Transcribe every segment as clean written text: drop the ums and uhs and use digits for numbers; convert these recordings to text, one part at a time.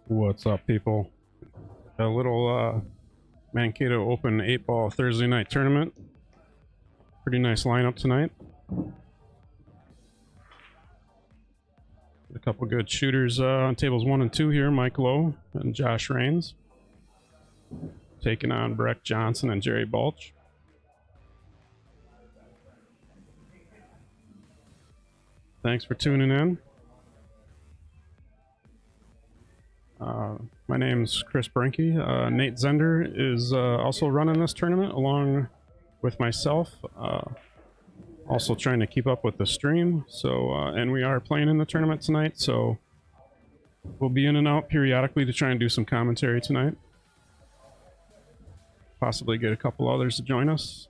What's up, people? A little Mankato Open 8-ball Thursday night tournament. Pretty nice lineup tonight. A couple good shooters on tables 1 and 2 here. Mike Lowe and Josh Rains taking on Breck Johnson and Jerry Balch. Thanks for tuning in. My name's Chris Brenke. Nate Zender is also running this tournament along with myself. Also trying to keep up with the stream. So, and we are playing in the tournament tonight. So we'll be in and out periodically to try and do some commentary tonight. Possibly get a couple others to join us.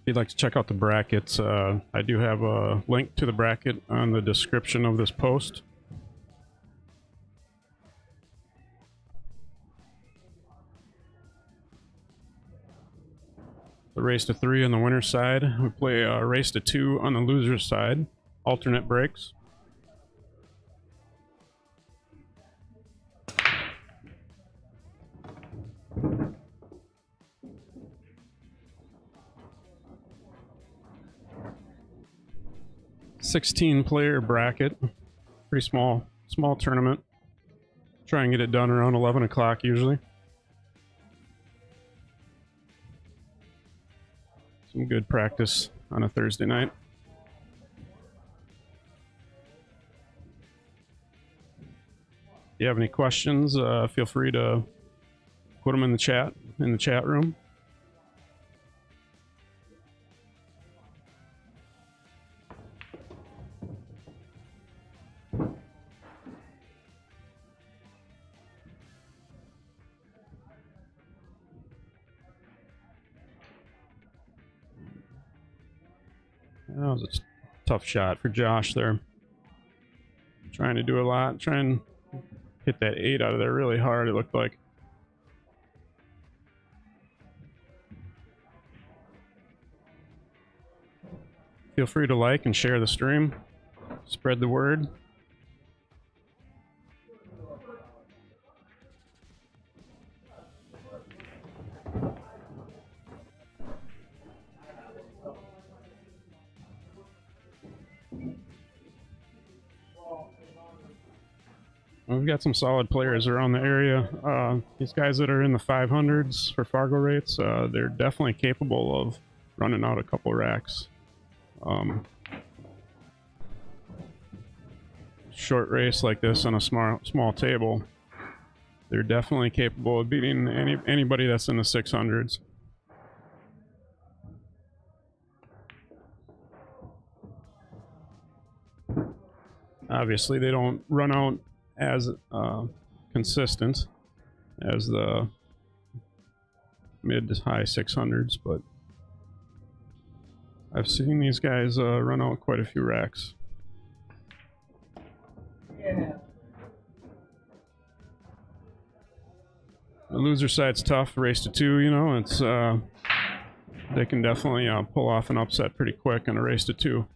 If you'd like to check out the brackets, I do have a link to the bracket on the description of this post. The race to 3 on the winner's side. We play a race to 2 on the loser's side. Alternate breaks. $16-player bracket. Pretty small tournament. Try and get it done around 11 o'clock usually. Some good practice on a Thursday night. If you have any questions, feel free to put them in the chat room. That was a tough shot for Josh there. Trying to do a lot, try and hit that 8 out of there really hard, it looked like. Feel free to like and share the stream. Spread the word. We've got some solid players around the area. These guys that are in the 500s for Fargo rates, they're definitely capable of running out a couple racks. Short race like this on a small table, they're definitely capable of beating anybody that's in the 600s. Obviously, they don't run out as consistent as the mid to high 600s, but I've seen these guys run out quite a few racks. The loser side's tough, race to 2, you know, it's they can definitely pull off an upset pretty quick in a race to 2.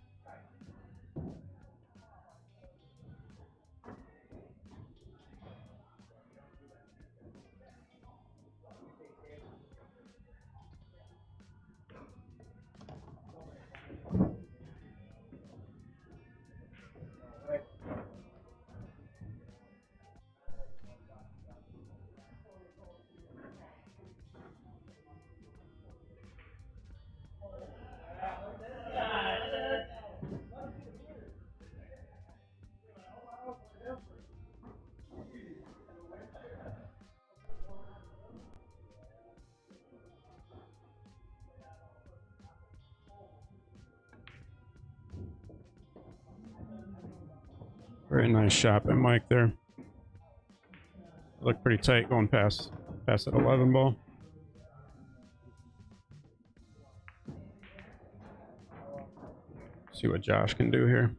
Very nice shot by Mike there. Looked pretty tight going past that 11 ball. See what Josh can do here.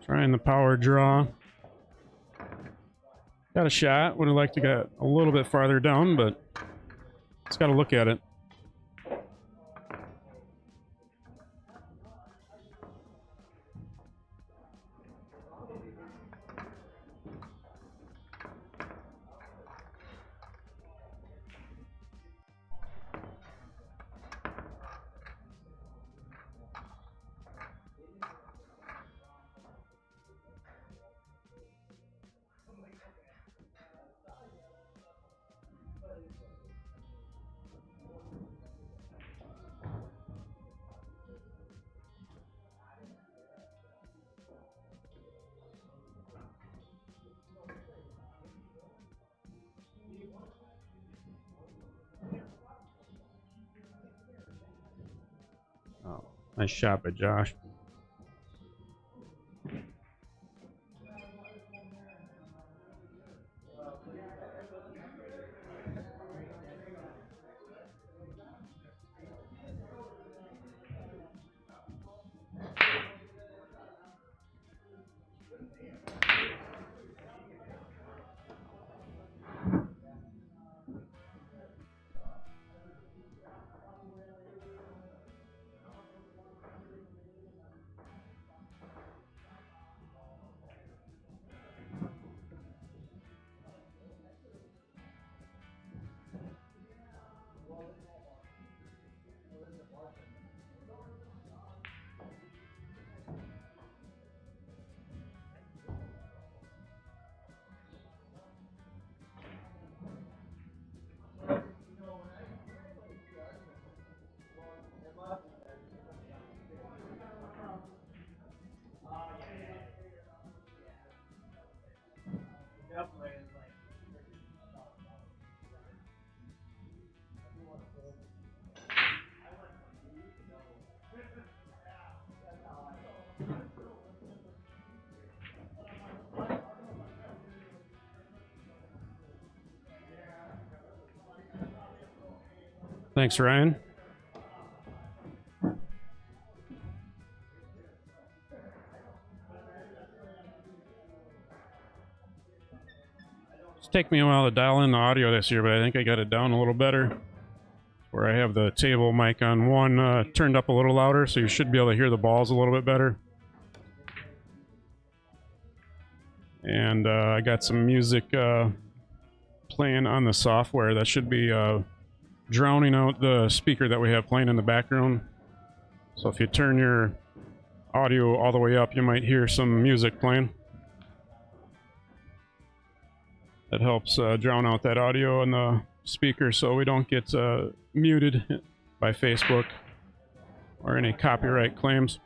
Trying the power draw. Got a shot. Would have liked to get a little bit farther down, but it's got to look at it. Oh, nice shot by Josh. Thanks, Ryan. It's taken me a while to dial in the audio this year, but I think I got it down a little better. Where I have the table mic on one turned up a little louder, so you should be able to hear the balls a little bit better. And I got some music playing on the software that should be drowning out the speaker that we have playing in the background. So if you turn your audio all the way up, you might hear some music playing. That helps drown out that audio in the speaker so we don't get muted by Facebook or any copyright claims.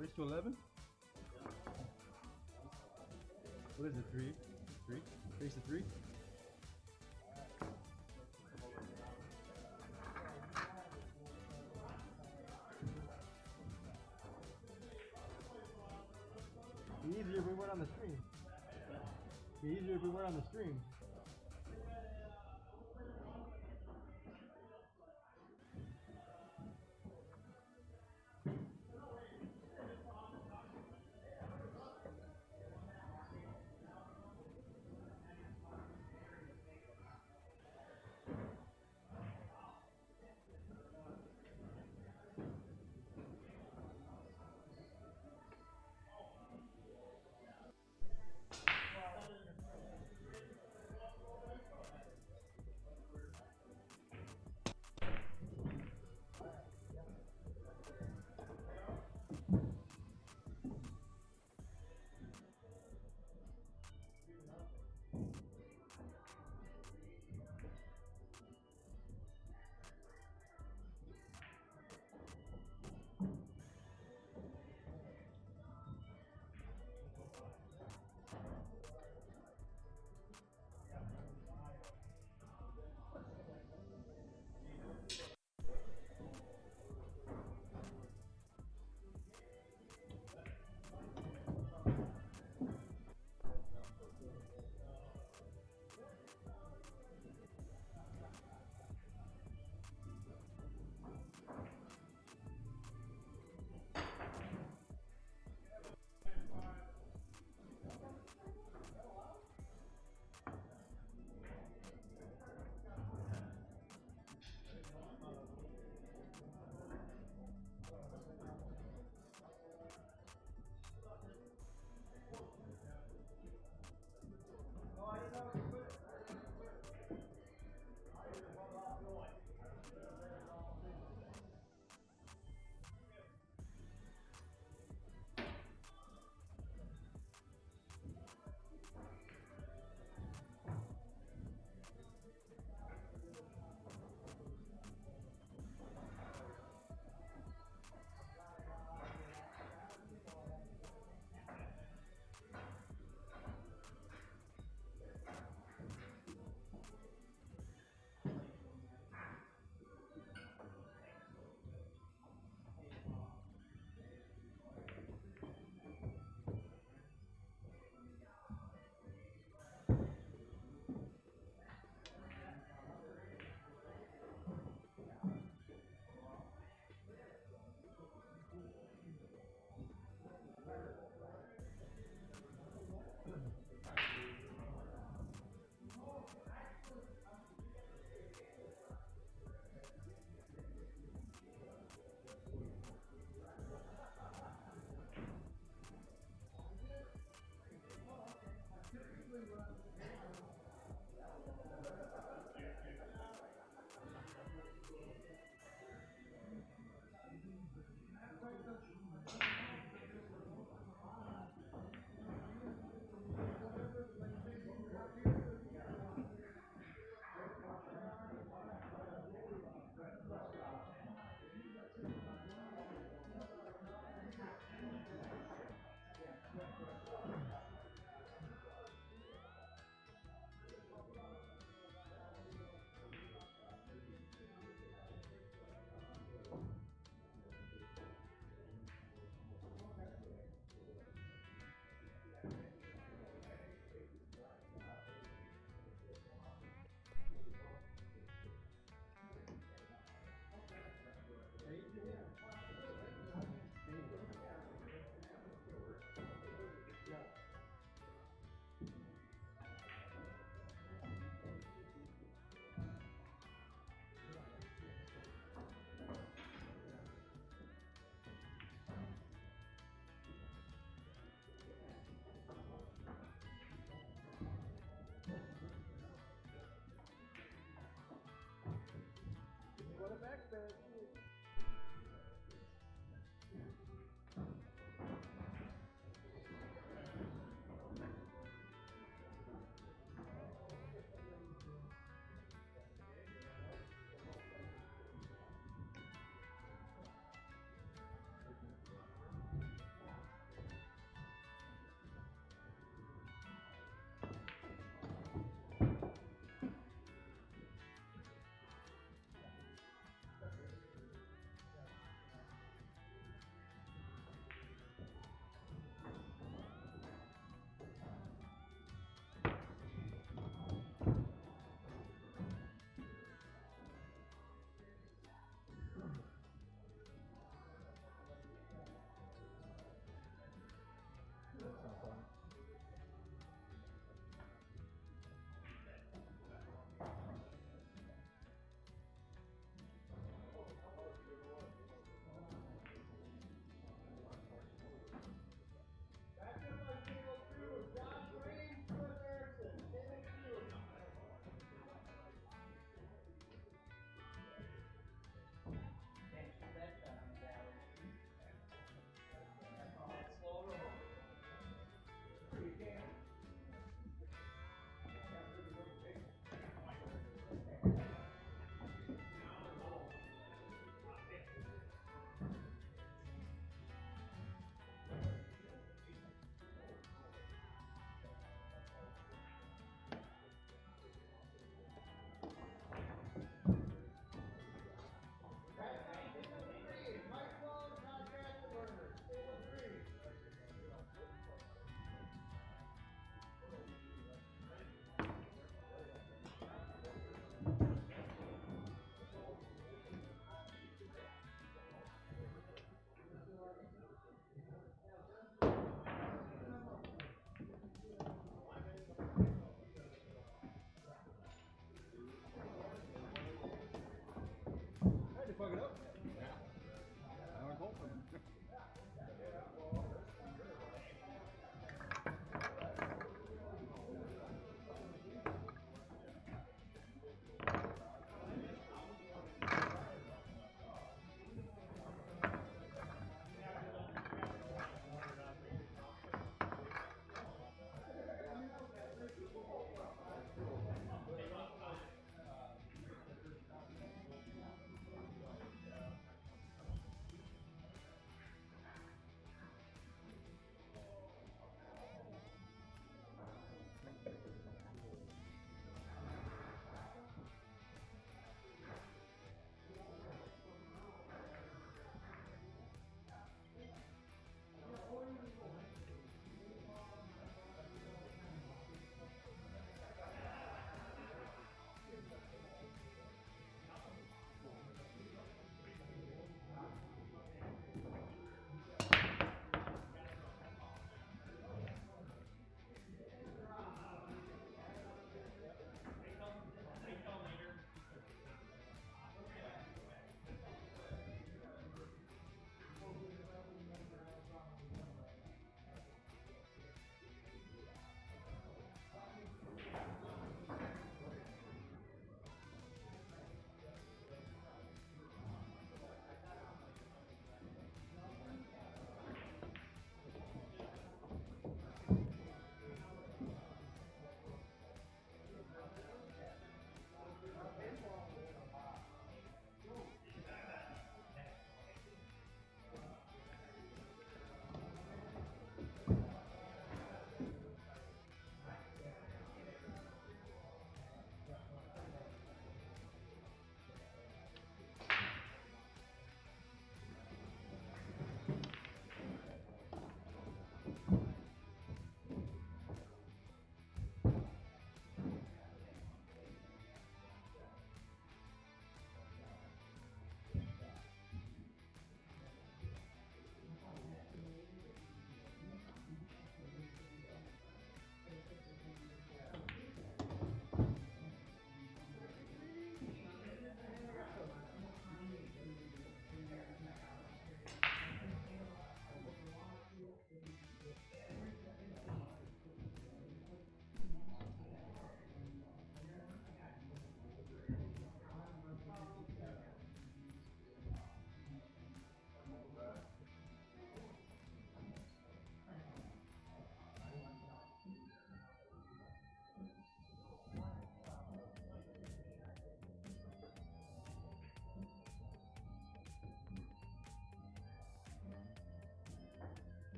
Race to 11? What is it, 3? 3? Race to 3? It'd be easier if we went on the stream. It'd be easier if we went on the stream.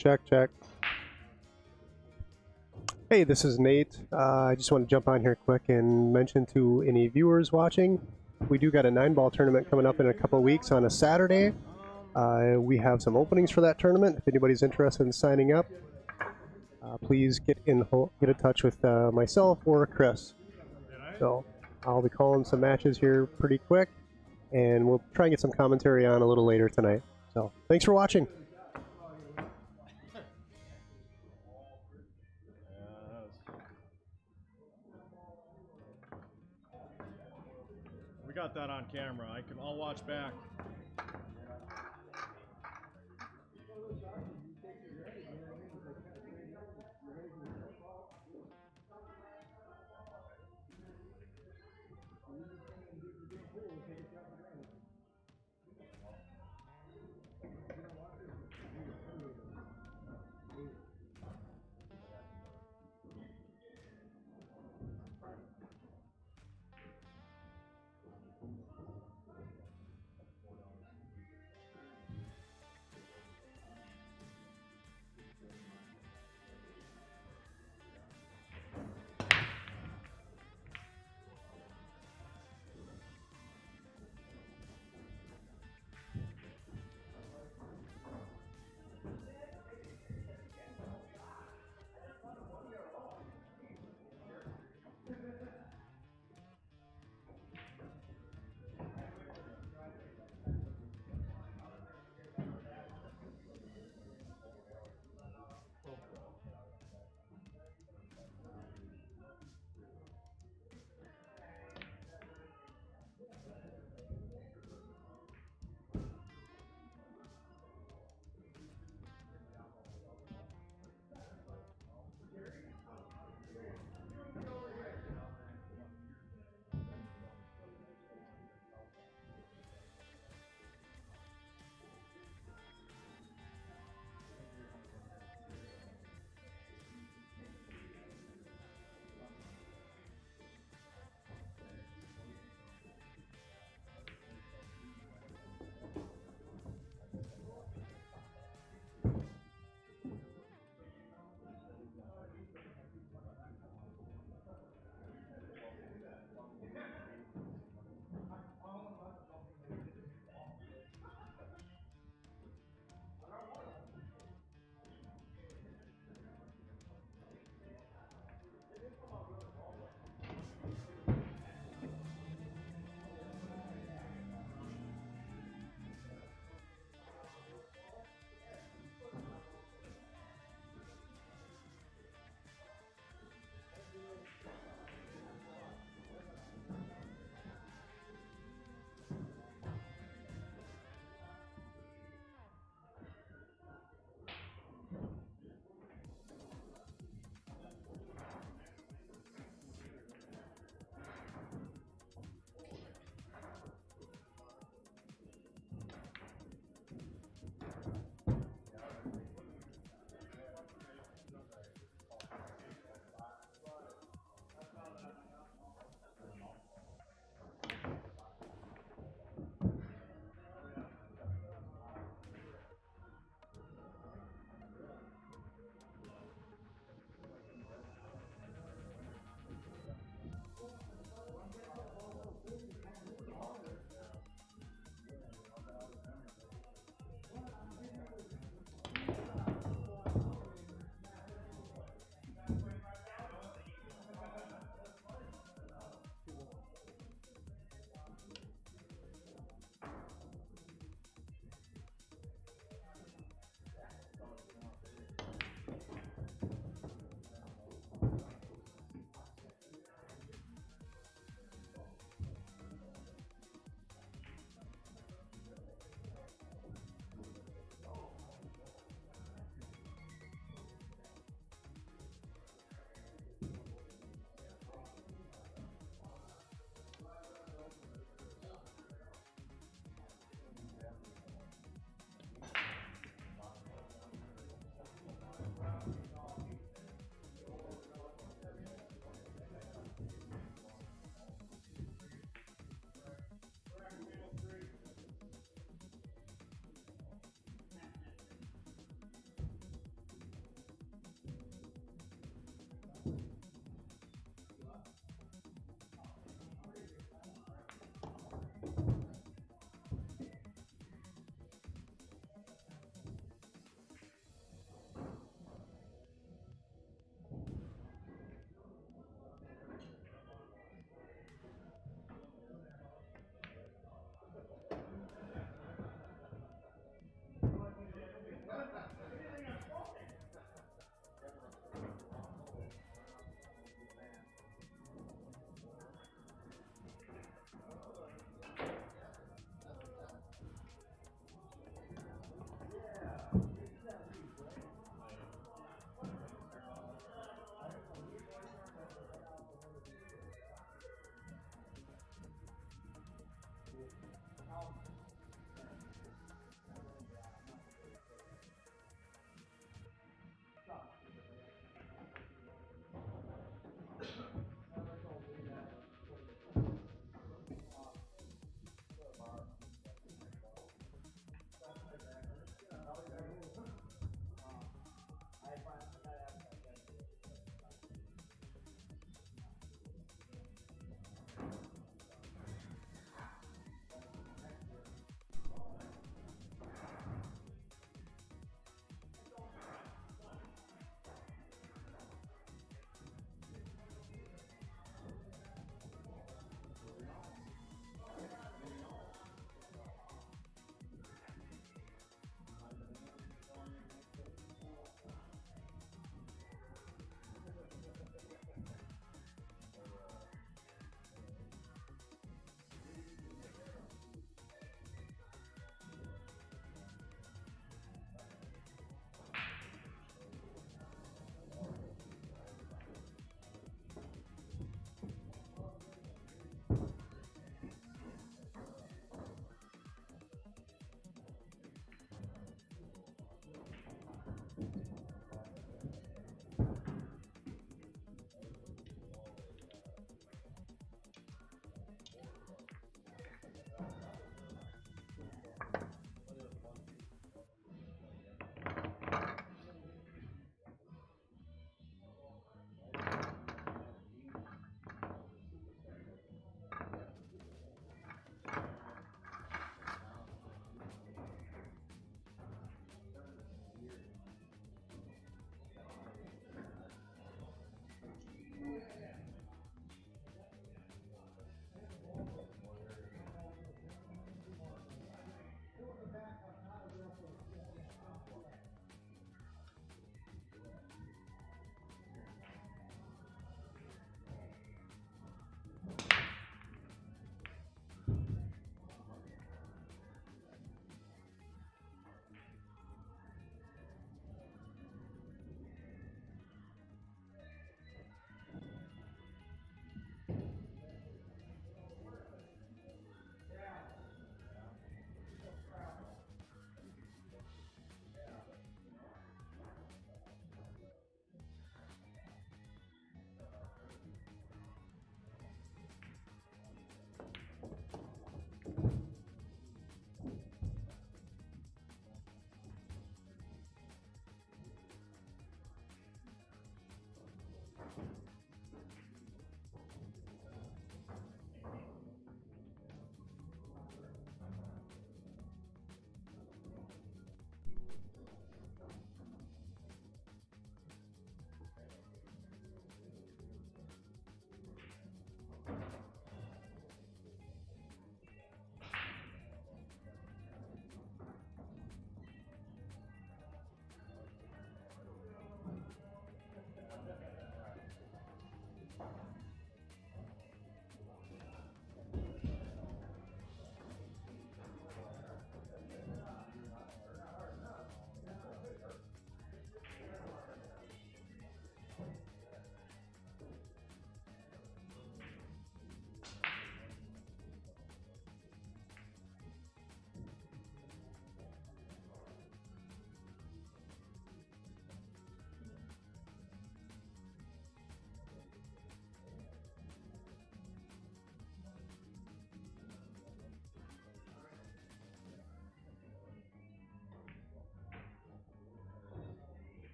Check, check. Hey, this is Nate. I just want to jump on here quick and mention to any viewers watching, we do got a 9-ball tournament coming up in a couple of weeks on a Saturday. We have some openings for that tournament. If anybody's interested in signing up, please get in touch with myself or Chris. So I'll be calling some matches here pretty quick, and we'll try and get some commentary on a little later tonight. So thanks for watching. We got that on camera. I'll watch back.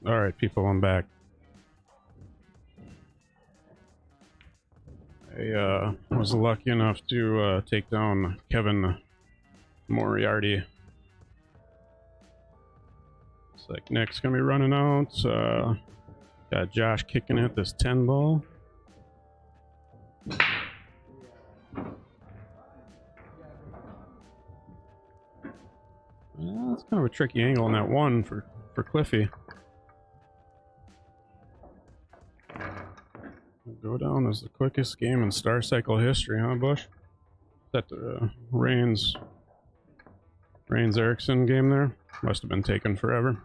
All right, people, I'm back. I was lucky enough to take down Kevin Moriarty. Looks like Nick's gonna be running out. Got Josh kicking at this 10 ball. That's kind of a tricky angle on that one for Cliffy. Go down as the quickest game in Star Cycle history, huh, Bush? That Reigns Erickson game there must have been taken forever.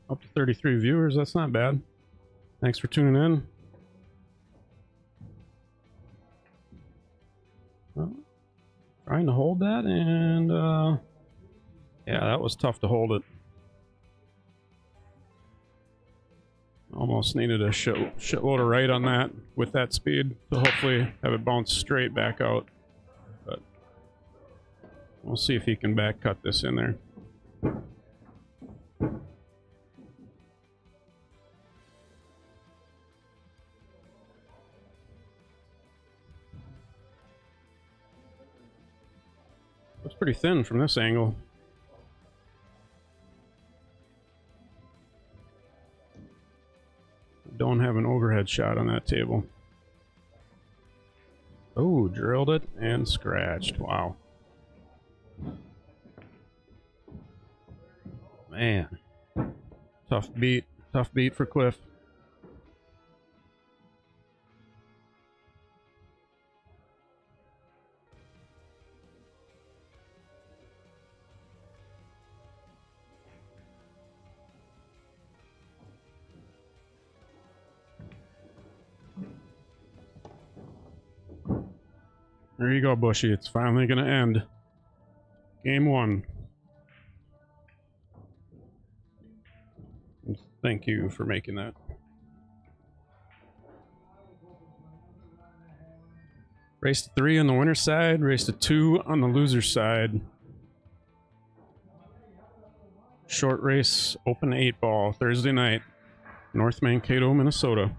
Up to 33 viewers, that's not bad. Thanks for tuning in. Well, trying to hold that, and yeah, that was tough to hold it. Almost needed a shitload of right on that with that speed to hopefully have it bounce straight back out. But we'll see if he can back cut this in there. Looks pretty thin from this angle. Don't have an overhead shot on that table. Oh, drilled it and scratched. Wow. Man. Tough beat for Cliff. There you go, Bushy. It's finally going to end. Game 1. Thank you for making that. Race to 3 on the winner's side. Race to 2 on the loser's side. Short race, open 8 ball, Thursday night. North Mankato, Minnesota.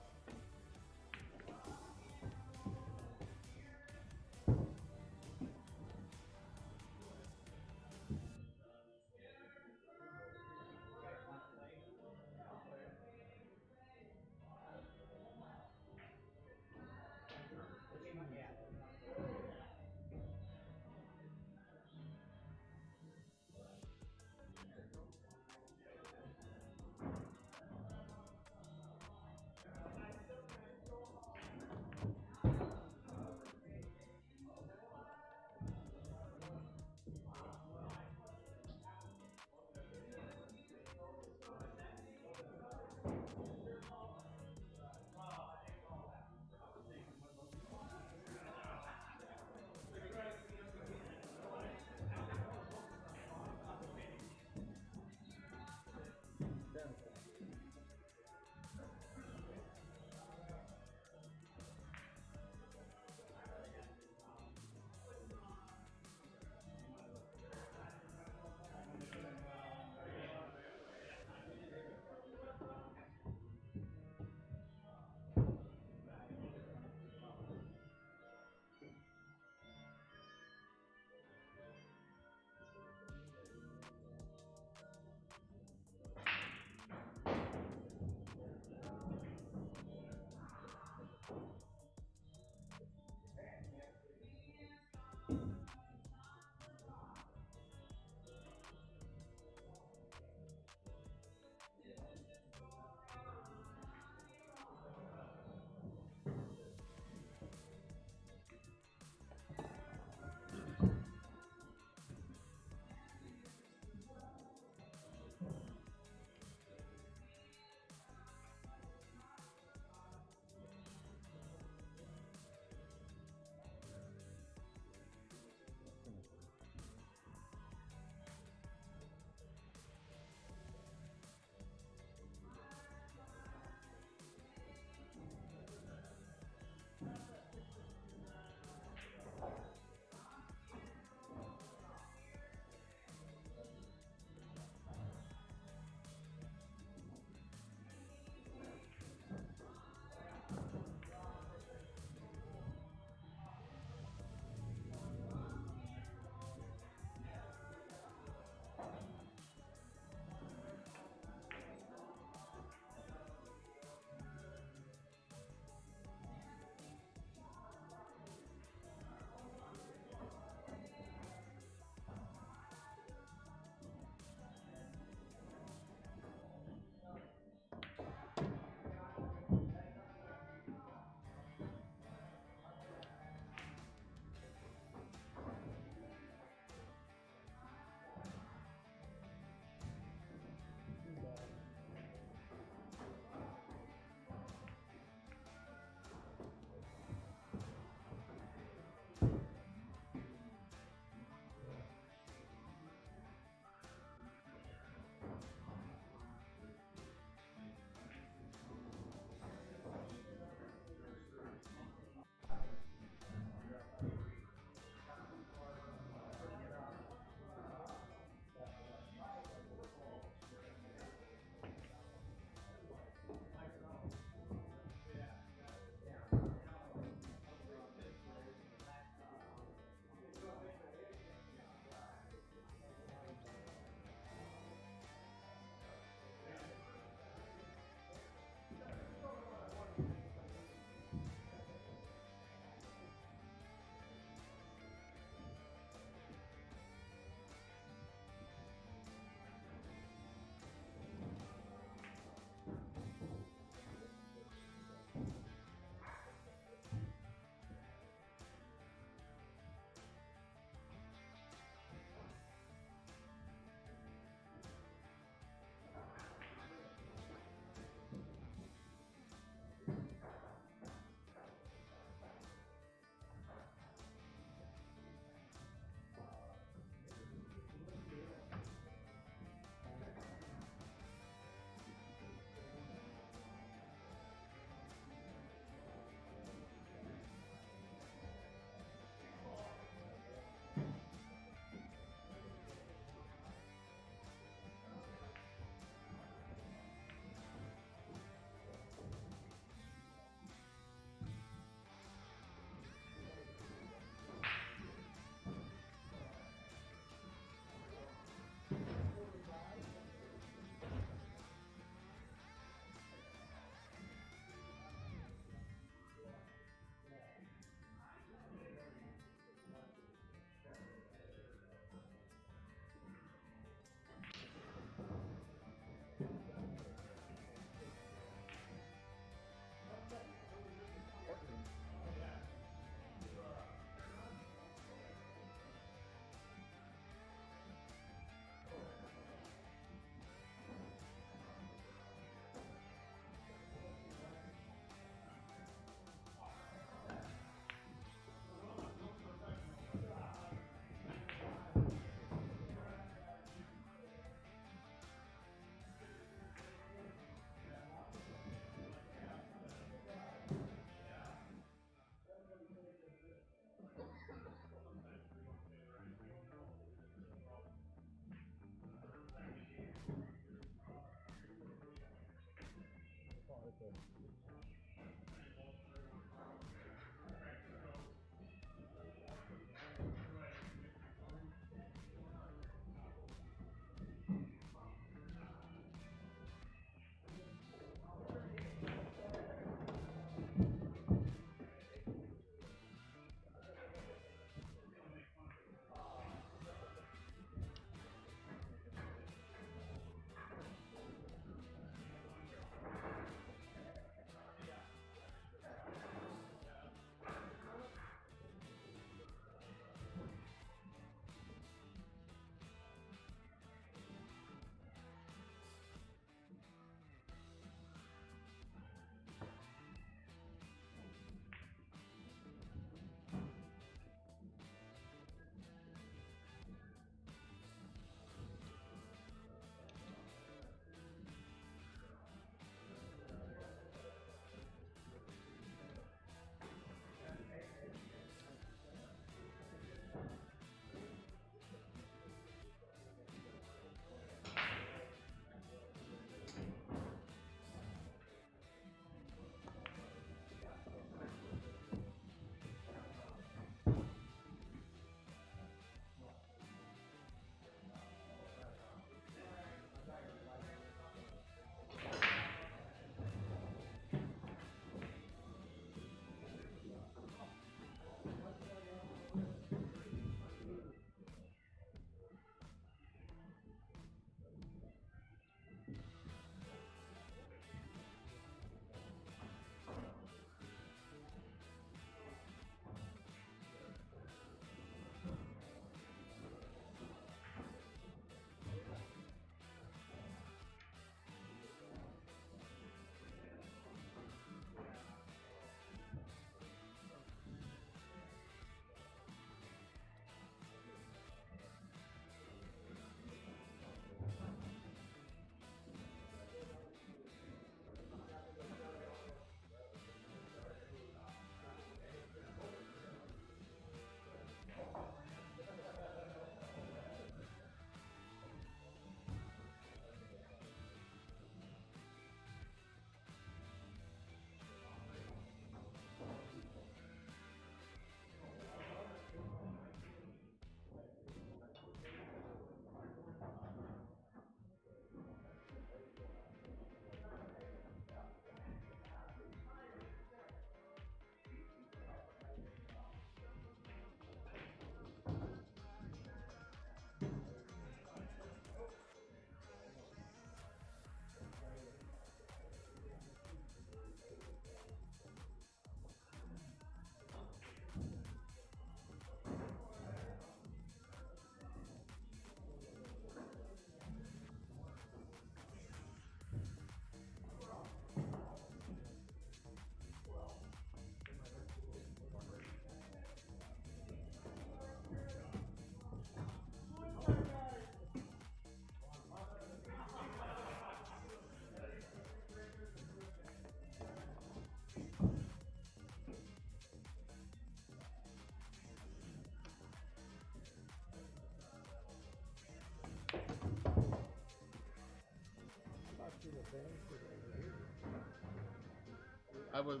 I was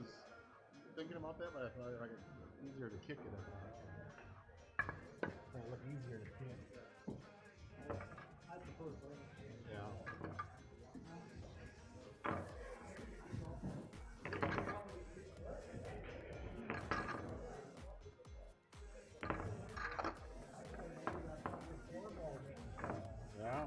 thinking about that, but I thought like it's easier to kick it. It'll look easier to kick. I suppose so. Yeah. Yeah.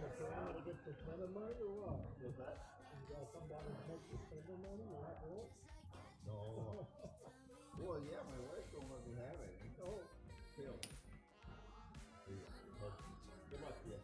the plan to get the spending money or what? What's that? You gotta come down and take the spending money or that roll? No. Well, yeah, my wife don't let me have it. Oh. Phil. Good luck, yeah.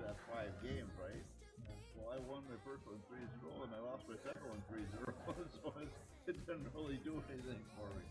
That's 5 games, right? Well, I won my first one 3-0, and I lost my second one 3-0, so it didn't really do anything for me.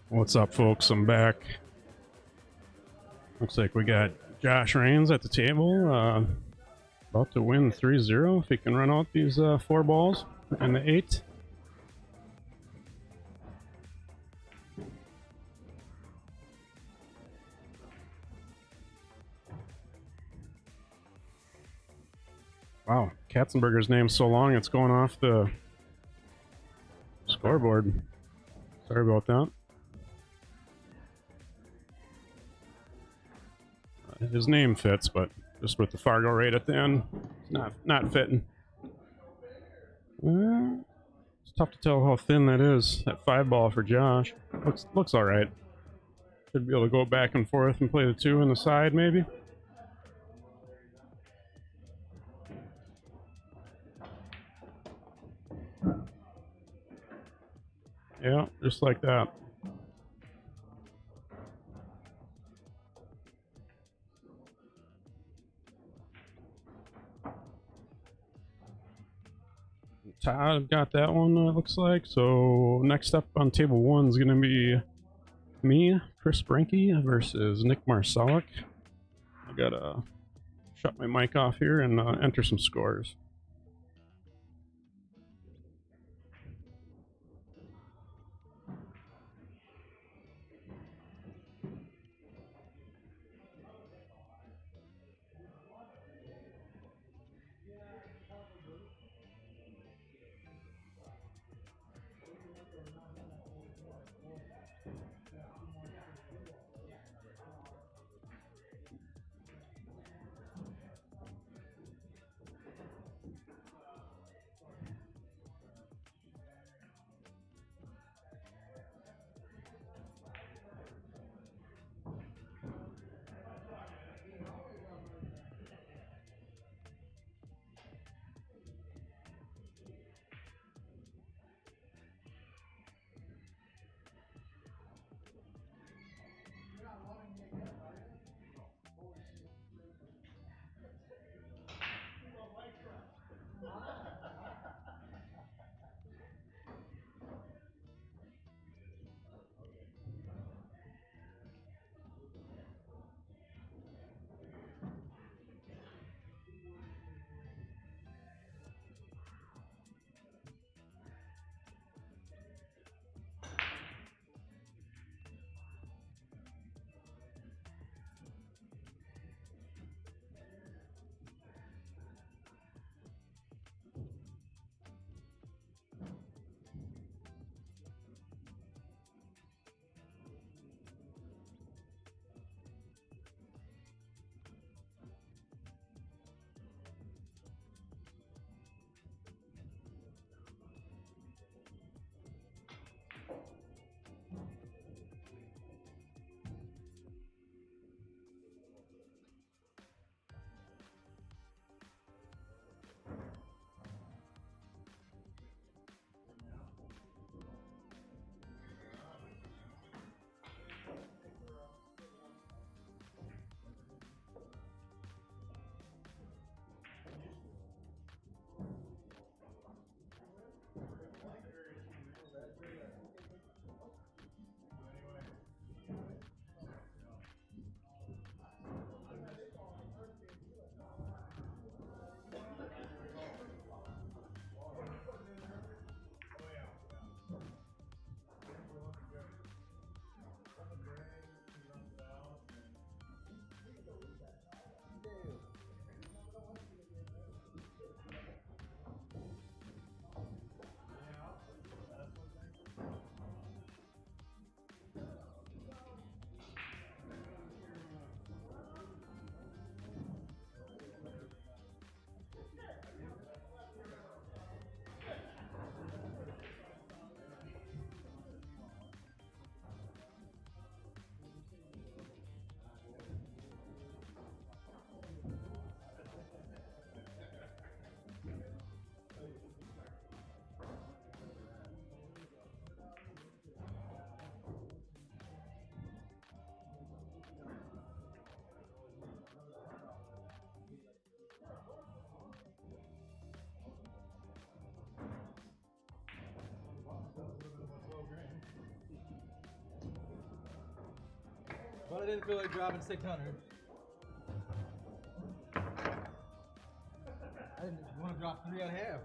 What's up, folks? I'm back. Looks like we got Josh Rains at the table, about to win 3-0 if he can run out these 4 balls and the 8. Wow, Katzenberger's name's so long it's going off the scoreboard. Sorry about that. His name fits, but just with the Fargo rate at the end, it's not fitting. It's tough to tell how thin that is. That 5 ball for Josh looks all right. Should be able to go back and forth and play the 2 on the side, maybe. Yeah, just like that. Todd got that one, looks like. So next up on table 1 is going to be me, Chris Brenke, versus Nick Marsalek. I gotta shut my mic off here and enter some scores. didn't feel like dropping 600. I didn't want to drop 3 and a half.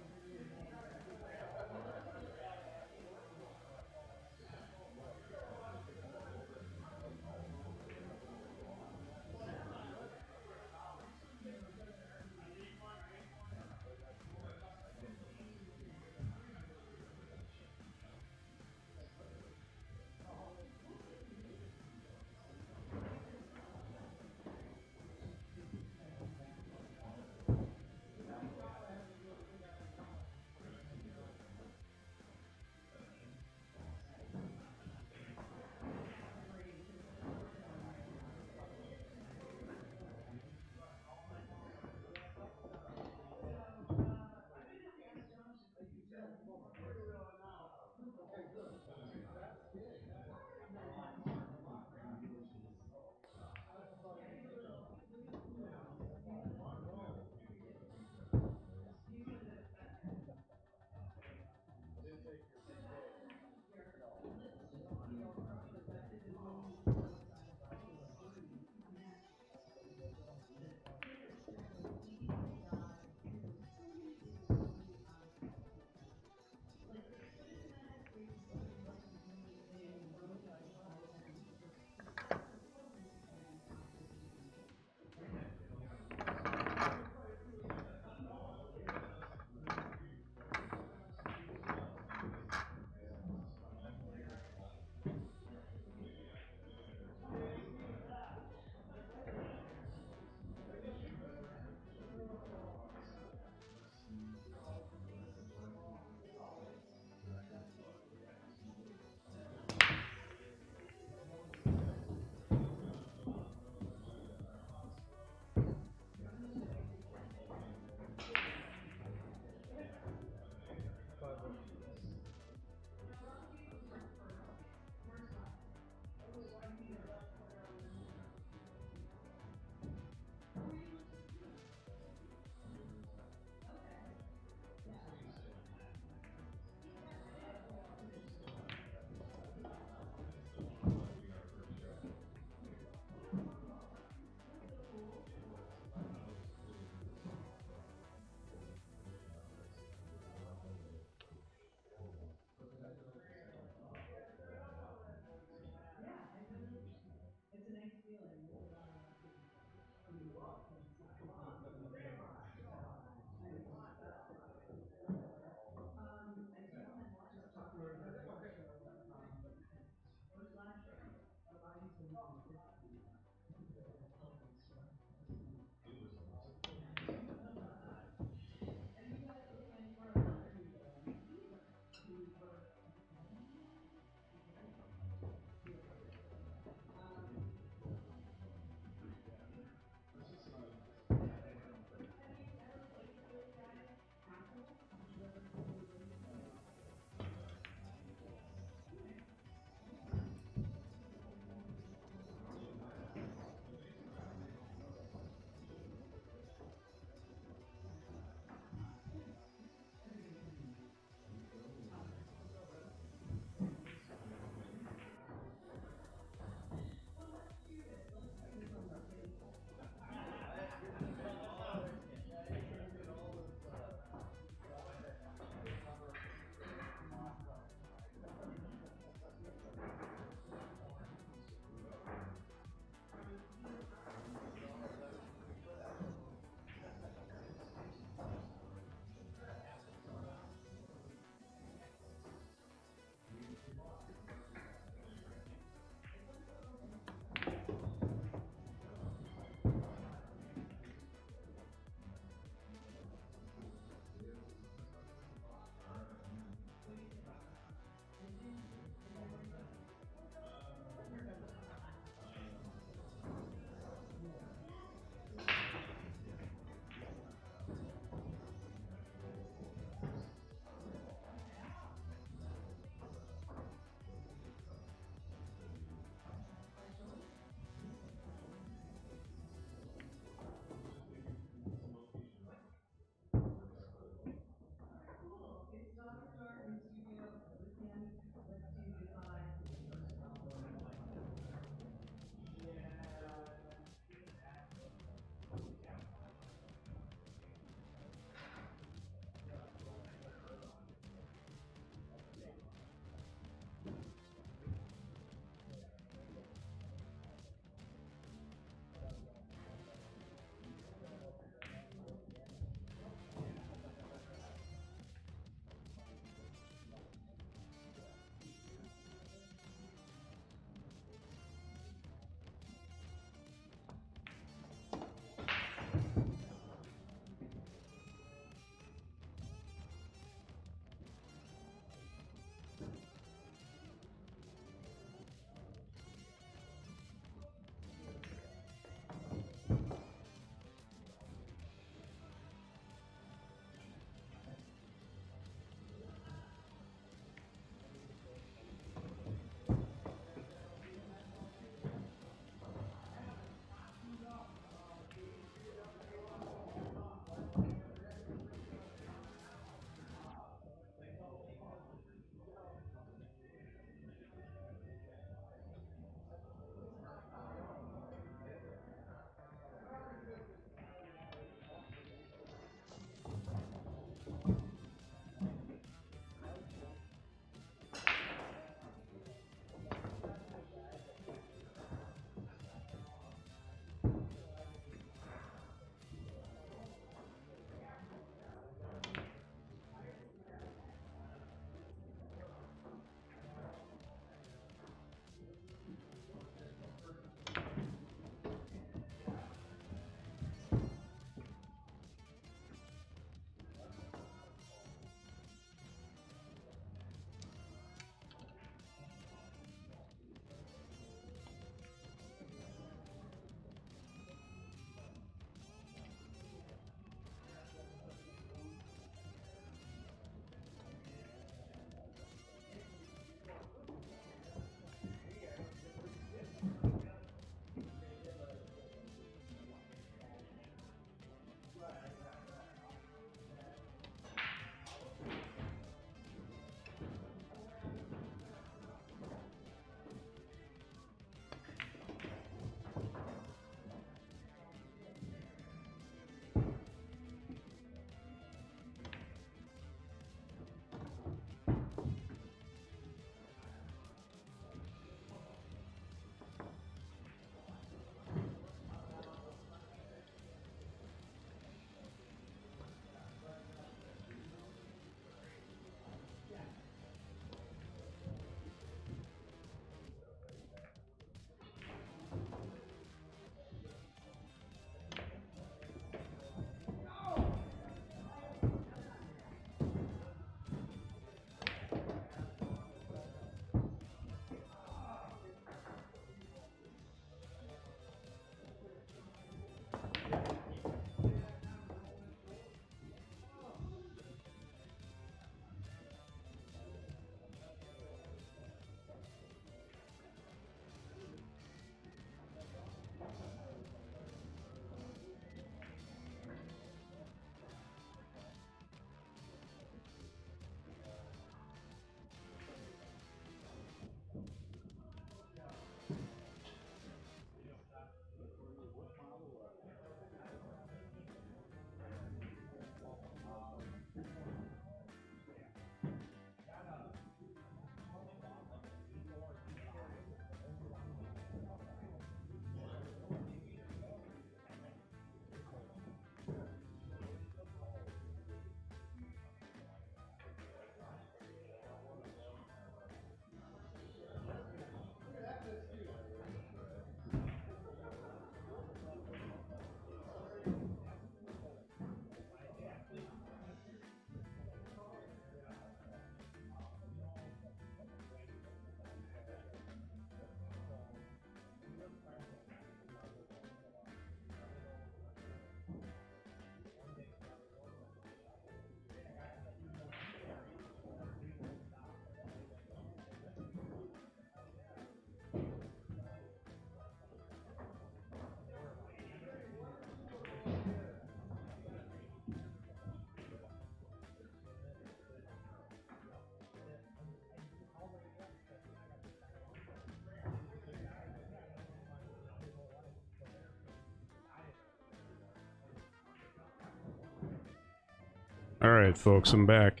Alright, folks, I'm back.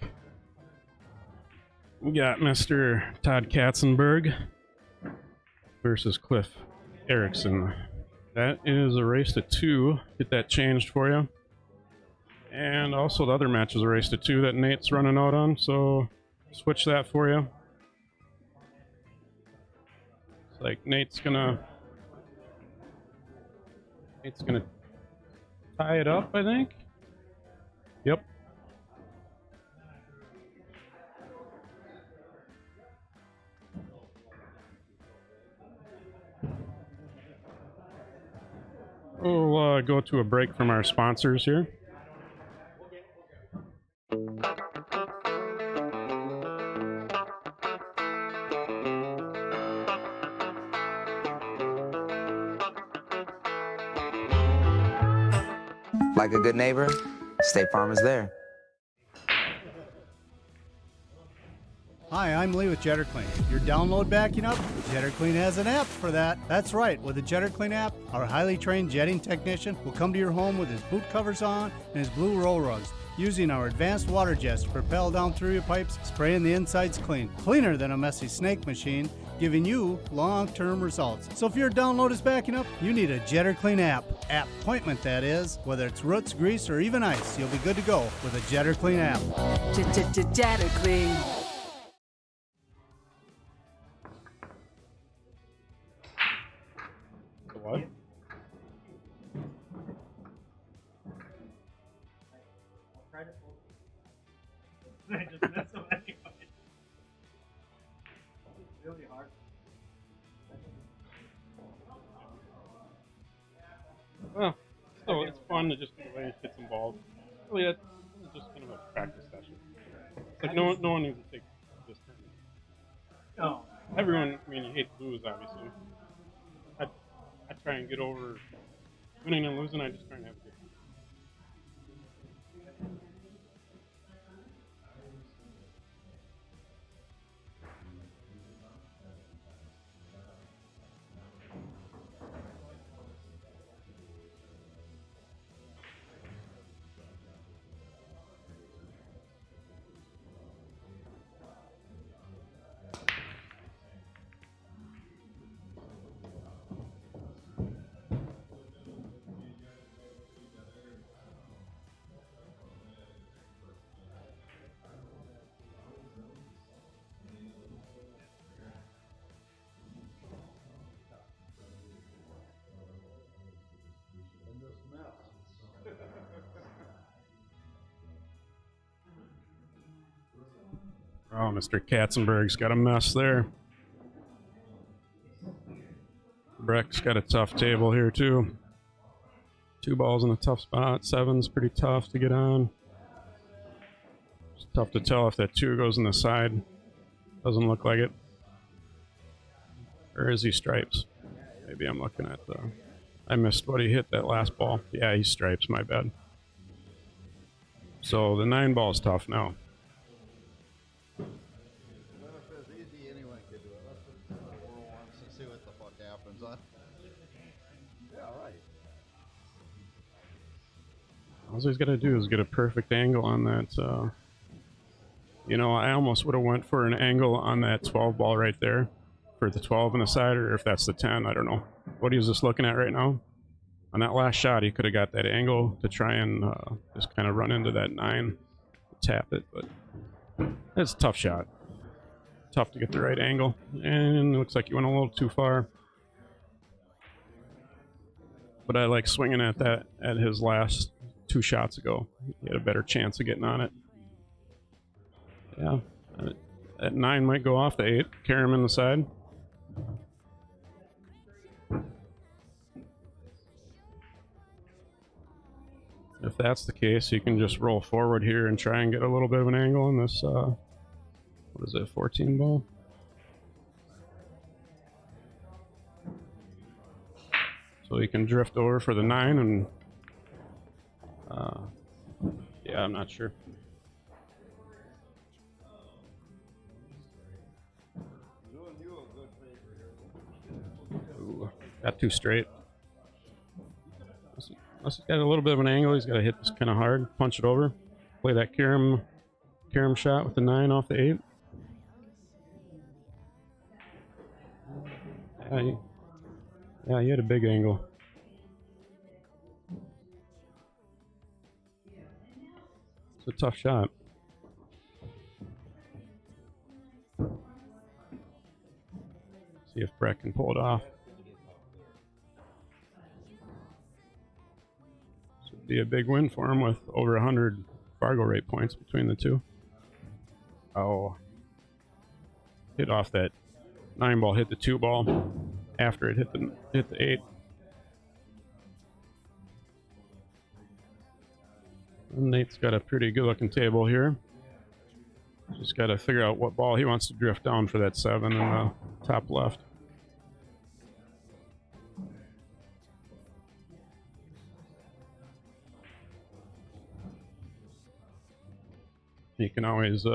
We got Mr. Todd Katzenberg versus Cliff Erickson. That is a race to 2. Get that changed for you. And also the other match is a race to 2 that Nate's running out on, so switch that for you. It's like Nate's gonna tie it up, I think. Yep. We'll go to a break from our sponsors here. Like a good neighbor, State Farm is there. Hi, I'm Lee with JetterClean. Your download backing up? JetterClean has an app for that. That's right. With the JetterClean app, our highly trained jetting technician will come to your home with his boot covers on and his blue roll rugs, using our advanced water jets to propel down through your pipes, spraying the insides clean. Cleaner than a messy snake machine, giving you long-term results. So if your download is backing up, you need a JetterClean app. Appointment, that is. Whether it's roots, grease, or even ice, you'll be good to go with a JetterClean app. JetterClean. What? I just messed up anyway. It's really hard. Well, so it's fun to just get away and hit some balls. Really, it's just kind of a practice session. It's like no one needs to take this turn. No. Everyone, I mean, you hate to lose, obviously. I try and get over winning and losing. I just try and have a good time. Oh, Mr. Katzenberg's got a mess there. Breck's got a tough table here, too. 2 balls in a tough spot. 7's pretty tough to get on. It's tough to tell if that 2 goes in the side. Doesn't look like it. Or is he stripes? Maybe I'm looking at the... I missed what he hit that last ball. Yeah, he's stripes, my bad. So the 9 ball's tough now. Well, if it's easy, anyone can do it. Let's just roll once and see what the fuck happens, huh? Yeah, right. All he's got to do is get a perfect angle on that. You know, I almost would have went for an angle on that 12 ball right there for the 12 on the side, or if that's the 10, I don't know. What he was just looking at right now. On that last shot, he could have got that angle to try and just kind of run into that 9, tap it, but it's a tough shot. Tough to get the right angle, and it looks like he went a little too far. But I like swinging at that at his last 2 shots ago. He had a better chance of getting on it. Yeah, that 9 might go off the 8, carry him in the side. If that's the case, you can just roll forward here and try and get a little bit of an angle on this, what is it, 14 ball? So you can drift over for the 9 and, yeah, I'm not sure. Doing you a good favor here. Ooh, got too straight. Unless he's got a little bit of an angle, he's got to hit this kind of hard, punch it over, play that carom shot with the 9 off the 8. Yeah, you had a big angle. It's a tough shot. See if Brett can pull it off. This would be a big win for him with over 100 Fargo rate points between the two. Oh. Hit off that 9 ball, hit the 2 ball after it hit the 8. And Nate's got a pretty good looking table here. Just got to figure out what ball he wants to drift down for that 7 in the top left. He can always,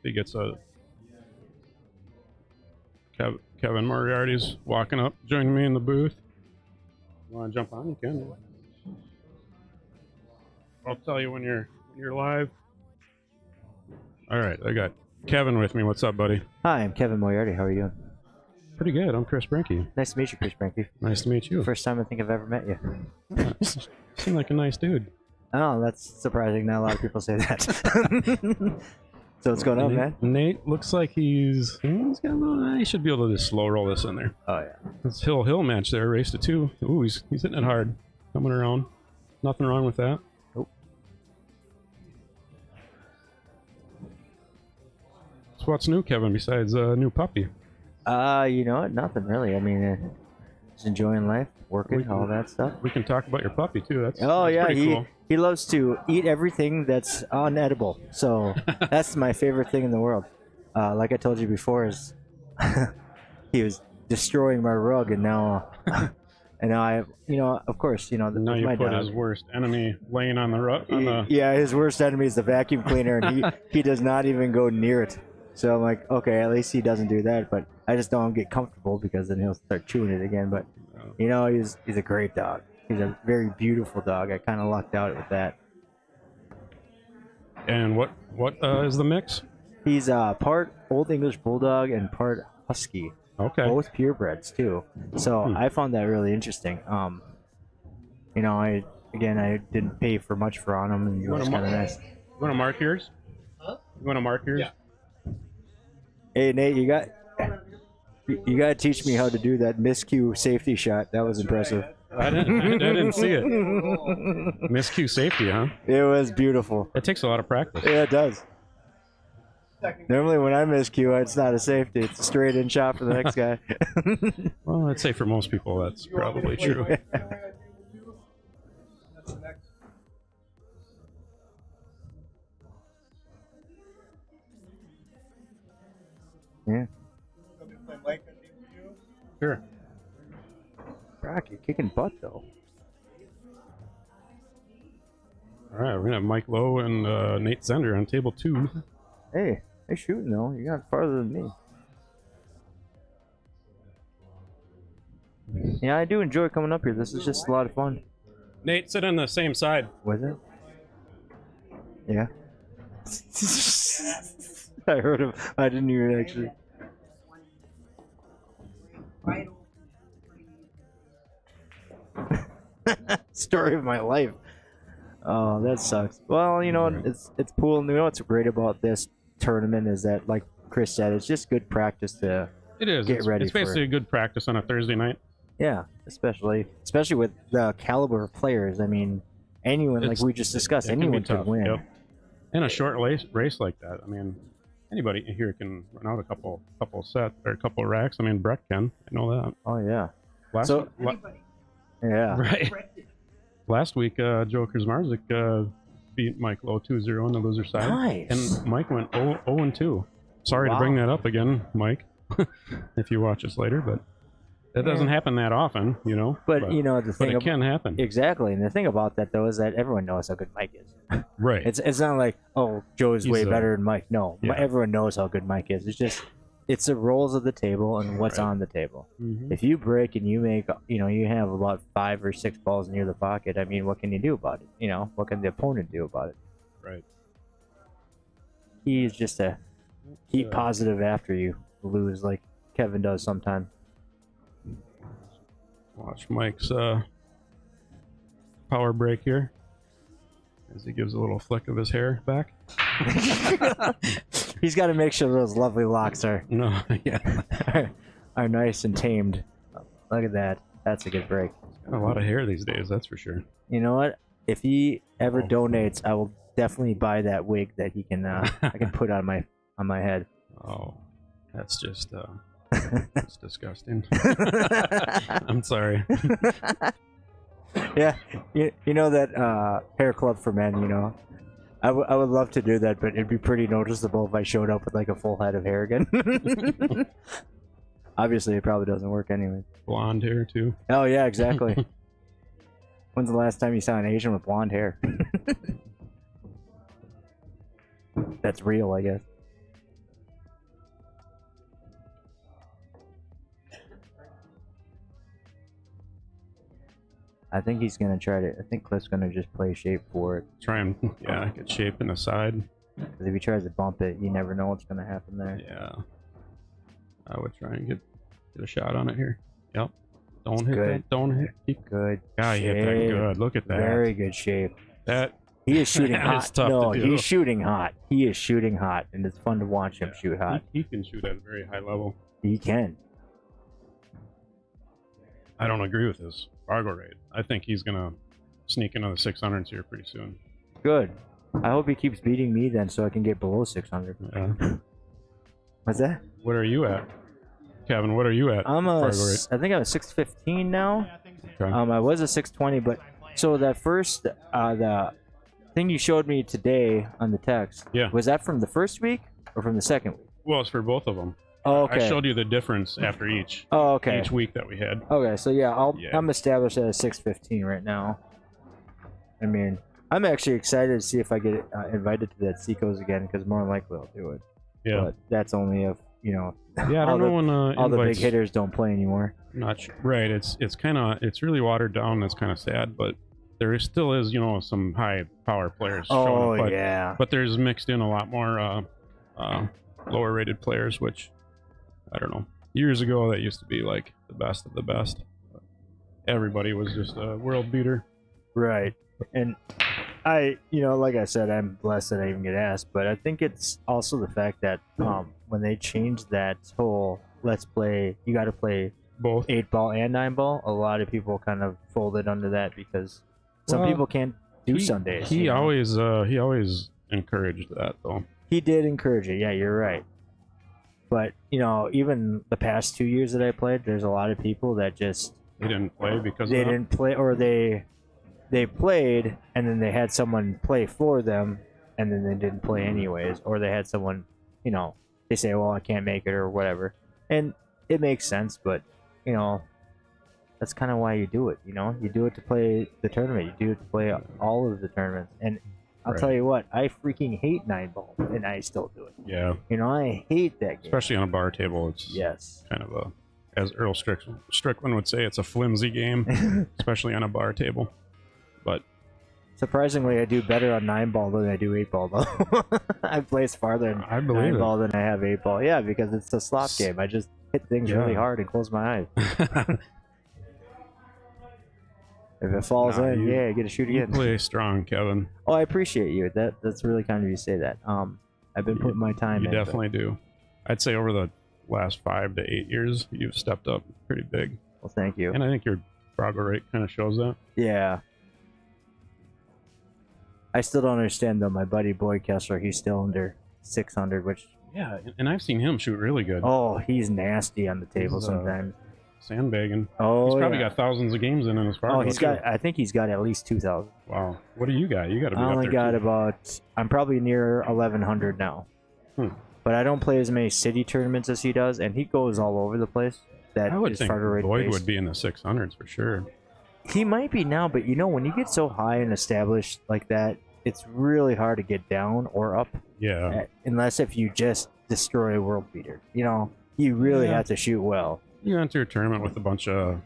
he gets a Kevin Moriarty's walking up, joining me in the booth. You want to jump on? You can. I'll tell you when you're live. All right, I got Kevin with me. What's up, buddy? Hi, I'm Kevin Moriarty. How are you doing? Pretty good. I'm Chris Brenke. Nice to meet you, Chris Brenke. Nice to meet you. First time I think I've ever met you. Yeah, seem like a nice dude. Oh, that's surprising. Not a lot of people say that. So what's going on, man? Nate looks like he's got a little. He should be able to just slow roll this in there. Oh yeah. This hill match there, race to 2. Ooh, he's hitting it hard, coming around. Nothing wrong with that. Nope. So what's new, Kevin? Besides a new puppy? You know what? Nothing really. I mean, just enjoying life, working, all that stuff. We can talk about your puppy too. That's Yeah, pretty cool. He loves to eat everything that's unedible. So that's my favorite thing in the world. Like I told you before, is he was destroying my rug, and now I, of course, now you my put dog. his worst enemy laying on the rug. Yeah, his worst enemy is the vacuum cleaner, and he does not even go near it. So I'm like, okay, at least he doesn't do that. But I just don't want to get comfortable because then he'll start chewing it again. But he's a great dog. He's a very beautiful dog. I kind of lucked out with that. And what is the mix? He's part Old English Bulldog and part Husky. Okay. Both purebreds too. So I found that really interesting. I didn't pay for much on him, and it was kind of nice. You want to mark yours? Huh? You want to mark yours? Yeah. Hey Nate, you got to teach me how to do that miscue safety shot. That was impressive. I didn't see it. Miscue safety, huh? It was beautiful. It takes a lot of practice. Yeah, it does. Normally when I miscue, it's not a safety. It's a straight in shot for the next guy. Well, I'd say for most people that's probably true. Yeah. Sure. Brock, you're kicking butt though. All right, we're gonna have Mike Lowe and Nate Zender on table 2. Hey, they're shooting though. You got farther than me. Yeah, I do enjoy coming up here. This is just a lot of fun. Nate, sit on the same side. Was it? Yeah. I heard him. I didn't even actually. Story of my life. Oh, that sucks. Well, it's cool. You know what's great about this tournament is that, like Chris said, it's just good practice to get ready. It's basically a good practice on a Thursday night. Yeah, especially with the caliber of players. I mean, anyone, like we just discussed, anyone could win. Yep. In a short race like that, I mean, anybody here can run out a couple set or a couple racks. I mean, Brett can. I know that. Oh yeah. Yeah. Right. Last week, Joe Krzmarzik beat Mike Lowe 2-0 on the loser side. Nice. And Mike went 0-2. Sorry to bring that up again, Mike, if you watch us later, but that doesn't happen that often, But the thing it can happen. Exactly, and the thing about that though is that everyone knows how good Mike is. Right. It's not like, oh, Joe's way better than Mike. No, Yeah. everyone knows how good Mike is. It's the rolls of the table and what's on the table. Mm-hmm. If you break and you make, you have about 5 or 6 balls near the pocket, I mean, what can you do about it? What can the opponent do about it? Right. key is just to keep positive after you lose, like Kevin does sometimes. Watch Mike's power break here as he gives a little flick of his hair back. He's got to make sure those lovely locks are No, yeah. are nice and tamed. Look at that. That's a good break. Got a lot of hair these days, that's for sure. You know what? If he ever donates, I will definitely buy that wig that he can I can put on my head. Oh, that's just that's disgusting. I'm sorry. Yeah, you know that hair club for men, you know. I would love to do that, but it'd be pretty noticeable if I showed up with like a full head of hair again. Obviously, it probably doesn't work anyway. Blonde hair too. Oh yeah, exactly. When's the last time you saw an Asian with blonde hair? That's real, I guess. I think he's gonna try to. I think Cliff's gonna just play shape for it. Try and get shape in the side. Because if he tries to bump it, you never know what's gonna happen there. Yeah, I would try and get a shot on it here. Yep. Don't hit good. that. Don't hit. Keep Good. God, you hit that shape. good. Look at that. Very good shape. That He is shooting that hot. is tough No, to do. he's shooting hot. He is shooting hot, and it's fun to watch him shoot hot. He can shoot at a very high level. He can. I don't agree with his Fargo rate. I think he's gonna sneak into the 600s here pretty soon. Good. I hope he keeps beating me then, so I can get below 600. Yeah. What's that? What are you at, Kevin? What are you at? I'm a. Fargo rate? I think I'm a 615 now. Okay. I was a 620, but so that first the thing you showed me today on the text. Yeah. Was that from the first week or from the second week? Well, it's for both of them. Oh, okay. I showed you the difference after each okay. each week that we had. Okay, so yeah, Yeah. I'm established at a 615 right now. I mean, I'm actually excited to see if I get invited to that Seacoast again, because more than likely I'll do it. Yeah. But that's only if, you know, Yeah, I don't know when all the big invites- hitters don't play anymore. Not sure. Right. It's really watered down. That's kind of sad, but there still is, you know, some high power players. Oh, showing up, but, yeah. But there's mixed in a lot more lower rated players, which I don't know. Years ago, that used to be like the best of the best. Everybody was just a world beater. Right. And you know, like I said, I'm blessed that I even get asked, but I think it's also the fact that when they changed that whole let's play, you got to play Both. 8-ball and 9-ball, a lot of people kind of folded under that because some Well, people can't do Sundays. He you know? always encouraged that though. He did encourage it. Yeah, you're right. But, you know, even the past 2 years that I played, there's a lot of people that just They didn't play because they of that. didn't play, or they played and then they had someone play for them and then they didn't play anyways, or they had someone, you know, they say, well, I can't make it or whatever, and it makes sense. But, you know, that's kind of why you do it. You know, you do it to play the tournament, you do it to play all of the tournaments. And I'll Right. tell you what, I freaking hate 9-ball, and I still do it. Yeah, You know, I hate that game. especially on a bar table. It's Yes. kind of a, as Earl Strickland would say, it's a flimsy game, especially on a bar table. But Surprisingly, I do better on 9-ball than I do 8-ball, though. I place farther in I believe 9-ball than I have 8-ball. Yeah, because it's a slot game. I just hit things really Yeah. hard and close my eyes. If it falls Nah, in, you- yeah, I get to shoot you again. play strong, Kevin. Oh, I appreciate you. That's really kind of you to say that. I've been putting my time You in. but- definitely do. I'd say over the last 5 to 8 years, you've stepped up pretty big, Well, thank you. and I think your progress rate kind of shows that. Yeah. I still don't understand though. My buddy Boyd Kessler, he's still under 600, which Yeah, and I've seen him shoot really good. oh, he's nasty on the table He's, sometimes. Sandbagging. Oh, He's probably yeah. got thousands of games in his Fargo. Oh, he's too. got. I think he's got at least 2,000. Wow. What do you got? You got to be I up only there got too. about. I'm probably near 1,100 now. Hmm. But I don't play as many city tournaments as he does, and he goes all over the place. That I would is think Fargo rate Boyd based. would be in the 600s for sure. He might be now, but you know, when you get so high and established like that, it's really hard to get down or up, Yeah. unless if you just destroy a world beater. You know, you really Yeah. have to shoot well. You enter a tournament with a bunch of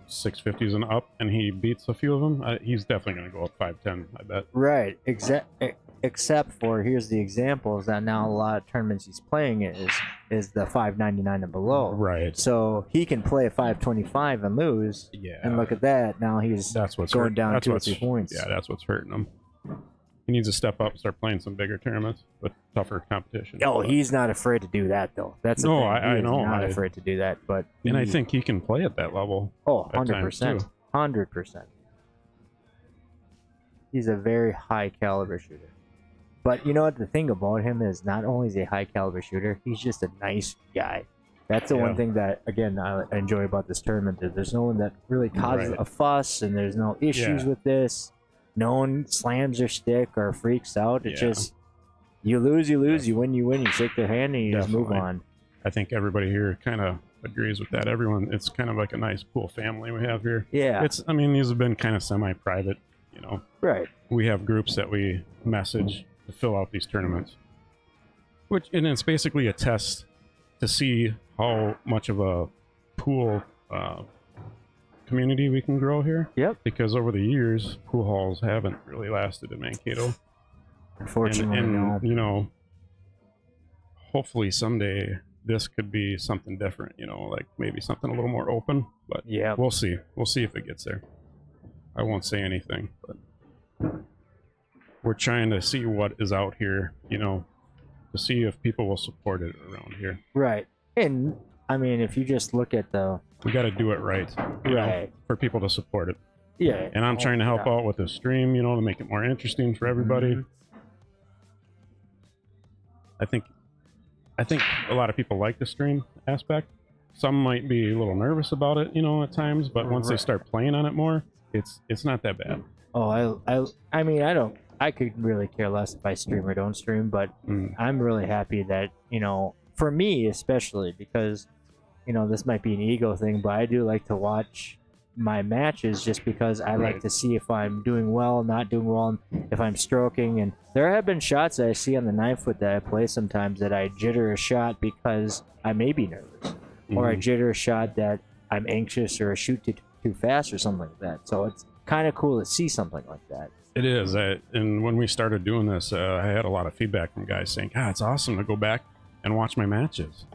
650s and up, and he beats a few of them, he's definitely going to go up 5-10, I bet. Right. Except for, here's the examples that now a lot of tournaments he's playing is the 599 and below. Right. So he can play a 525 and lose. Yeah. And look at that. Now he's going down 2 or 3 points. Yeah, that's what's hurting him. He needs to step up, start playing some bigger tournaments with tougher competition. Oh, he's not afraid to do that, though. That's the thing. I know. He's not afraid to do that, but and I think he can play at that level. Oh, at times, 100%. too. 100%. He's a very high caliber shooter. But you know what? The thing about him is not only is he a high caliber shooter, he's just a nice guy. That's the one thing that, again, I enjoy about this tournament. That there's no one that really causes a fuss, and there's no issues with this. No one slams their stick or freaks out. It's just, you lose, you win, you shake their hand, and you just move on. I think everybody here kind of agrees with that. Everyone, it's kind of like a nice pool family we have here. Yeah. I mean, these have been kind of semi-private, you know. Right. We have groups that we message to fill out these tournaments. And it's basically a test to see how much of a pool community we can grow here. Yep. Because over the years, pool halls haven't really lasted in Mankato. Unfortunately, and you know, hopefully someday this could be something different, you know, like maybe something a little more open, but yeah, we'll see. We'll see if it gets there. I won't say anything, but we're trying to see what is out here, you know, to see if people will support it around here. Right. And I mean, if you just look at we got to do it right, you know, for people to support it. Yeah. And I'm trying to help out with the stream, you know, to make it more interesting for everybody. Mm-hmm. I think a lot of people like the stream aspect. Some might be a little nervous about it, you know, at times, but once they start playing on it more, it's not that bad. Oh, I mean, I could really care less if I stream or don't stream, but I'm really happy that, you know, for me especially, because, you know, this might be an ego thing, but I do like to watch my matches just because I like to see if I'm doing well, not doing well, if I'm stroking. And there have been shots that I see on the 9-foot that I play sometimes that I jitter a shot because I may be nervous, or I jitter a shot that I'm anxious, or I shoot too fast or something like that. So it's kind of cool to see something like that. It is. And when we started doing this, I had a lot of feedback from guys saying, God, it's awesome to go back and watch my matches.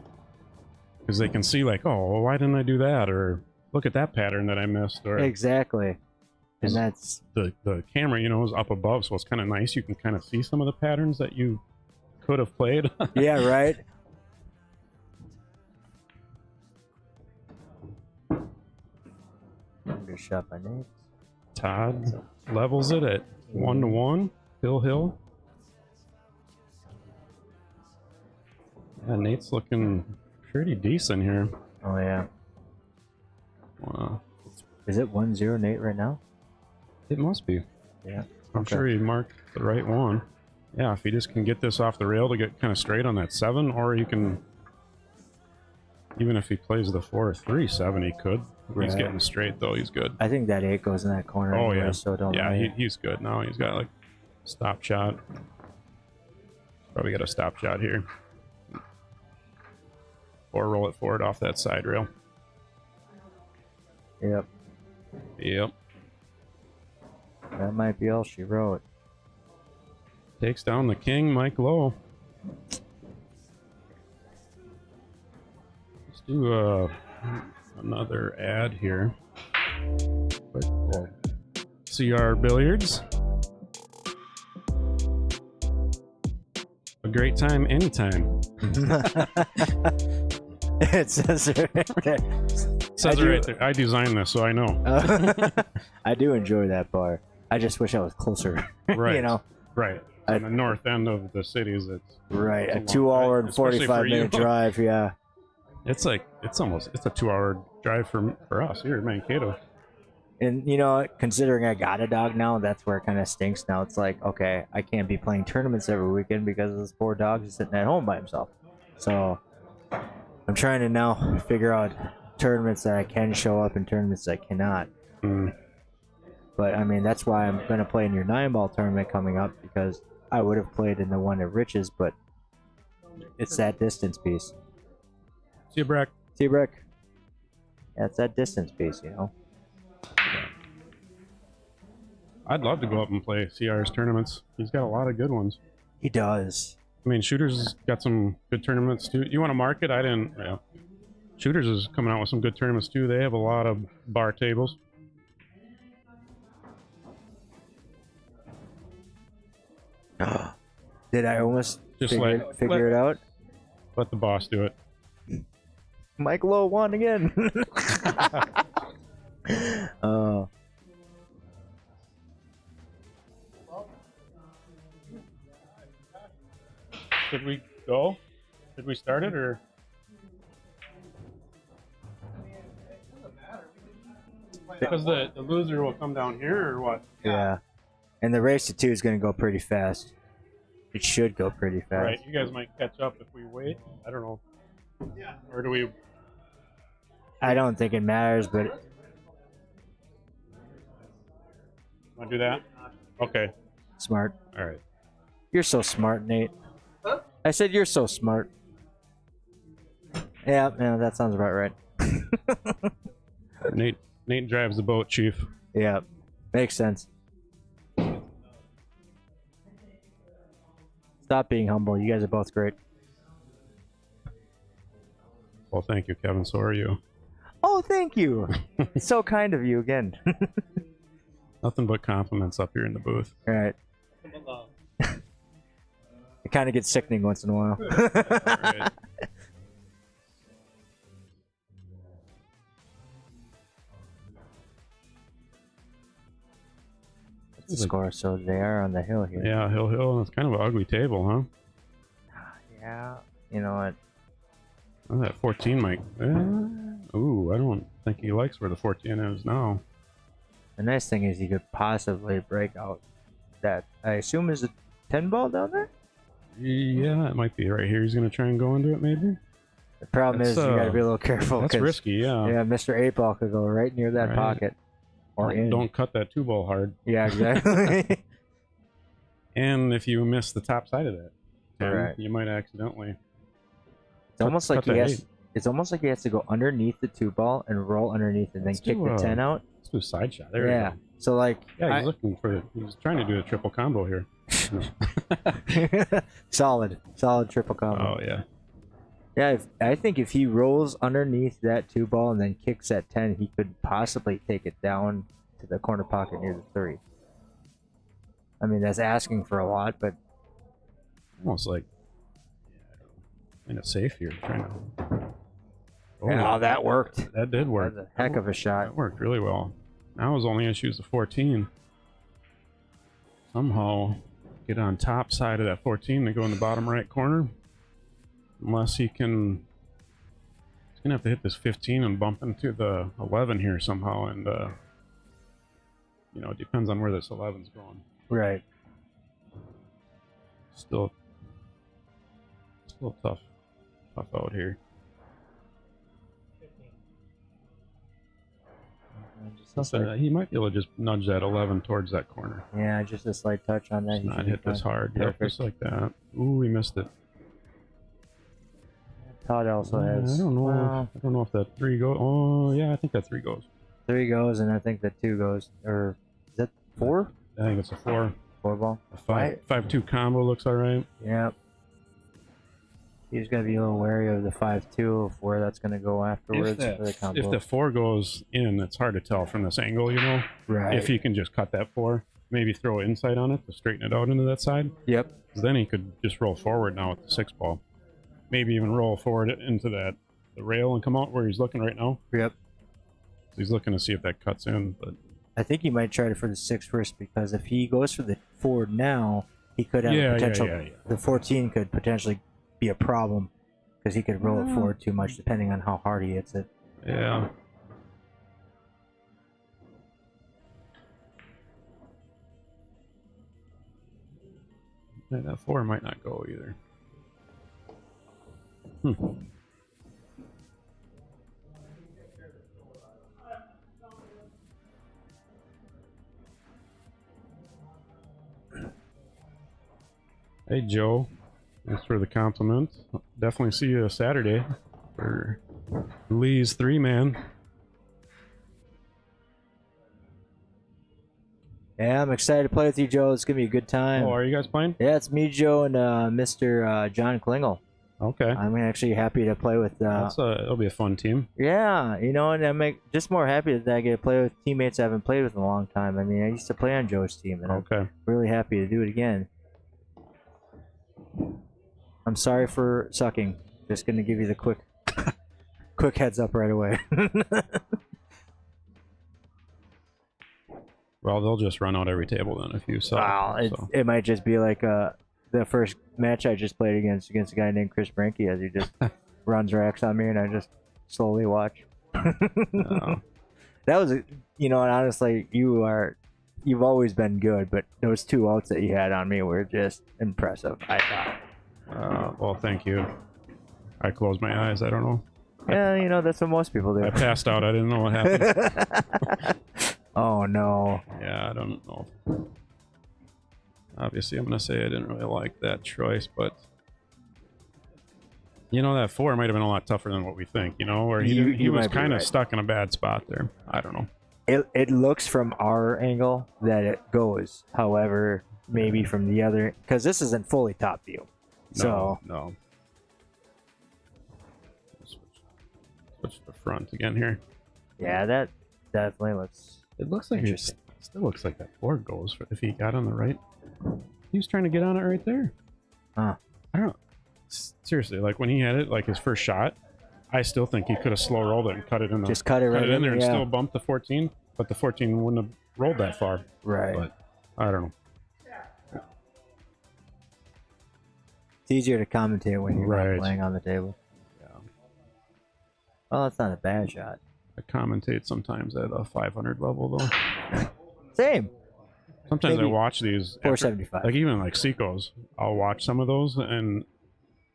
Because they can see like, oh, well, why didn't I do that? Or look at that pattern that I missed. Or exactly. And that's... The camera, you know, is up above, so it's kind of nice. You can kind of see some of the patterns that you could have played. Yeah, right? Good shot by Nate. Todd levels it at 1-1. Hill. Yeah, Nate's looking pretty decent here. Oh, yeah. Wow. Is it 1-0 Nate right now? It must be. Yeah. I'm sure he marked the right one. Yeah, if he just can get this off the rail to get kind of straight on that 7, or you can, even if he plays the 4-3-7, he could. He's getting straight though. He's good. I think that 8 goes in that corner. Oh anyway, yeah. So don't. Yeah, he's good now. He's got like stop shot. Probably got a stop shot here. Or roll it forward off that side rail. Yep. That might be all she wrote. Takes down the king, Mike Lowe. Let's do another ad here. CR Billiards. A great time anytime. It says it right there. Says it right there. I designed this, so I know. I do enjoy that bar. I just wish I was closer. Right. You know? Right. On the north end of the cities, it's right. A 2-hour and 45-minute drive. Yeah. It's like it's a 2-hour drive for us here in Mankato. And you know, considering I got a dog now, that's where it kind of stinks. Now it's like, okay, I can't be playing tournaments every weekend because this poor dog is sitting at home by himself. So I'm trying to now figure out tournaments that I can show up and tournaments that I cannot. But I mean, that's why I'm going to play in your 9-ball tournament coming up, because I would have played in the one at Rich's, but it's that distance piece. See you, Breck. See you, Breck. Yeah, it's that distance piece, you know. I'd love to go up and play CR's tournaments. He's got a lot of good ones. He does. I mean, Shooters has got some good tournaments too. You want to mark it? I didn't. Yeah. Shooters is coming out with some good tournaments too. They have a lot of bar tables. Did I almost Just figure it out? Let the boss do it. Mike Lowe won again. Oh. Should we go? Should we start it or? Because the loser will come down here or what? Yeah. And the race to 2 is going to go pretty fast. It should go pretty fast. Right. You guys might catch up if we wait. I don't know. Or do we? I don't think it matters, but Want to do that? Okay. smart. All right. You're so smart, Nate. Huh? I said you're so smart. Yeah, that sounds about right. Nate drives the boat, Chief. Yeah, makes sense. Stop being humble. You guys are both great. Well, thank you, Kevin. So are you. Oh, thank you. It's so kind of you again. Nothing but compliments up here in the booth. All right. It kind of gets sickening once in a while. Right. What's the score? So they are on the hill here. Yeah, Hill. It's kind of an ugly table, huh? Yeah. You know what? Oh, that 14 might. Ooh, I don't think he likes where the 14 is now. The nice thing is you could possibly break out that I assume is a 10 ball down there. Yeah, it might be right here. He's gonna try and go into it, maybe. The problem is you gotta be a little careful. That's 'cause, risky, yeah. Yeah, Mr. 8 ball could go right near that Right. pocket. Or in. Don't cut that 2 ball hard. Yeah, exactly. And if you miss the top side of that, 10, Right. you might accidentally. It's almost like cut he the has. It's almost like he has to go underneath the 2 ball and roll underneath and then Let's kick do the 10 out. Let's do a side shot. There Yeah. you go. So like. Yeah, he's looking for. He's trying to do a triple combo here. solid triple combo. Oh yeah. Yeah, I think if he rolls underneath that 2 ball and then kicks at 10, he could possibly take it down to the corner pocket near the 3. I mean, that's asking for a lot, but Almost like. Kind of safe here. Trying to. oh, that worked. That did work. That's a heck of a shot. That worked really well. Now his only issue is the 14. Somehow get on top side of that 14 and go in the bottom right corner. Unless he can. He's gonna have to hit this 15 and bump into the 11 here somehow, and you know, it depends on where this 11's going. Right. Still tough out here. He might be able to just nudge that 11 towards that corner. Yeah, just a slight touch on that. Just not hit this hard. Yep, just like that. Ooh, he missed it. Todd also has. I don't know. Well, I don't know if that 3 goes. Oh, yeah, I think that 3 goes. 3 goes, and I think that 2 goes. Or is that 4? I think it's a 4. 4 ball. A 5-2 combo looks all right. Yeah. He's gonna be a little wary of the 5-2 of where that's gonna go afterwards for the combo. If the 4 goes in, it's hard to tell from this angle, you know. Right. If he can just cut that 4, maybe throw insight on it to straighten it out into that side. Yep. Then he could just roll forward now with the 6 ball. Maybe even roll forward into the rail and come out where he's looking right now. Yep. He's looking to see if that cuts in, but I think he might try it for the 6 first, because if he goes for the 4 now, he could have potential. Yeah. The 14 could potentially be a problem because he could roll it forward too much, depending on how hard he hits it. Yeah. Yeah, that 4 might not go either. Hey Joe, thanks for the compliment. Definitely see you Saturday for Lee's 3-man. Yeah, I'm excited to play with you, Joe. It's gonna be a good time. Oh, are you guys playing? Yeah, it's me, Joe, and Mr. John Klingel. Okay. I'm actually happy to play with. It'll be a fun team. Yeah, you know, and I'm just more happy that I get to play with teammates I haven't played with in a long time. I mean, I used to play on Joe's team, and Okay. I'm really happy to do it again. I'm sorry for sucking. Just gonna give you the quick heads up right away. Well, they'll just run out every table then if you suck. Wow, it might just be like the first match I just played against a guy named Chris Brenke, as he just runs racks on me, and I just slowly watch. Oh. That was, you know, and honestly, you've always been good, but those 2 outs that you had on me were just impressive, I thought. Well, thank you. I closed my eyes. I don't know. Yeah, you know, that's what most people do. I passed out. I didn't know what happened. Oh no. Yeah, I don't know. Obviously, I'm going to say I didn't really like that choice, but you know, that 4 might have been a lot tougher than what we think, you know, where he was kind of stuck in a bad spot there. I don't know. It looks from our angle that it goes. However, maybe from the other, because this isn't fully top view. So no. Switch to the front again here. Yeah, that definitely looks. It looks like it still looks like that 4 goes if he got on the right. He was trying to get on it right there. Huh. I don't know. Seriously, like when he had it, like his first shot, I still think he could have slow rolled it and cut it in. Just cut it right in there and yeah. still bumped the 14, but the 14 wouldn't have rolled that far. Right. But I don't know. It's easier to commentate when you're Right. not playing on the table. Yeah. Well, that's not a bad shot. I commentate sometimes at a 500 level though. Same. Sometimes Maybe I watch these 475. like even like Seiko's. I'll watch some of those and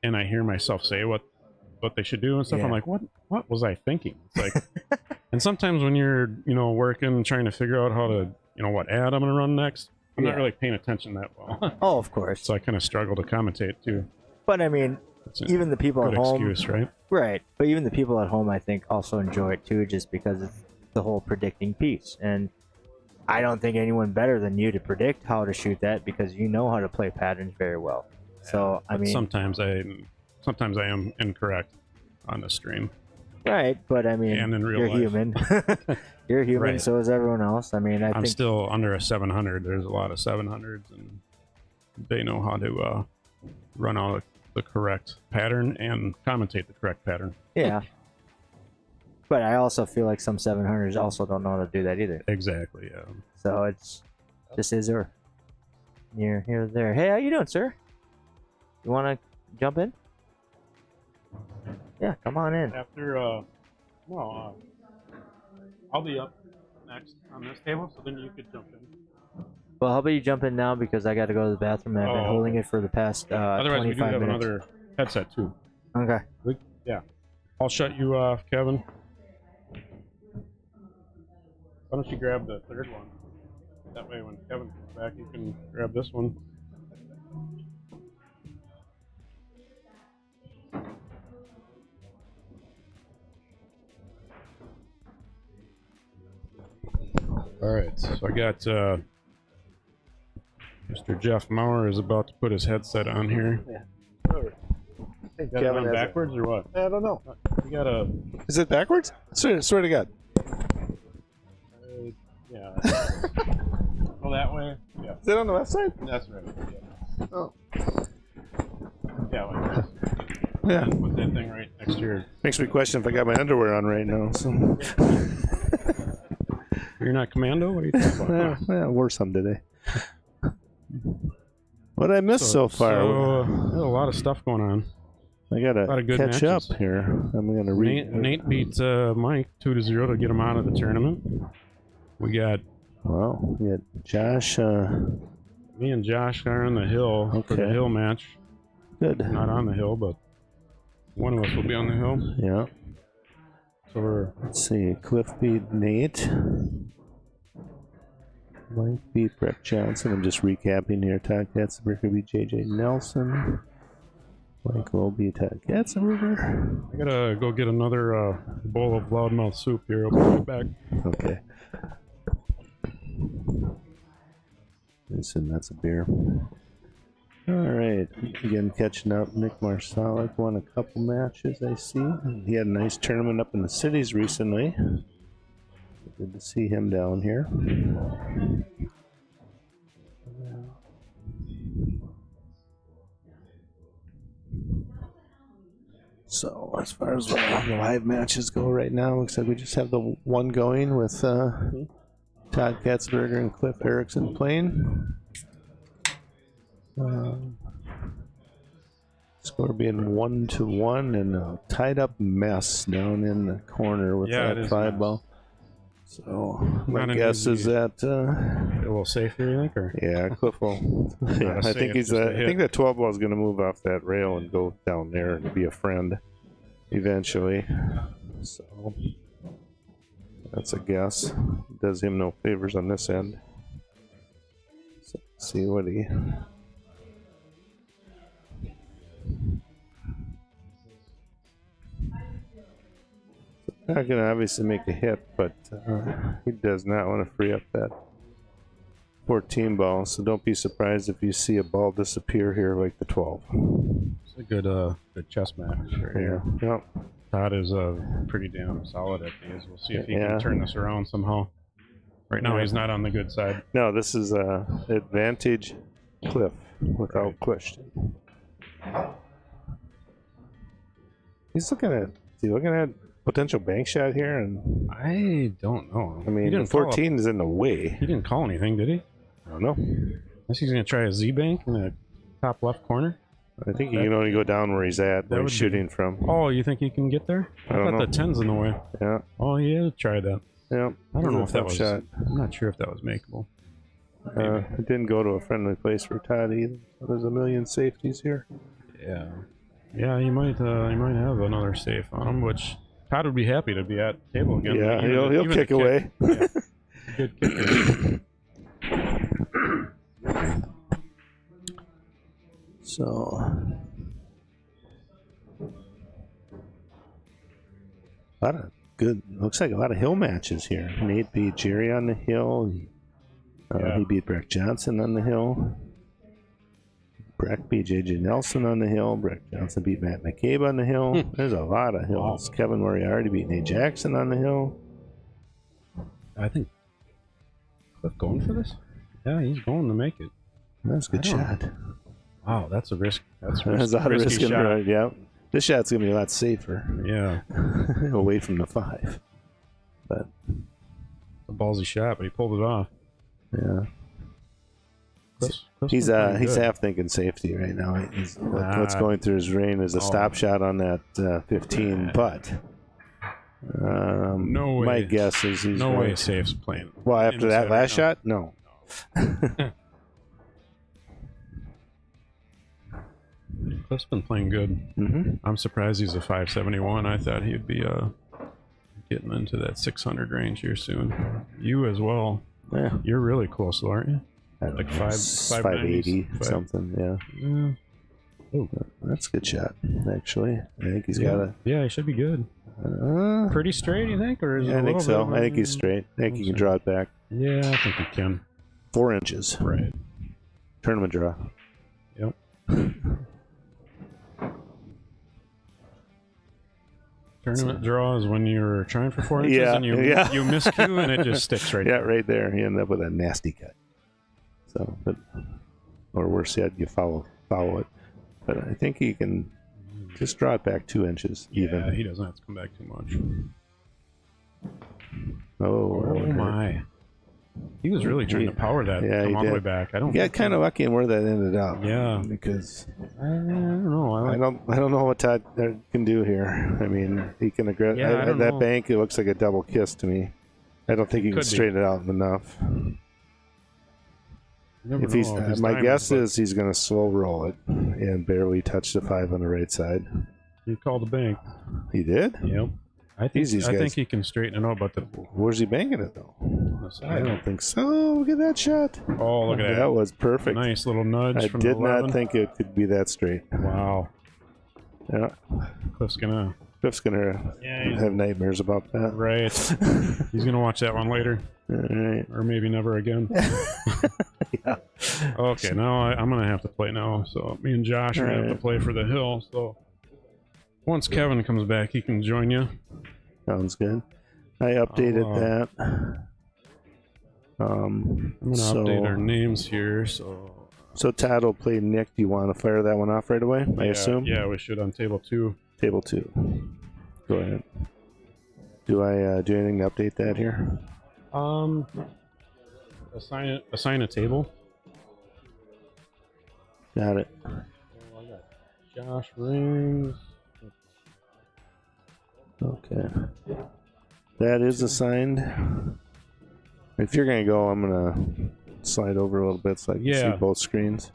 I hear myself say what they should do and stuff. Yeah. I'm like, what was I thinking? It's like, and sometimes when you're working, trying to figure out how to what ad I'm gonna run next, I'm not really paying attention that well. Oh, of course. So I kind of struggle to commentate too. But I mean, It's a even the people good at home, excuse, right? right? But even the people at home, I think, also enjoy it too, just because it's the whole predicting piece. And I don't think anyone better than you to predict how to shoot that, because you know how to play patterns very well. So I But mean, sometimes I am incorrect on the stream. right? But I mean, And in real you're life. human. You're human. Right. So is everyone else. I mean, I I'm think still under a 700. There's a lot of 700s, and they know how to run out the correct pattern and commentate the correct pattern. yeah. But I also feel like some 700s also don't know how to do that either. Exactly. Yeah. So it's just is or here, there. Hey, how you doing, sir? You want to jump in? Yeah, come on in. After I'll be up next on this table, so then you could jump in. Well, how about you jump in now, because I got to go to the bathroom and I've been Oh, holding it for the past Otherwise, we do 25 have minutes. another headset too. Okay. Yeah. I'll shut you off, Kevin. Why don't you grab the third one? That way, when Kevin comes back, you can grab this one. All right, so I got Mr. Jeff Maurer is about to put his headset on here. Hey, Got it on backwards or what? I don't know. You gotta. Is it backwards? Swear to God. Yeah. Go that way. Yeah. Is it on the left side? That's right. Yeah. Oh. Yeah, like this. Yeah. And put that thing right next to your. Makes me question if I got my underwear on right now. So. You're not commando? What are you talking about? I wore some today. What did I miss so far? There's a lot of stuff going on. I gotta lot of good catch matches. up here. I'm gonna read. Nate beat Mike 2-0 to get him out of the tournament. We got Wow, we got Josh. me and Josh are on the hill for the Okay. hill match. Good. Not on the hill, but one of us will be on the hill. Yeah. So we're Let's see. Cliff beat Nate. Mike beat Brett Johnson. I'm just recapping here. Todd Katzenberger beat JJ Nelson. Michael beat Todd Katzenberger. I gotta go get another bowl of loudmouth soup here. I'll be right back. Okay. I assume that's a beer. All right, again catching up. Nick Marsalik won a couple matches. I see he had a nice tournament up in the cities recently. Good to see him down here. So as far as the live matches go right now, looks like we just have the one going with Todd Katzberger and Cliff Erickson playing. Score being 1-1 and a tied up mess down in the corner with that 5 ball. So my guess is that a little safer, you think, or Cliff will. Yeah, I think he's. I think that 12 ball is going to move off that rail and go down there and be a friend eventually. So that's a guess. Does him no favors on this end. So let's see what he. Not going to obviously make a hit, but he does not want to free up that 14 ball, so don't be surprised if you see a ball disappear here like the 12. It's a good chess match right here. Yep. Todd is pretty damn solid at these. We'll see if he can turn this around somehow. Right now, he's not on the good side. No, this is advantage Cliff, without question. He's looking at potential bank shot here, and I don't know. I mean, 14 is in the way. He didn't call anything, did he? I don't know. Unless he's going to try a Z bank in the top left corner. I think he can only go down where he's at, where he's shooting from. Oh, you think he can get there? I thought the 10's in the way. Yeah. Oh, yeah, try that. Yeah. I don't know if that was. Shot. I'm not sure if that was makeable. It didn't go to a friendly place for Todd either. There's a million safeties here. Yeah. Yeah, he might have another safe on him, which Todd would be happy to be at the table again. Yeah, he'll kick away. Yeah. Good kicker. So, a lot of good. Looks like a lot of hill matches here. Nate beat Jerry on the hill. He beat Breck Johnson on the hill. Breck beat JJ Nelson on the hill. Breck Johnson beat Matt McCabe on the hill. There's a lot of hills. Wow. Kevin Moriarty beat Nate Jackson on the hill. I think Cliff going for this? Yeah, he's going to make it. That's a good shot. Wow, that's a risk. That's a lot of risk in there. Yeah, this shot's gonna be a lot safer. Yeah, away from the 5. But a ballsy shot, but he pulled it off. Yeah. Cliff's he's half thinking safety right now. What's going through his brain is a stop shot on that 15, but no way. My guess is he's no way safe's playing. Well, after that last shot, no. Cliff's been playing good. Mm-hmm. I'm surprised he's a 571. I thought he'd be getting into that 600 range here soon. You as well. Yeah, you're really close, though, aren't you? Like 580 something. Yeah. Oh, that's a good shot. Actually, I think he's got a. Yeah, he should be good. Pretty straight, you think, or is it I think so. I think he's straight. I think he can draw it back. Yeah, I think he can. 4 inches. Right. Tournament draw. Yep. Tournament draw is when you're trying for 4 inches and you miscue and it just sticks right there. Right there. You end up with a nasty cut. So, or worse yet, you follow it. But I think he can just draw it back 2 inches even. Yeah, he doesn't have to come back too much. Oh my. He was really trying to power that come all the way back. I don't. Got kind of lucky in where that ended up. Yeah, because I don't know. I don't know what Todd can do here. I mean, he can that bank. It looks like a double kiss to me. I don't think he can straighten it out enough. If he's, my guess is he's going to slow roll it and barely touch the 5 on the right side. He called the bank. He did? Yep. I think he can straighten it out, but where's he banking it though? I don't think so. Look at that shot. Oh, look at that. That was perfect. Nice little nudge. I did not think it could be that straight. Wow. Yeah. Cliff's gonna have nightmares about that. Right. He's gonna watch that one later. All right. Or maybe never again. Yeah. Okay, now I'm gonna have to play now. So me and Josh are gonna have to Alright. play for the hill. So once Kevin comes back, he can join you. Sounds good. I updated that. I'm gonna update our names here. So Todd will play Nick. Do you want to fire that one off right away? I assume. Yeah, we should on table 2. Table 2. Go ahead. Do I do anything to update that here? Assign a table. Got it. So I got Josh Rings. Okay. That is assigned. If you're gonna go, I'm gonna slide over a little bit so I can see both screens.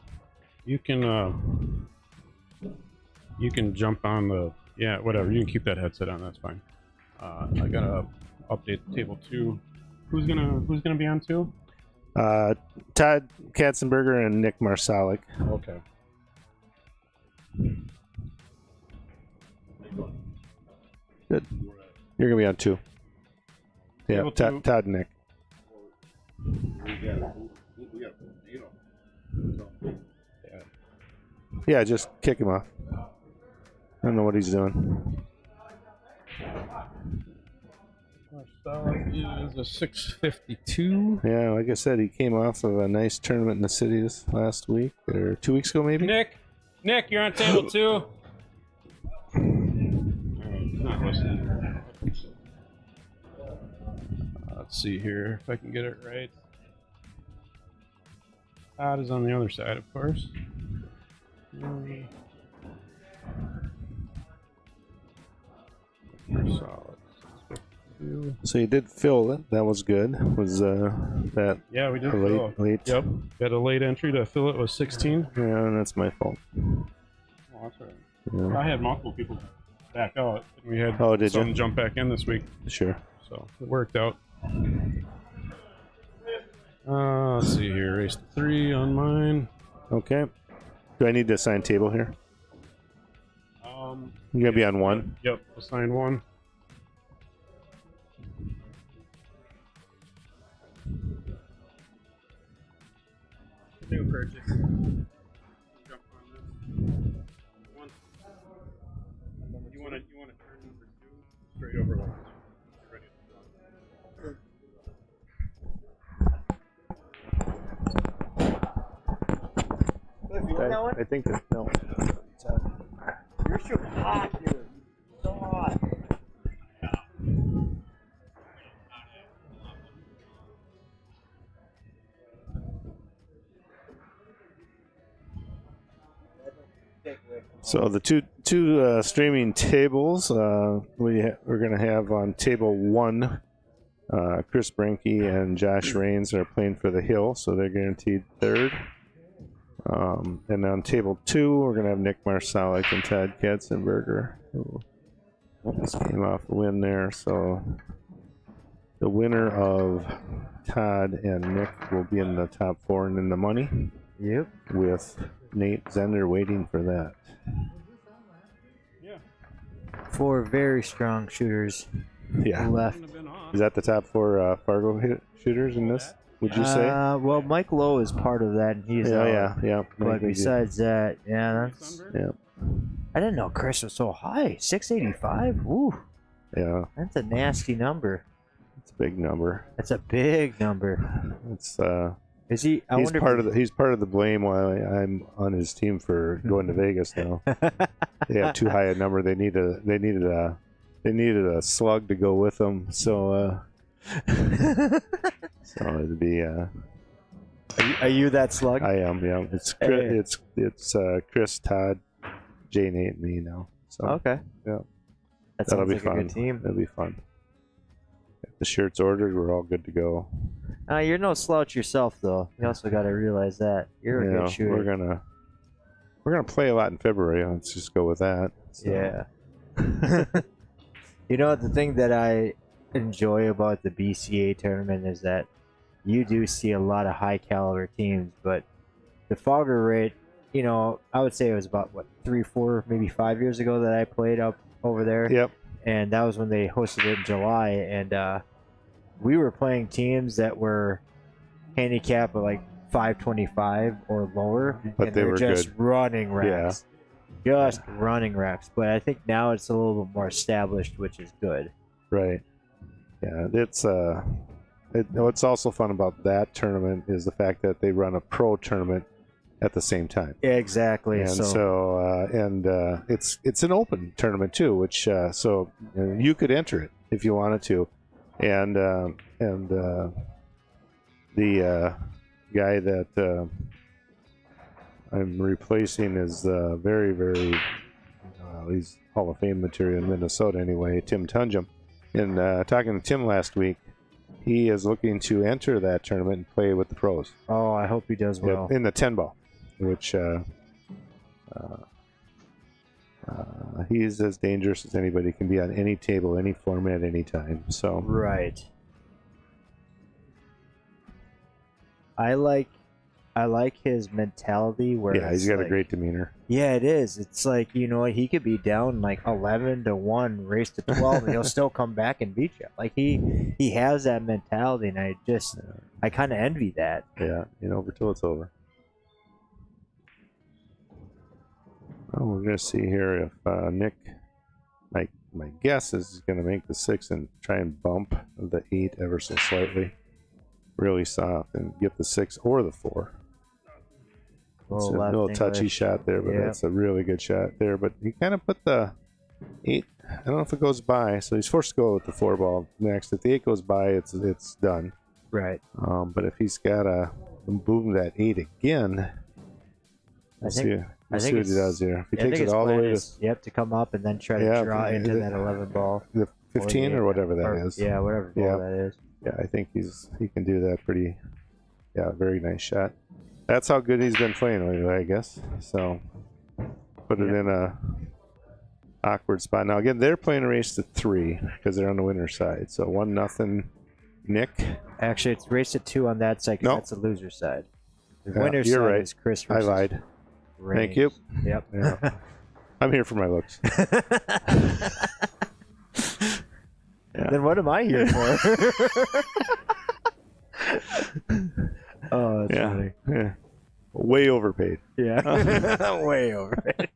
You can jump on the whatever. You can keep that headset on. That's fine. I gotta update table 2. Who's gonna be on 2? Todd Katzenberger and Nick Marsalik. Okay. Good. You're gonna be on 2. Yeah, Table 2. Todd and Nick. Yeah, just kick him off. I don't know what he's doing. Is a 652. Yeah, like I said, he came off of a nice tournament in the city this last week, or 2 weeks ago maybe. Nick, you're on table 2. Not listening. Let's see here if I can get it right. Todd is on the other side, of course. Solid. So you did fill it. That was good. Was that? Yeah, we did a fill. late? Yep. Got a late entry to fill it was 16. Yeah, that's my fault. Oh, that's right. Yeah. I had multiple people back out. And we had did some you? jump back in this week. Sure. So it worked out. Let's see here. Race to 3 on mine. Okay. Do I need to assign table here? You're gonna be on 1. Yep. Assign 1. New purchase. Jump on this. 1. You want to turn number 2 straight over left. Get ready to go. I think that no. You're so hot, dude. So hot. So the two streaming tables we're gonna have on table 1. Chris Brenke and Josh Rains are playing for the Hill, so they're guaranteed 3rd. And on table 2, we're gonna have Nick Marsalik and Todd Katzenberger, who just came off a win there. So the winner of Todd and Nick will be in the top 4 and in the money. Yep. With Nate Zender waiting for that. Yeah. 4 very strong shooters Yeah. left. Is that the top 4 Fargo shooters in this? Would you say? Well, Mike Lowe is part of that. And he's Yeah. But besides that, that's. Yeah. I didn't know Chris was so high. 685. Ooh, Yeah, that's a nasty number. it's a big number. That's a big number. It's Is he? I he's wonder part of the he's part of the blame why I'm on his team for going to Vegas now. They have too high a number. They needed a slug to go with them. So so it'd be Are you that slug? I am. Yeah, it's Chris, Todd, Jay, Nate, and me now. So Okay. Yeah. That that'll sounds be like fun. a good team. That'll be fun. If the shirt's ordered, we're all good to go. You're no slouch yourself, though. You also got to realize that you're a good shooter. We're gonna play a lot in February. Let's just go with that. So. Yeah. You know, the thing that I enjoy about the BCA tournament is that you do see a lot of high caliber teams, but the Fogger rate, you know, I would say it was about 3, 4, maybe 5 years ago that I played up over there. Yep. And that was when they hosted it in July, and we were playing teams that were handicapped at like 525 or lower, But and they they're were just good. running reps. Just running reps. But I think now it's a little bit more established, which is good. Right. Yeah, what's also fun about that tournament is the fact that they run a pro tournament at the same time. Exactly. And so it's an open tournament too, which so you could enter it if you wanted to, and the guy that I'm replacing is very, very he's Hall of Fame material in Minnesota anyway, Tim Tunjum. And talking to Tim last week, he is looking to enter that tournament and play with the pros. Oh, I hope he does well. In the 10 ball, which he's as dangerous as anybody can be on any table, any format, any time. So Right. I like his mentality where yeah, he's got a great demeanor. Yeah, it is. It's like, he could be down like 11-1, race to 12, and he'll still come back and beat you. Like he has that mentality, and I kind of envy that. Yeah, over till it's over. Well, we're gonna see here if Nick, my guess is he's gonna make the 6 and try and bump the 8 ever so slightly, really soft, and get the 6 or the 4. It's a little touchy shot there, but that's a really good shot there. But he kind of put the 8. I don't know if it goes by, so he's forced to go with the 4 ball next. If the 8 goes by, it's done. Right. But if he's got to boom that 8 again, we'll see what he does here. If he takes it all the way to come up and then try to draw into that 11 ball, the 15 or whatever that is. Yeah, whatever ball that is. Yeah, I think he can do that pretty. Yeah, very nice shot. That's how good he's been playing lately, I guess. So put it in a awkward spot. Now again, they're playing a race to 3 because they're on the winner's side. So 1-0 Nick. Actually, it's race to 2 on that side because that's the loser side. The winner's you're side right. is Chris. I lied. Range. Thank you. Yep. Yeah. I'm here for my looks. Then what am I here for? Oh, that's funny. Yeah. Way overpaid. Yeah. Way overpaid.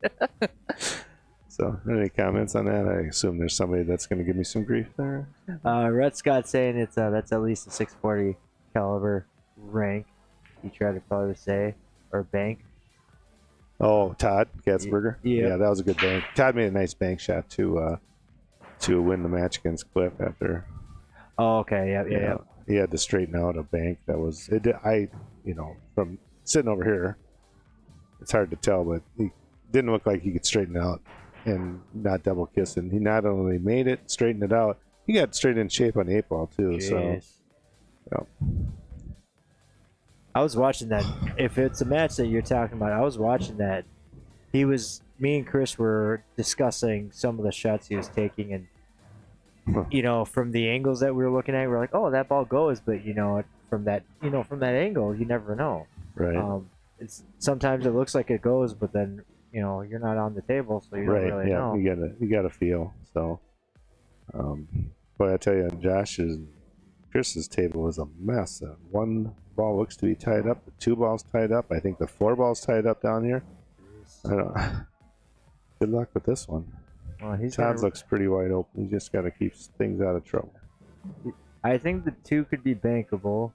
So, any comments on that? I assume there's somebody that's going to give me some grief there. Red Scott saying that's at least a 640 caliber rank. He tried to probably say, or bank. Oh, Todd Katzberger. Yeah, that was a good bank. Todd made a nice bank shot to win the match against Cliff after. Oh, okay. Yeah. He had to straighten out a bank that was. From sitting over here, it's hard to tell, but he didn't look like he could straighten it out and not double kissing. He not only made it, straightened it out, he got straight in shape on the 8 ball too. Jeez. So, yeah. I was watching that. If it's a match that you're talking about, I was watching that. Me and Chris were discussing some of the shots he was taking, and from the angles that we were looking at, we're like, "Oh, that ball goes," but from that angle, you never know. Right. Sometimes it looks like it goes, but then you're not on the table, so you don't really know. You gotta feel. So, but I tell you, Chris's table is a mess. 1 ball looks to be tied up. The 2 balls tied up. I think the 4 balls tied up down here. I don't. Good luck with this one. Well, Todd's looks pretty wide open. You just got to keep things out of trouble. I think the 2 could be bankable.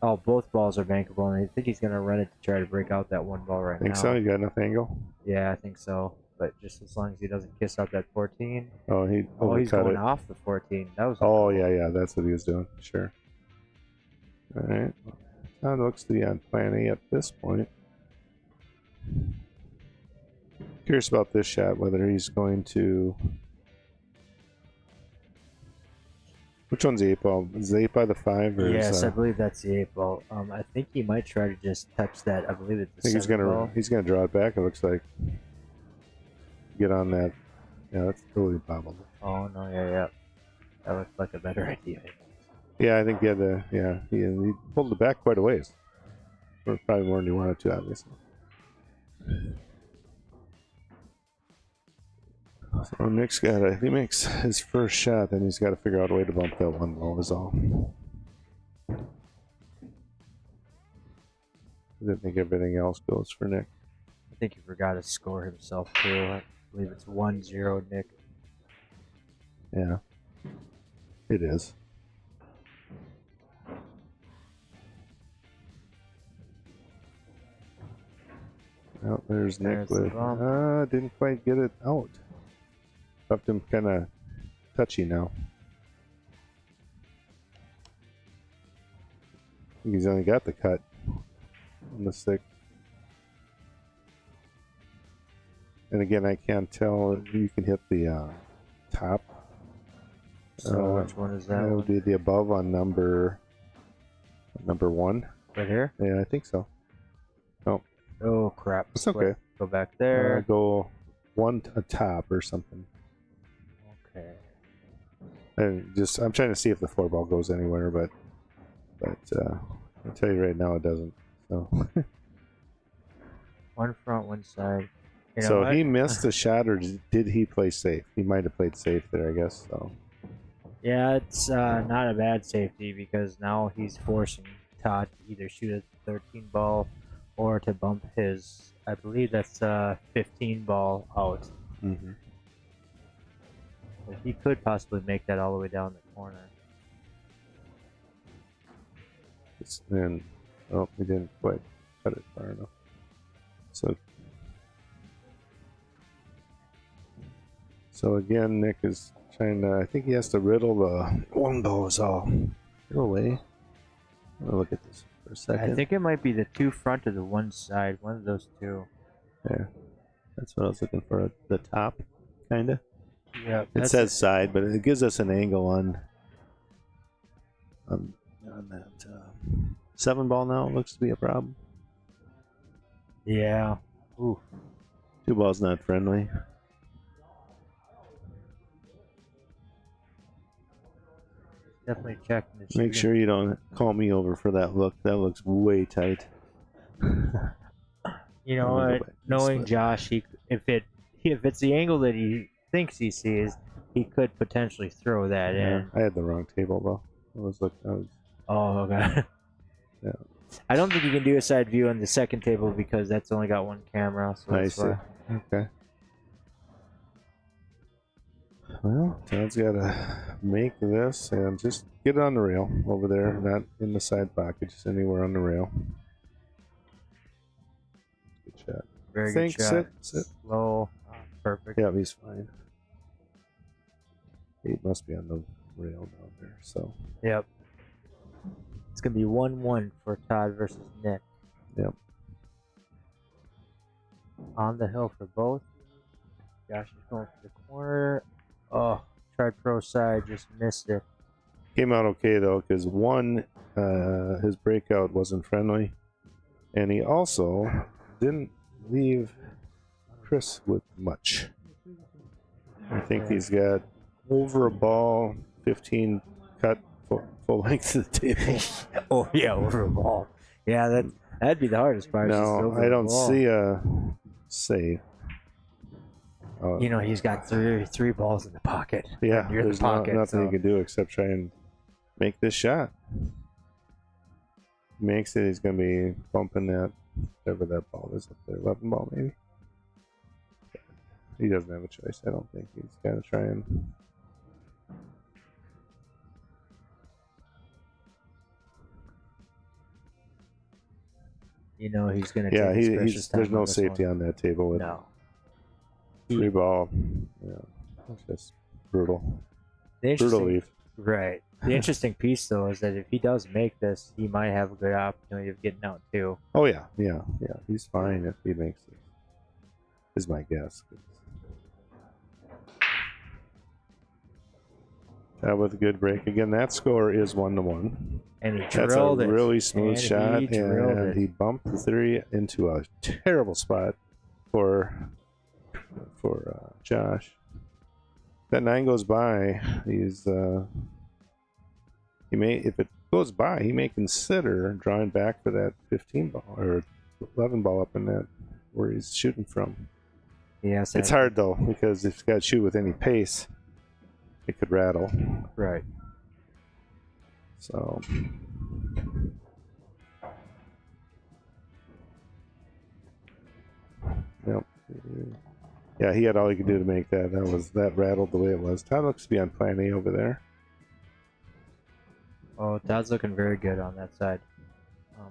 Oh, both balls are bankable, and I think he's gonna run it to try to break out that 1 ball right now. Think so? You got enough angle? Yeah, I think so. But just as long as he doesn't kiss out that 14. Oh, he's going off the 14. That was. Oh yeah, that's what he was doing. Sure. All right. Todd looks to be on plan A at this point. Curious about this shot, whether he's going to. Which one's the 8 ball? Is the 8 by the 5? Or yes, I believe that's the 8 ball. I think he might try to just touch that. I believe it's the 7 ball. He's gonna draw it back. It looks like. Get on that. Yeah, that's totally bobbled. Oh no! Yeah. That looks like a better idea. Yeah, I think he had to. Yeah, he pulled it back quite a ways. Or probably more than you wanted to, obviously. So Nick's if he makes his first shot, then he's got to figure out a way to bump that 1 ball is all. I didn't think everything else goes for Nick. I think he forgot to score himself too. I believe it's 1-0, Nick. Yeah, it is. Oh, there's Nick There's the with. bump. Didn't quite get it out. Left him kind of touchy now. I think he's only got the cut on the stick. And again, I can't tell if you can hit the top. So which one is that? That would be the above on number 1. Right here? Yeah, I think so. No, Oh crap. it's okay. Go back there. Go one atop or something. Okay. And just I'm trying to see if the 4-ball goes anywhere, but I'll tell you right now it doesn't. So One front, one side. You know so what? he missed a shot, or did he play safe? He might have played safe there, I guess. So Yeah, it's not a bad safety because now he's forcing Todd to either shoot a 13 ball or to bump his, I believe that's 15 ball out. mm-hmm. But he could possibly make that all the way down the corner. And oh, he didn't quite cut it far enough. So again, Nick is trying to. I think he has to riddle the one goes all go away. I'm gonna look at this for a second. I think it might be the two front or the one side, one of those two. Yeah, that's what I was looking for. The top, kinda. Yeah, It says side, but it gives us an angle on that 7-ball. Now it looks to be a problem. Yeah. Ooh. 2-ball's not friendly. Definitely checking the Make sure you don't call me over for that look. That looks way tight. You know I'm gonna go what? back this Knowing way. Josh, if it's the angle that he thinks he sees, he could potentially throw that Yeah, in. I had the wrong table though. I was. Oh, okay. Yeah. I don't think you can do a side view on the second table because that's only got one camera. So I that's see. why. Okay. Well, Todd's got to make this and just get it on the rail over there, not in the side pocket, just anywhere on the rail. Good shot. Very Think, good shot. sit. Slow. Perfect. Yeah, he's fine. He must be on the rail down there, so. Yep. It's gonna be 1-1 for Todd versus Nick. Yep. On the hill for both. Josh is going for the corner. Oh, tried pro side, just missed it. Came out okay though, because one, his breakout wasn't friendly, and he also didn't leave Chris with much. I think he's got over a ball, 15 cut full length of the table. Oh yeah, over a ball. Yeah, that'd be the hardest part. is just No, over I a don't ball. see a save. You know, he's got three balls in the pocket. Yeah, Near there's the pocket, nothing so. he can do except try and make this shot. Makes it, he's going to be bumping that, whatever that ball is up there, 11 ball maybe. He doesn't have a choice, I don't think. He's got to try and. You know, he's gonna. Yeah, take his precious time there's no on this safety one. on that table with No. 3 ball. Yeah, it's just brutal. The Brutal interesting, leaf. right. The interesting piece though is that if he does make this, he might have a good opportunity of getting out too. Oh, yeah. He's fine if he makes it, is my guess. With a good break. Again, that score is 1-1. And he That's a drilled it. really smooth And shot, he drilled and it. he bumped the 3 into a terrible spot for Josh. That 9 goes by. He's he may, if it goes by, he may consider drawing back for that 15 ball or 11 ball up in that where he's shooting from. Yes, It's hard though because if he's got to shoot with any pace, it could rattle. Right. So Yeah, he had all he could do to make that. That rattled the way it was. Todd looks to be on plan A over there. Oh, Todd's looking very good on that side.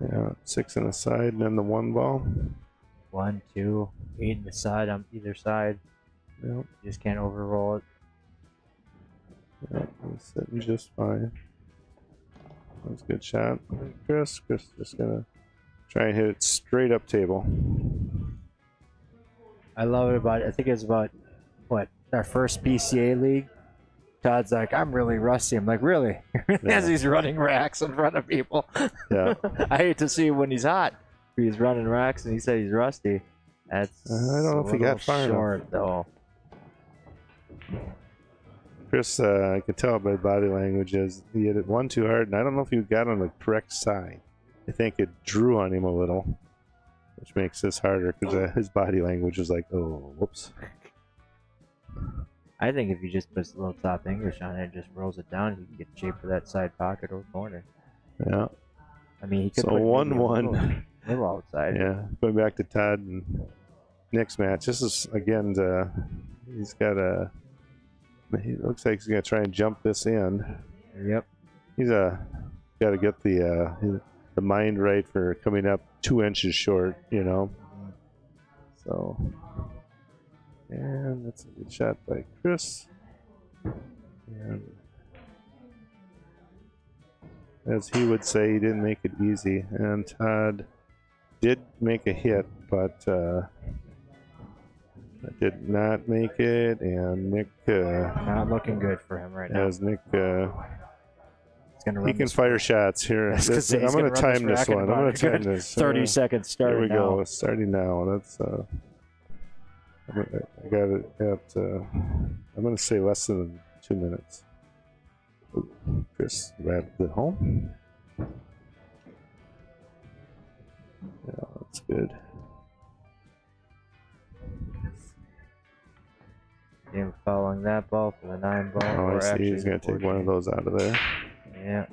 Yeah, 6 on the side, and then the 1 ball. 1, 2, 8 in the side on either side. Yep, You just can't overroll it. yep, he's sitting just fine. That was a good shot. Chris just gonna try and hit it straight up table. I love it about, I think it's about, what, our first PCA league? Todd's like, I'm really rusty. I'm like, really? As he's running racks in front of people. Yeah. I hate to see when he's hot. He's running racks and he said he's rusty. That's I don't know if he got far short, though. Chris, I could tell by body language is he hit it one too hard, and I don't know if he got on the correct side. I think it drew on him a little, which makes this harder because his body language was like, oh, whoops. I think if he just puts a little top English on it and just rolls it down, he can get shape for that side pocket or corner. Yeah. I mean, he could So put 1-1. Little outside. Yeah. Going back to Todd and next match. This is again. He's got a. He looks like he's gonna try and jump this in. Yep. He's got to get the mind right for coming up 2 inches short. You know. So. And that's a good shot by Chris. And as he would say, he didn't make it easy. And Todd did make a hit, but did not make it. And Nick, not looking good for him right now. as Nick, He's gonna run he can this fire shots here. I was gonna say, I'm he's going gonna to run time this this rack in one. I'm about going a to time good this. 30 seconds starting Here we now. go. Starting now. That's. I got it at. I'm going to say less than 2 minutes. Ooh, Chris rattled it home. Yeah, that's good. Him following that ball for the 9 ball. Oh, I or see. actually He's going the to take one of 14. those out of there. Yeah.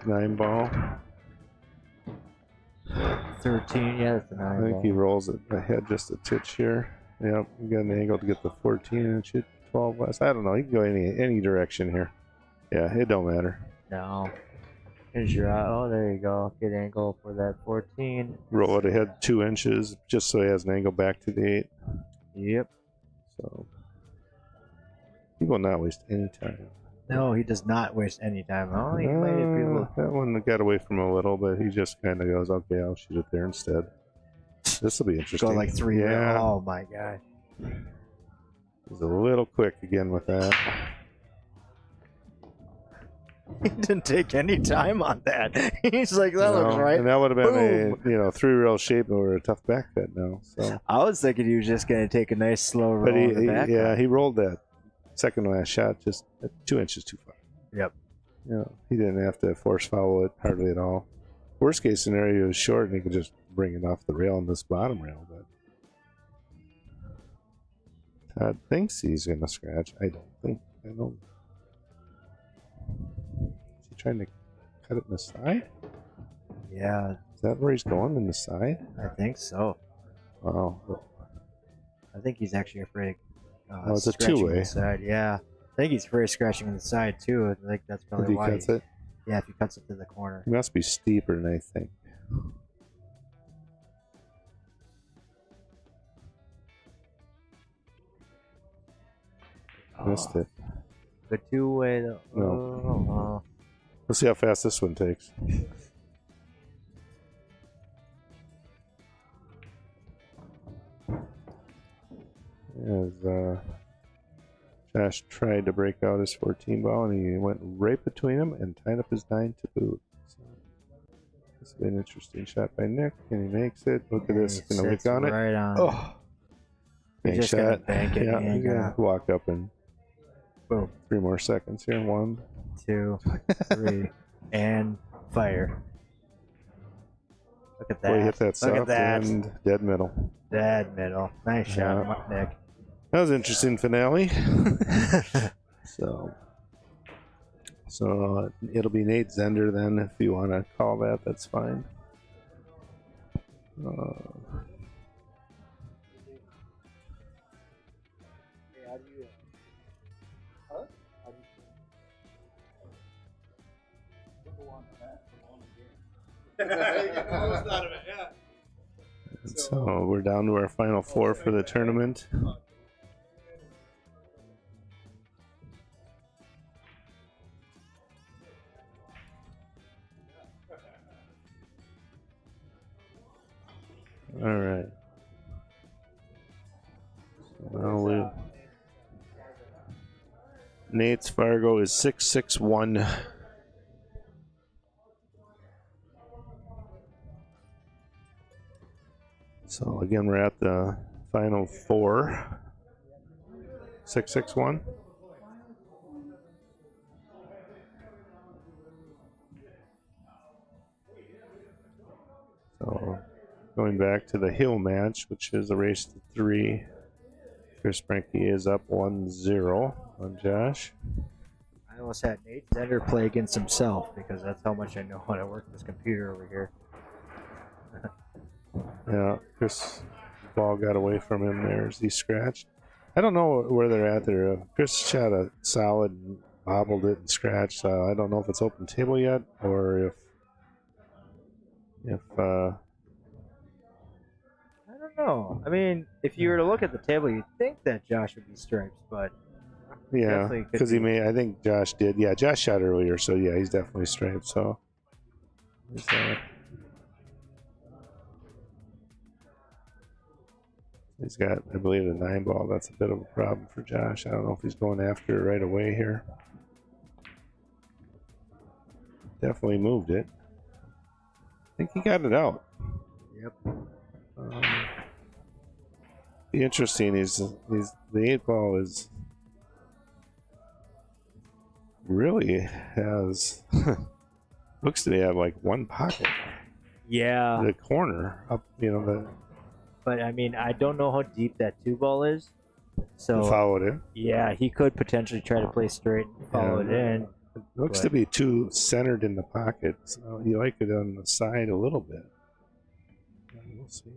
9 ball. 13. Yeah, that's the 9 I ball. think he rolls it ahead just a titch here. Yep, you got an angle to get the 14 and shoot 12 west. I don't know. He can go any direction here. Yeah, it don't matter. No. Here's your oh, there you go. Good angle for that 14. Roll it ahead 2 inches just so he has an angle back to the 8. Yep. So he will not waste any time. No, he does not waste any time. Oh, he might be able That one got away from him a little, but he just kind of goes, okay, I'll shoot it there instead. This will be to interesting. go like 3. Yeah. Oh my god. He's a little quick again with that. He didn't take any time on that. He's like, that looks right. And that would have been Boom. a 3-rail shape or a tough back cut now. So, I was thinking he was just going to take a nice slow roll but in the back. he rolled that second to last shot just 2 inches too far. Yep. He didn't have to force foul it hardly at all. Worst case scenario is short and he could just bring it off the rail on this bottom rail. But Todd thinks he's going to scratch. I don't. Is he trying to cut it in the side? Yeah, Is that where he's going, in the side? I think so. Wow. I think he's actually afraid of Oh, it's a scratching two-way. the side. Yeah. I think he's afraid of scratching the side, too. I think that's If probably he why. cuts it, Yeah, if he cuts it to the corner. he must be steeper than I think. Missed it. The 2-way, though. No. Oh, Let's see how fast this one takes. As Josh tried to break out his 14 ball, and he went right between them and tied up his 9 to boot. So this has been an interesting shot by Nick, and he makes it. Look at this, He gonna sits wick on it. right on. Oh, He's bank just gonna shot. bank it Yeah, and he's gonna go. walk up and Boom. 3 more seconds here. 1, 2, 3, and fire. Look at that. boy, hit that Look soft at that. and dead middle. Dead middle. Nice shot, Nick. That was an interesting finale. So it'll be Nate Zender then, if you want to call that. That's fine. So we're down to our final 4 for the tournament. All right. Well, Nate's Fargo is 661. So again, we're at the final 4. 661. So going back to the hill match, which is a race to 3. Chris Brenke is up 1-0 on Josh. I almost had Nate Zender play against himself because that's how much I know how to work this computer over here. Yeah, Chris' ball got away from him there as he scratched. I don't know where they're at there. Chris shot a solid and bobbled it and scratched. So I don't know if it's open table yet or if I don't know. I mean, if you were to look at the table, you'd think that Josh would be stripes, but yeah, definitely could because he be. may. I think Josh did. Yeah, Josh shot earlier, so yeah, he's definitely striped. So he's got, I believe, the 9 ball. That's a bit of a problem for Josh. I don't know if he's going after it right away here. Definitely moved it. I think he got it out. Yep. Be interesting is the 8 ball is really has looks to have like one pocket. Yeah. The corner up, But I mean, I don't know how deep that 2 ball is. So follow it in. Yeah, he could potentially try to play straight and follow it in. It looks to be too centered in the pocket. So you like it on the side a little bit. We'll see.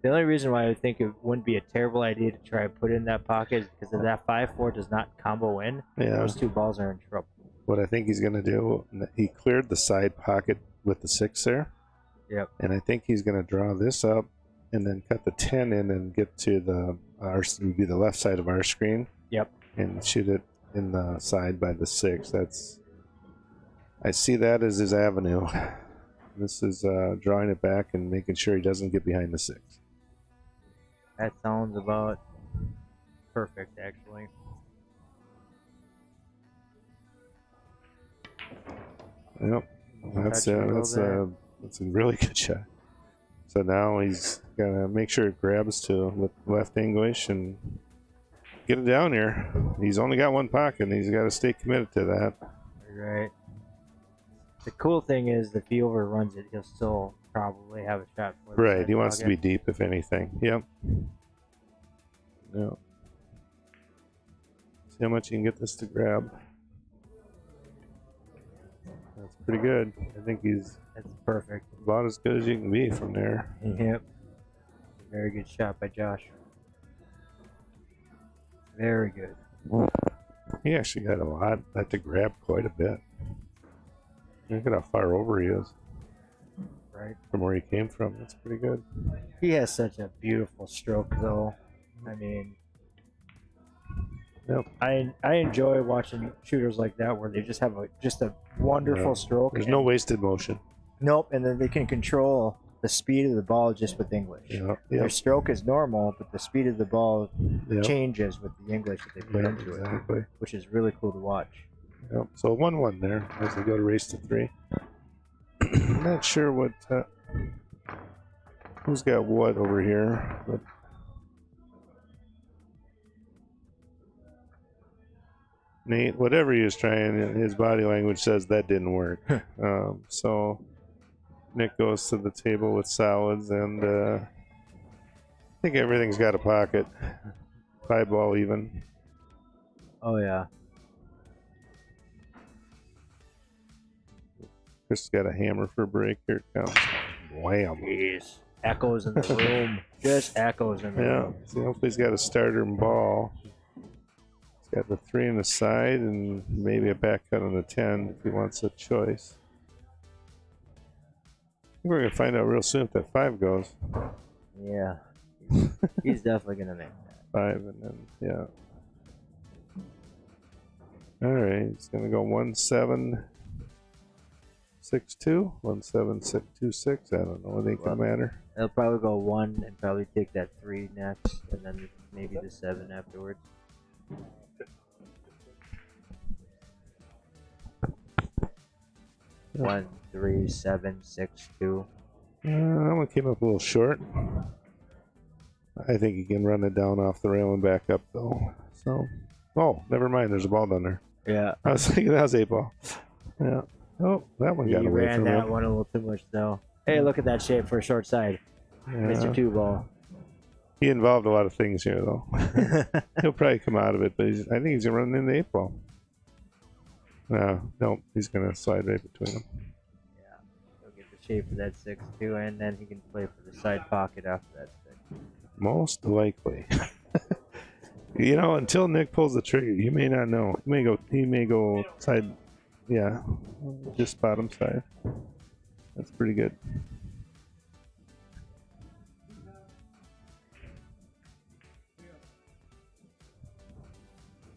The only reason why I think it wouldn't be a terrible idea to try and put it in that pocket is because if that 5-4 does not combo in, Yeah. those 2 balls are in trouble. What I think he's going to do, he cleared the side pocket with the 6 there. Yep. And I think he's going to draw this up and then cut the 10 in and get to would be the left side of our screen. Yep. And shoot it in the side by the 6. I see that as his avenue. This is drawing it back and making sure he doesn't get behind the 6. That sounds about perfect, actually. Yep. That's a really good shot. So now he's gonna make sure it grabs with left English and get it down here. He's only got one pocket and he's got to stay committed to that. Right. The cool thing is if he overruns it, he'll still probably have a shot for the Right. He wants to be pocket. deep if anything. Yep. Yep. See how much you can get this to grab. That's pretty good. I think he's That's perfect. about as good as you can be from there. Yep. Very good shot by Josh. Very good. He actually got had to grab quite a bit. Look at how far over he is. Right. From where he came from. That's pretty good. He has such a beautiful stroke, though. I mean, Yep. I enjoy watching shooters like that where they just have a wonderful stroke. There's no wasted motion. Nope, and then they can control the speed of the ball just with English. Yep. Their stroke is normal, but the speed of the ball Yep. changes with the English that they put Yep, into exactly. it, which is really cool to watch. Yep. So 1-1 there as we go to race to 3. I'm not sure what who's got what over here, but Nate, whatever he was trying, his body language says that didn't work. So Nick goes to the table with solids, and I think everything's got a pocket. 5 ball even. Oh yeah. Chris got a hammer for a break. Here it comes. Wham. Jeez. Echoes in the room. Just echoes in the Yeah. room. See, hopefully he's got a starter and ball. He's Got the 3 on the side and maybe a back cut on the 10 if he wants a choice. I think we're going to find out real soon if that 5 goes. Yeah. He's definitely going to make that. 5 and then, yeah. Alright, it's going to go 1762, 17626. I don't know. It ain't going to matter. He'll probably go 1 and probably take that 3 next, and then maybe the 7 afterwards. Yeah. 1, 3, 7, 6, 2. That one came up a little short. I think he can run it down off the rail and back up though. So, oh, never mind. There's a ball down there. Yeah. I was thinking that was 8 ball. Yeah. Oh, that one got He away ran from that him. one a little too much though. Hey, look at that shape for a short side. Yeah. Mr. 2 ball. He involved a lot of things here though. He'll probably come out of it, but I think he's gonna run in the 8 ball. No, he's gonna slide right between them. Yeah. He'll get the shape of that 6-2, and then he can play for the side pocket after that 6. Most likely. You know, until Nick pulls the trigger, you may not know. He may go side, yeah, just bottom side. That's pretty good.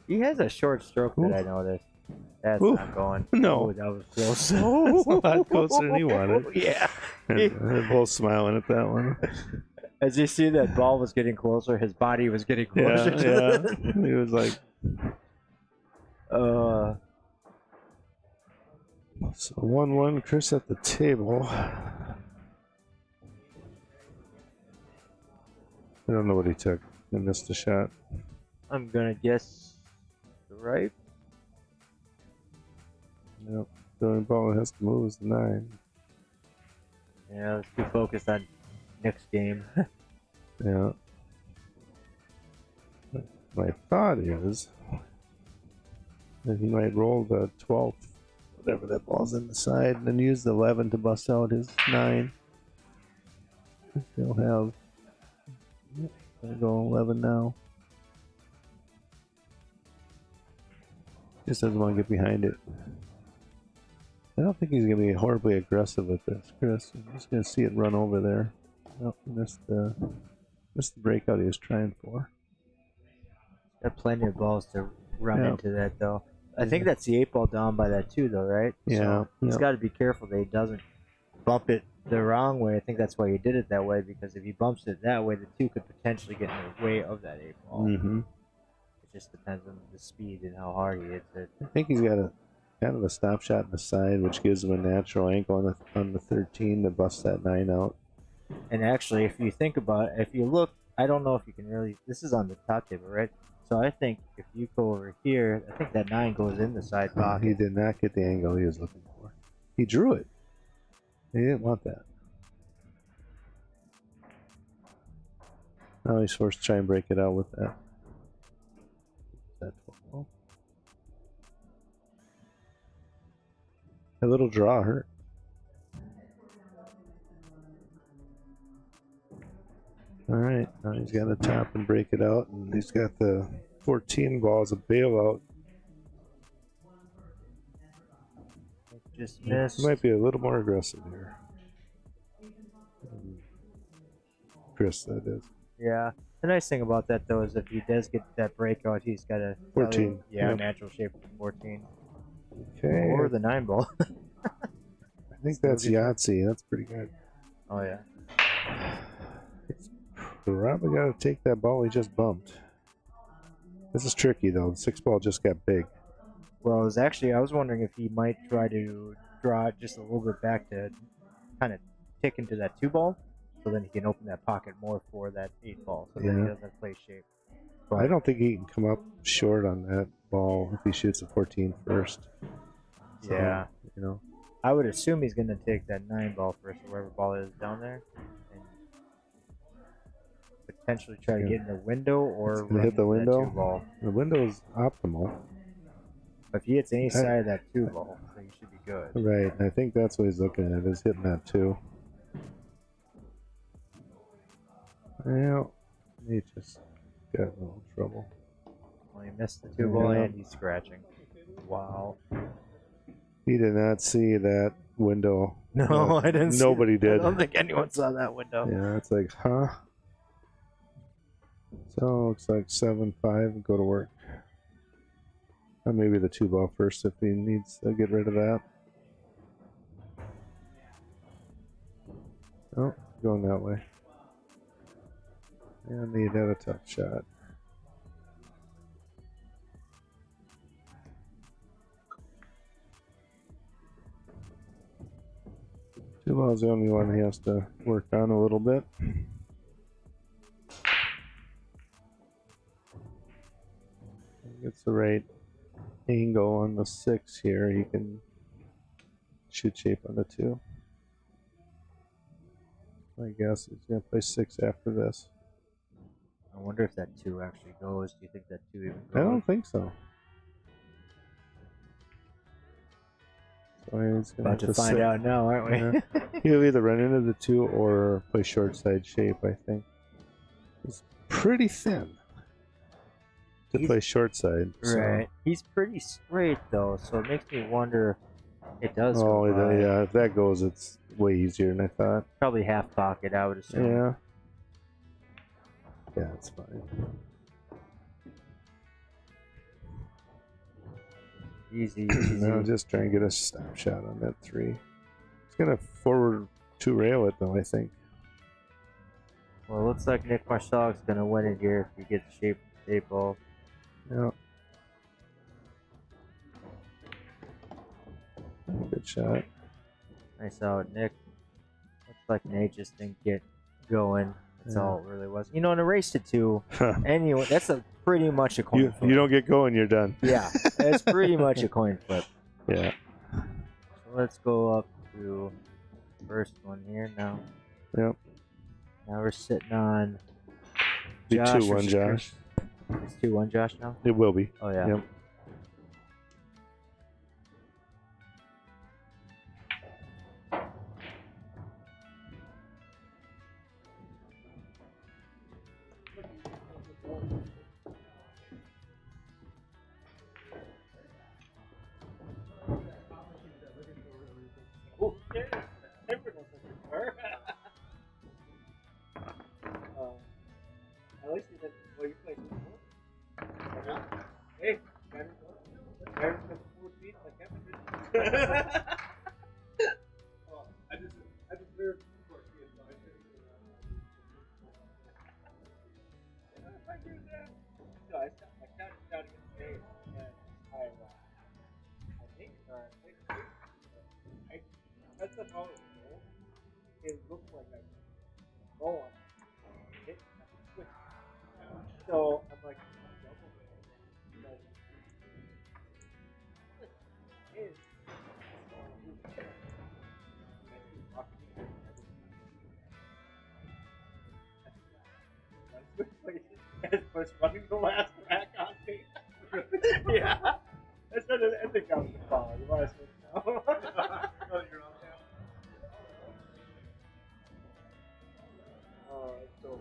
He has a short stroke that I noticed. That's Oof. not going. No. Oh, that was close. That's a lot closer than he wanted. Yeah. They're both smiling at that one. As you see that ball was getting closer, his body was getting closer to Yeah. He was like, so 1-1, Chris at the table. I don't know what he took. He missed a shot. I'm gonna guess the right. Yep. The only ball that has to move is the 9. Yeah, let's be focused on next game. Yeah. My thought is that he might roll the 12th, whatever that ball's in the side, and then use the 11 to bust out his 9. He'll have. Gonna go 11 now. Just doesn't want to get behind it. I don't think he's going to be horribly aggressive with this, Chris. I'm just going to see it run over there. Nope, missed the breakout he was trying for. Got plenty of balls to run into that, though. I think that's the 8 ball down by that 2, though, right? Yeah. So he's got to be careful that he doesn't bump it the wrong way. I think that's why he did it that way, because if he bumps it that way, the 2 could potentially get in the way of that 8 ball. Mm-hmm. It just depends on the speed and how hard he hits it. I think he's got a kind of a stop shot in the side, which gives him a natural angle on the 13 to bust that 9 out. And actually, if you think about it, if you look, I don't know if you can really. This is on the top table, right? So I think if you go over here, I think that 9 goes in the side pocket. He did not get the angle he was looking for. He drew it. He didn't want that. Now he's forced to try and break it out with that. A little draw hurt. Alright, now he's got to tap and break it out, and he's got the 14 balls of bailout. Just missed. He might be a little more aggressive here. Chris, that is. Yeah. The nice thing about that, though, is if he does get that breakout, he's got a 14. Yep. natural shape of 14. Okay. Or the 9 ball. I think that's Yahtzee. That's pretty good. Oh, yeah. Probably got to take that ball he just bumped. This is tricky, though. The 6 ball just got big. Well, it was actually, I was wondering if he might try to draw it just a little bit back to kind of tick into that 2 ball, so then he can open that pocket more for that 8 ball, so then he doesn't play shape. But I don't think he can come up short on that ball if he shoots a 14 first. So, yeah. You know. I would assume he's going to take that 9 ball first, or whatever ball is down there, and potentially try to get in the window or hit the window. 2 ball. The window is optimal. If he hits any side of that 2 ball, then he should be good. Right. I think that's what he's looking at, is hitting that 2. Well, he just got a little trouble. Well, he missed the 2 ball Yeah. and he's scratching. Wow. He did not see that window. No, I didn't see Nobody it. did. I don't think anyone saw that window. Yeah, it's like, huh? So looks like 7-5. Go to work. Or maybe the 2 ball first if he needs to get rid of that. Oh, going that way. And he had a tough shot. 2 ball's the only one he has to work on a little bit. Gets the right angle on the 6 here. He can shoot shape on the 2. I guess he's gonna play 6 after this. I wonder if that 2 actually goes. Do you think that 2 even goes? I don't think so. So he's gonna About have to find sit. out now, aren't we? Yeah. He'll either run into the 2 or play short side shape, I think. He's pretty thin to play short side. So. Right. He's pretty straight though, so it makes me wonder if it does Oh, go by. yeah. If that goes, it's way easier than I thought. Probably half pocket, I would assume. Yeah. Yeah, it's fine. Easy, easy. No, just try and get a stop shot on that 3. He's gonna forward 2 rail it though, I think. Well, it looks like Nick Marcel's gonna win it here if he gets shape off. Yeah. Good shot. Nice out, Nick. Looks like Nate just didn't get going. That's all it really was. You know, in a race to 2, anyway, that's pretty much a coin flip. You don't get going, you're done. Yeah, it's pretty much a coin flip. Yeah. So let's go up to the first one here now. Yep. Now we're sitting on Be Josh 2-1, versus Josh. Chris. It's 2-1 Josh now? It will be. Oh, yeah. Yep. So I'm like, was running the last rack on me. Yeah. That's what I think I was the call. You want to switch now? No, you're on now. Oh, that's so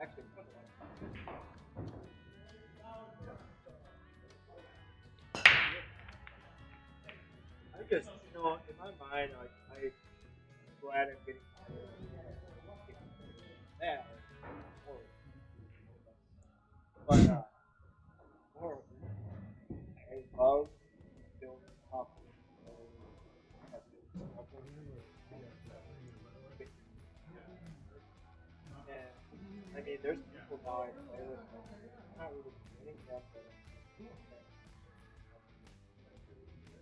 actually, I just, you know, in my mind, like, I'm glad I'm getting that. But, more, I love building confidence. And, I mean, there's people now I play with, I'm not really winning them, but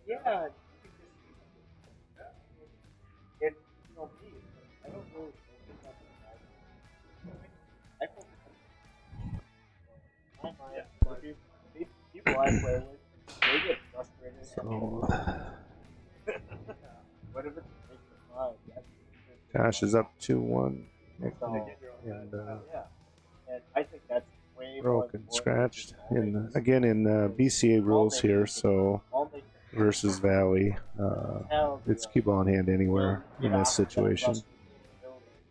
yeah, and you know me, I don't really focus on the I focus on my mind. People I play with, they get frustrated. So, What if it's making fun? Josh is up 2-1. And, yeah, and I think that's way Broke and scratched. Again, in BCA rules here, so versus Valley, it's cue ball in hand anywhere in this situation.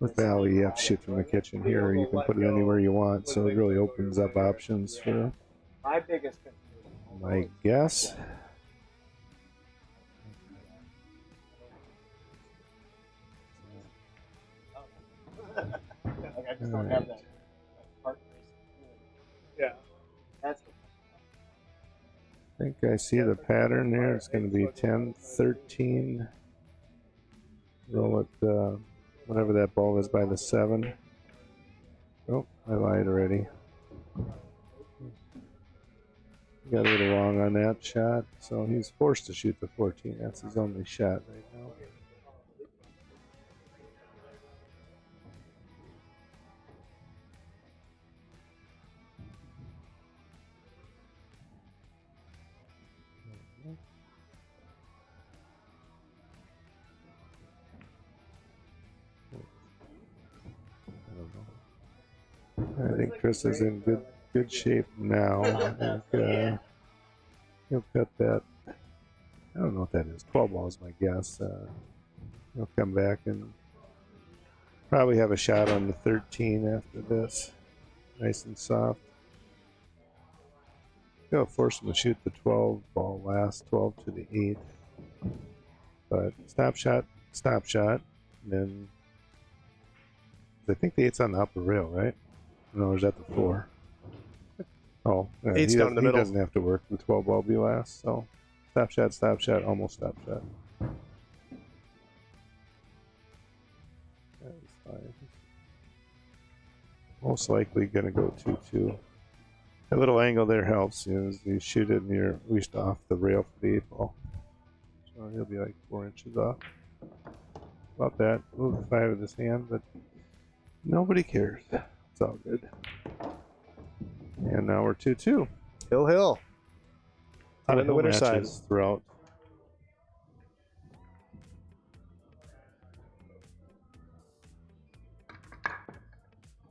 With Valley, you have to shoot from the kitchen here, or you can put it anywhere you want, so it really opens up options for My biggest my guess. I just don't have that part. Yeah. That's I think I see the pattern there. It's going to be 10, 13. Roll it, whatever that ball is by the 7. Oh, I lied already. Got a little long on that shot, so he's forced to shoot the 14. That's his only shot right now. I think Chris is in good shape now. I think he'll cut that. I don't know what that is. 12 ball is my guess. He'll come back and probably have a shot on the 13 after this. Nice and soft. He'll force him to shoot the 12 ball last, 12 to the 8. But stop shot. And then I think the 8's on the upper rail, right? No, is that the 4? Oh, yeah, 8's down in the middle. He doesn't have to work. The 12 ball be last, so stop shot, almost stop shot. That is fine. Most likely going to go 2-2. That little angle there helps. You shoot it near, at least off the rail for the 8 ball. So he'll be like 4 inches off. About that. Move the 5 of this hand, but nobody cares. It's all good. And now we're 2-2. Hill. On the winner side. Throughout.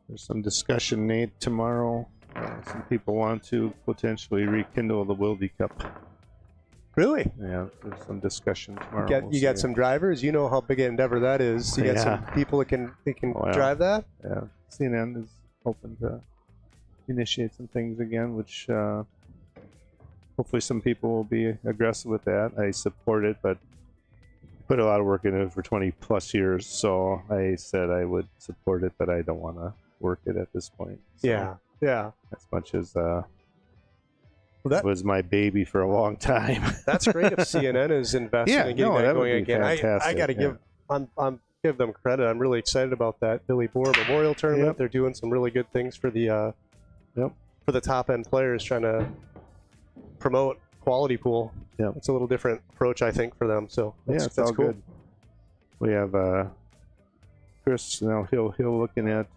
There's some discussion, Nate, tomorrow. Some people want to potentially rekindle the Wildy Cup. Really? Yeah, there's some discussion tomorrow. You got some drivers. You know how big an endeavor that is. You got some people that can drive that. Yeah, CNN is open to initiate some things again, which hopefully some people will be aggressive with that. I support it, but I put a lot of work into it for 20 plus years, so I said I would support it, but I don't want to work it at this point. So Yeah. as much as that was my baby for a long time. That's great if CNN is investing in getting that going again. I got to give them credit. I'm really excited about that Billy Bohr Memorial Tournament. Yep. They're doing some really good things for the for the top end players, trying to promote quality pool. Yep. It's a little different approach, I think, for them. So it's all cool. good. We have Chris now. He'll looking at.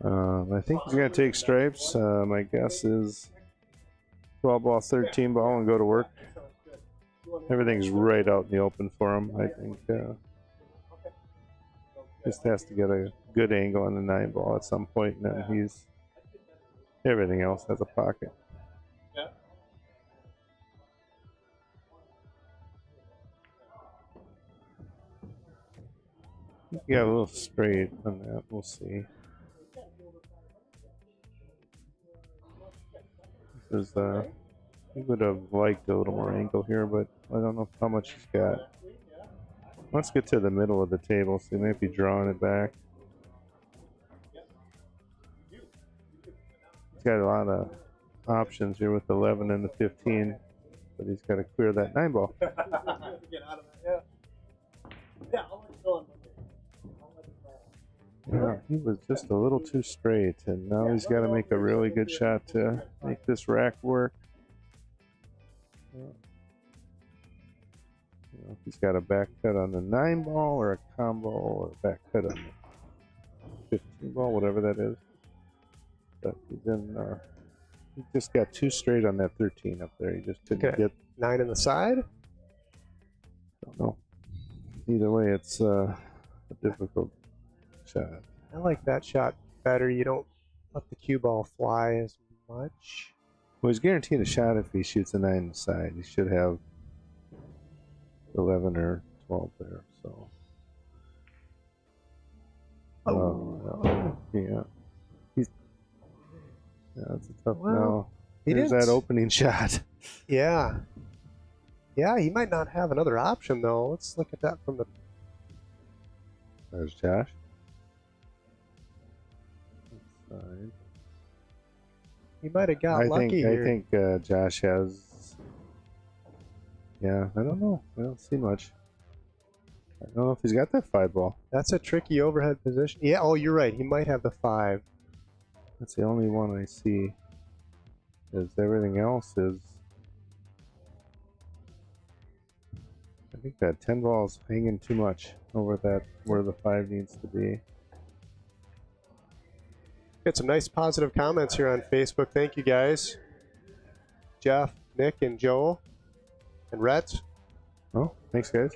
I think he's going to take stripes. My guess is 12 ball, 13 ball, and go to work. Everything's right out in the open for him. I think just has to get a good angle on the 9 ball at some point, and then everything else has a pocket. Yeah, a little straight on that. We'll see. He would have liked a little more angle here, but I don't know how much he's got. Let's get to the middle of the table, so he might be drawing it back. He's got a lot of options here with the 11 and the 15, but he's got to clear that 9 ball. Yeah, he was just a little too straight, and now he's got to make a really good shot to make this rack work. He's got a back cut on the 9 ball or a combo or a back cut on the 15 ball, whatever that is. But he just got too straight on that 13 up there. He just didn't get 9 in the side. Don't know. Either way, it's a difficult shot. I like that shot better. You don't let the cue ball fly as much. Well, he's guaranteed a shot if he shoots a 9 in the side. He should have 11 or 12 there. So. Yeah. That's a tough now. There's that opening shot. Yeah. Yeah, he might not have another option, though. Let's look at that from the... There's Josh. Side. He might have got lucky here. I think Josh has... Yeah, I don't know. I don't see much. I don't know if he's got that 5 ball. That's a tricky overhead position. Yeah, oh, you're right. He might have the 5. That's the only one I see. Is everything else is... I think that 10 ball is hanging too much over that where the 5 needs to be. Got some nice positive comments here on Facebook. Thank you, guys. Jeff, Nick, and Joe, and Rhett. Oh, thanks, guys.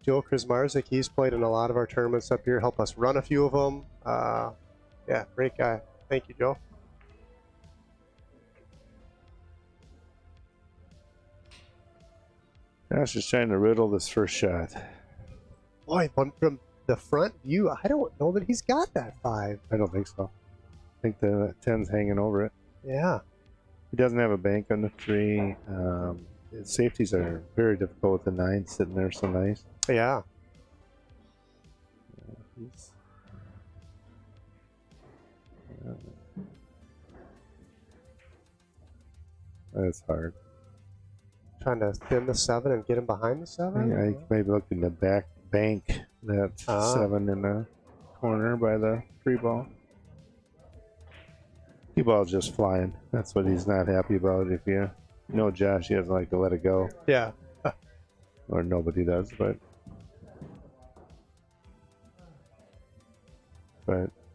Joe Krasmarzik, he's played in a lot of our tournaments up here. Help us run a few of them. Yeah, great guy. Thank you, Joe. Josh is trying to riddle this first shot. Boy, from the front view, I don't know that he's got that 5. I don't think so. I think the 10's hanging over it. Yeah. He doesn't have a bank on the 3. His safeties are very difficult with the 9 sitting there so nice. Yeah. That's hard. Trying to thin the 7 and get him behind the 7? Yeah, I maybe look in the back bank that 7 in the corner by the 3 ball. 3 ball's just flying. That's what he's not happy about. If you know Josh, he doesn't like to let it go. Yeah. Or nobody does, but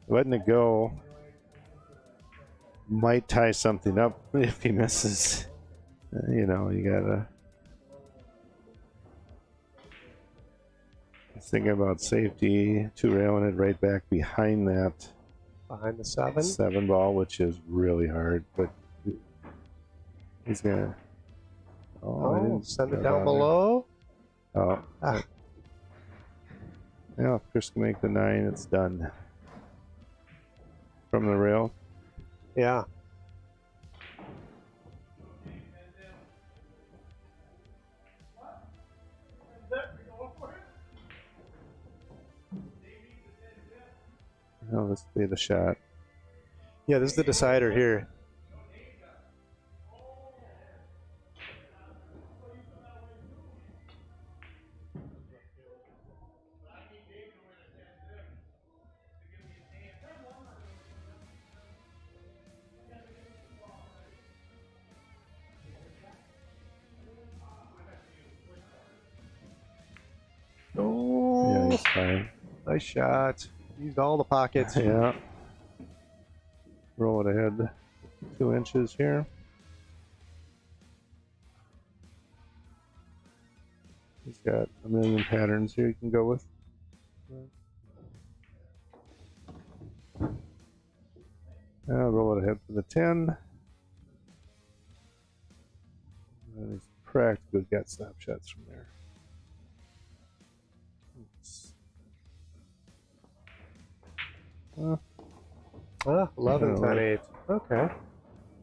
letting it go might tie something up if he misses. You know, you gotta. He's thinking about safety, 2-railing it right back behind that. Behind the 7? 7 ball, which is really hard, but he's gonna. Oh, send it down below. Oh. Yeah, if Chris can make the 9, it's done. From the rail. Yeah. Oh, this will be the shot. Yeah, this is the decider here. Oh, Yeah, he's fine. Nice shot. Used all the pockets. Yeah. Roll it ahead 2 inches here. He's got a million patterns here you can go with. Roll it ahead for the 10. And he's practically got stop shots from there. 11, 10, 8. Okay. I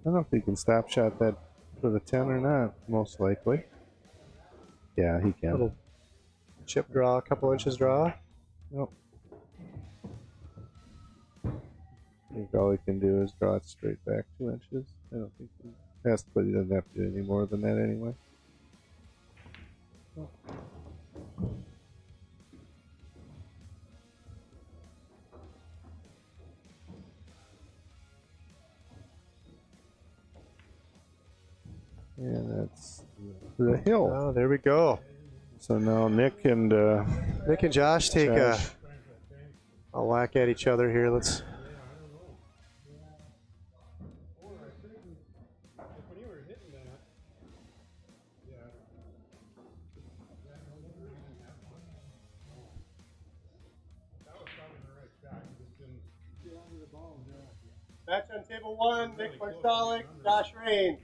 don't know if he can stop shot that for the 10 or not, most likely. Yeah, he can. Little chip draw, a couple inches draw. Nope. I think all he can do is draw it straight back 2 inches. I don't think he has to, but he doesn't have to do any more than that anyway. Oh. And that's the hill. Oh, there we go. So now Nick and Josh take a whack at each other here. Let's. Match on table 1, Nick Marstalik, Josh Rain.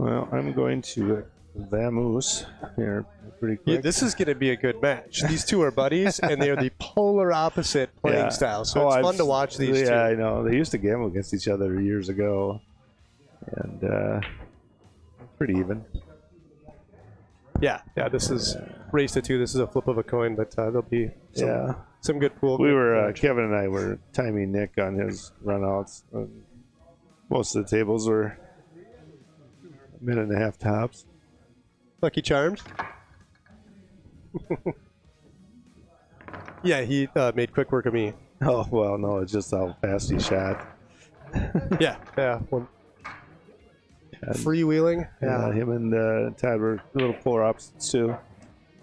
Well, I'm going to vamoose here pretty quick. Yeah, this is going to be a good match. These two are buddies, and they are the polar opposite playing style. So it's fun to watch these two. Yeah, I know. They used to gamble against each other years ago, and pretty even. Yeah. This is race to 2. This is a flip of a coin, but there'll be some good pool. Kevin and I were timing Nick on his runouts. Most of the tables were a minute and a half tops. Lucky Charms. Yeah, he made quick work of me. Oh, well, no, it's just how fast he shot. Yeah. Freewheeling. Yeah, him and Todd were a little polar opposites, too.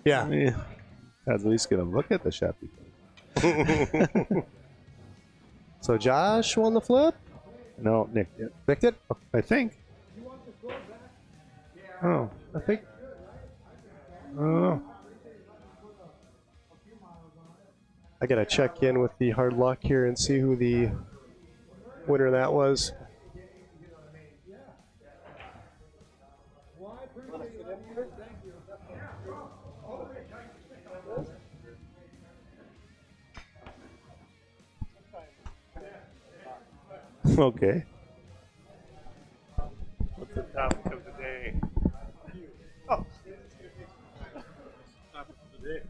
Yeah. Todd's at least going to look at the shot before. So Josh won the flip? No, Nick did. Nick did? I think. Oh, I think. I don't know. I got to check in with the hard luck here and see who the winner of that was. Okay. What's the topic of the day? Oh. Topic of the day.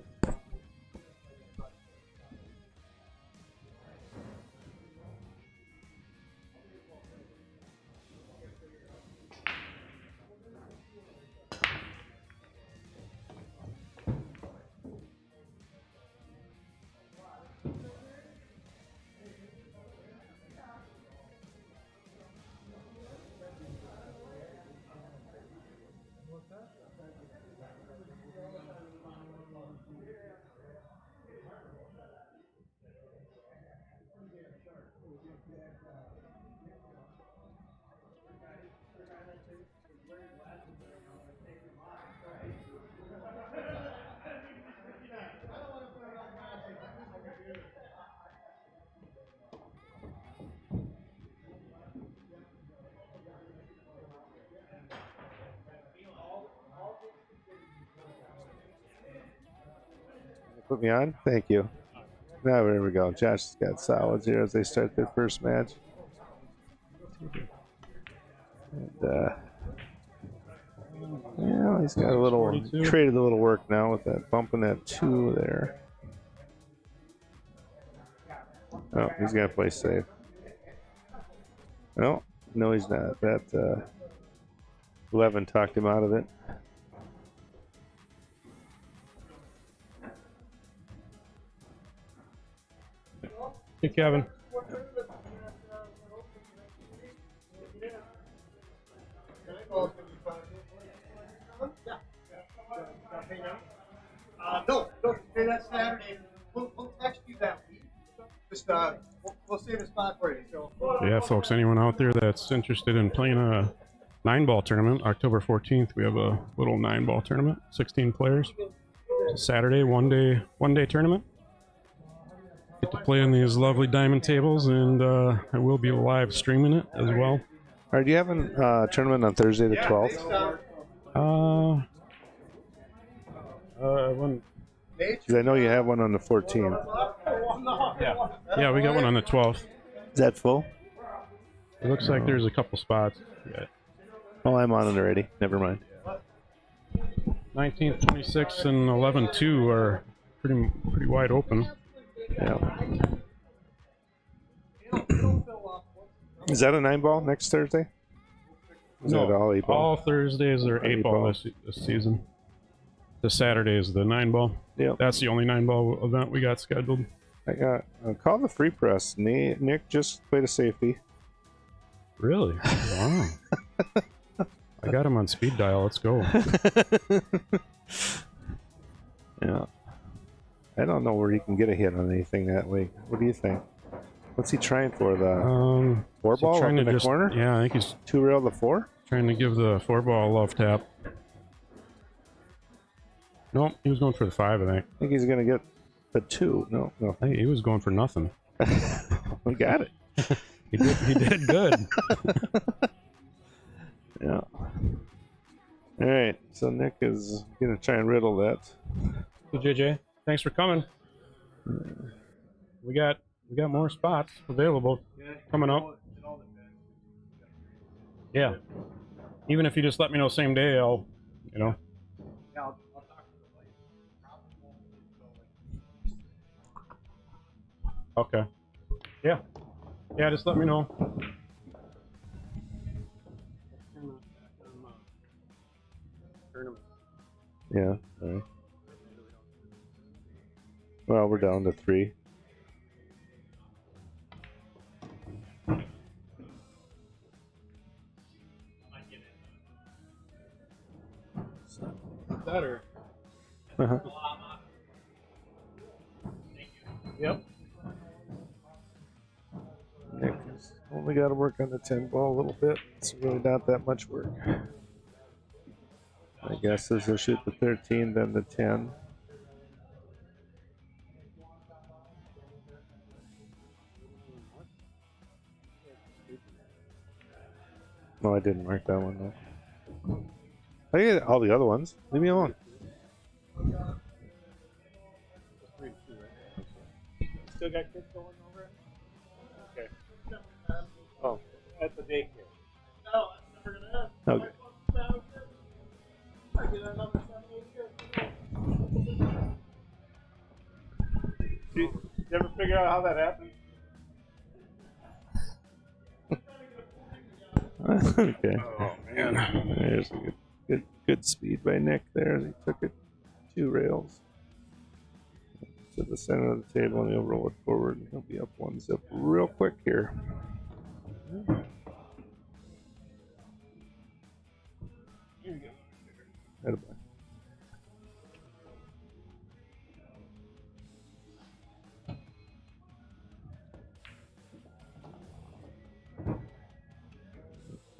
Put me on? Thank you. Now, there we go. Josh has got solids here as they start their first match. And, yeah, he's got a little, traded a little work now with that bumping that 2 there. Oh, he's got to play safe. No, he's not. That 11 talked him out of it. Hey, Kevin. No, pay that Saturday. We'll text you that week. Just we'll save a spot for you. So. Yeah, folks, anyone out there that's interested in playing a 9-ball tournament, October 14th, we have a little 9-ball tournament, 16 players. Saturday, one day tournament. Get to play on these lovely diamond tables, and I will be live streaming it as well. Are you having a tournament on Thursday the 12th? Because I know you have one on the 14th. Yeah, we got one on the 12th. Is that full? It looks like there's a couple spots. Yeah. Oh, I'm on it already. Never mind. 19th, 26th, and 11-2 are pretty wide open. Yeah. Is that a 9-ball next Thursday? Is No, that all 8-ball? all Thursdays are 8-ball this season. The Saturday is the 9-ball. Yep. That's the only 9-ball event we got scheduled. I got call the free press. Nick just played a safety. Really? Wow. I got him on speed dial. Let's go. Yeah. I don't know where he can get a hit on anything that way. What do you think? What's he trying for? The 4-ball up in the corner? Yeah, I think he's 2-rail the 4? trying to give the 4-ball a love tap. Nope, he was going for the 5, I think. I think he's going to get the 2. No. Hey, he was going for nothing. We got it. He did good. Yeah. All right, so Nick is gonna try and riddle that. Hey, JJ, thanks for coming. We got more spots available coming up. Yeah. Even if you just let me know same day, I'll, you know. Okay. Yeah. Yeah, just let me know. Yeah. All right. Well, we're down to 3. Better. Uh-huh. Yep. Nick has only got to work on the 10 ball a little bit. It's really not that much work. I guess as he'll shoot the 13, then the 10. No, I didn't mark that one though. I get all the other ones. Leave me alone. Still got kids going over it? Okay. Oh, At the daycare. okay. You ever figure out how that happened? Okay. Oh man. There's a good speed by Nick there. He took it 2 rails to the center of the table and he'll roll it forward and he'll be up 1 zip real quick here. Here you go. Attaboy.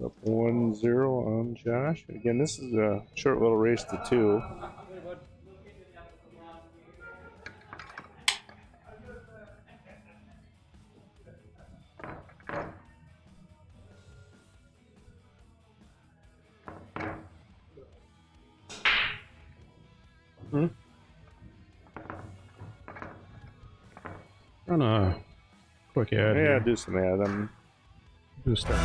Up 1-0 on Josh. Again, this is a short little race to 2. Run a quick ad. Yeah, here. do some ad. Do start.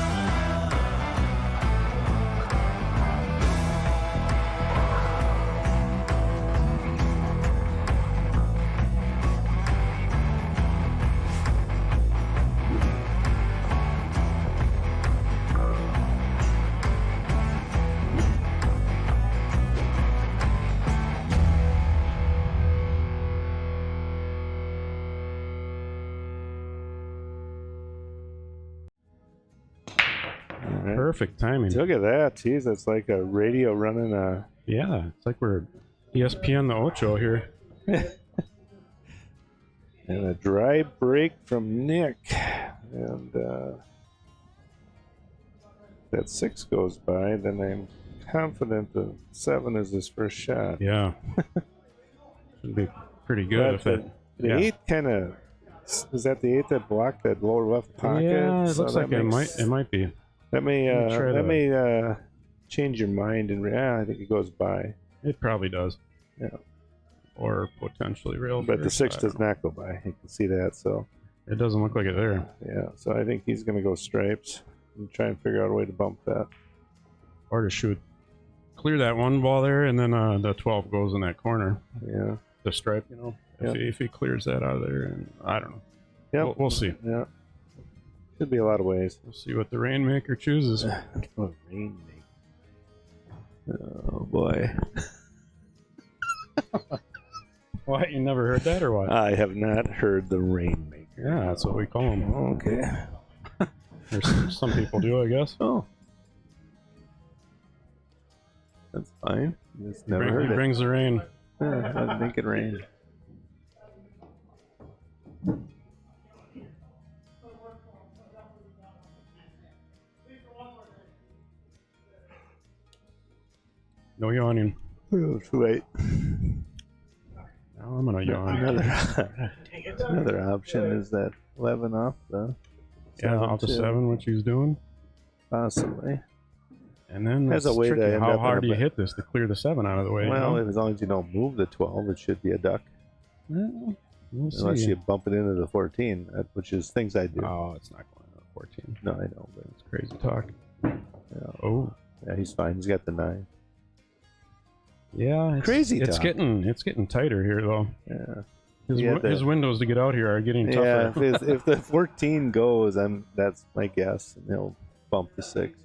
Perfect timing. Look at that. Jeez, that's like a radio running a... Yeah, it's like we're ESPN the Ocho here. And a dry break from Nick. And that 6 goes by, then I'm confident the 7 is his first shot. Yeah. Should be pretty good if it... The 8 kind of... Is that the 8 that blocked that lower left pocket? Yeah, it So looks that like it might be. That may try to- may change your mind and I think it goes by. It probably does. Yeah. Or potentially real. But the 6 I does don't know. not go by. You can see that. So It doesn't look like it there. yeah. So I think he's going to go stripes and try and figure out a way to bump that. Or to shoot. Clear that one ball there, and then the 12 goes in that corner. Yeah. The stripe, you know. If he clears that out of there, and I don't know. Yeah. We'll see. Yeah. Could be a lot of ways. We'll see what the Rainmaker chooses. Oh, Rainmaker. Oh boy. What? You never heard that, or what? I have not heard the Rainmaker. Yeah, that's what we call him. Okay. Or some people do, I guess. Oh. That's fine. Just never He heard it. brings the rain. I'd make it rain. No yawning. Wait. Now I'm gonna yawn. Another option is that 11 off the Yeah, off the 7, what she's doing. possibly. And then There's that's a way to tricky. end How up hard in do a you ba- hit this to clear the 7 out of the way? Well, you know? as long as you don't move the 12, it should be a duck. We'll Unless see. you bump it into the 14, which is things I do. Oh, it's not going to 14. No, I know, but It's crazy talk. yeah. Oh, Yeah, he's fine. He's got the 9. yeah. Crazy It's talk. getting tighter here though. Yeah. His, He had his the- windows to get out here are getting Yeah, tougher. if the 14 goes, that's my guess, and he'll bump the 6.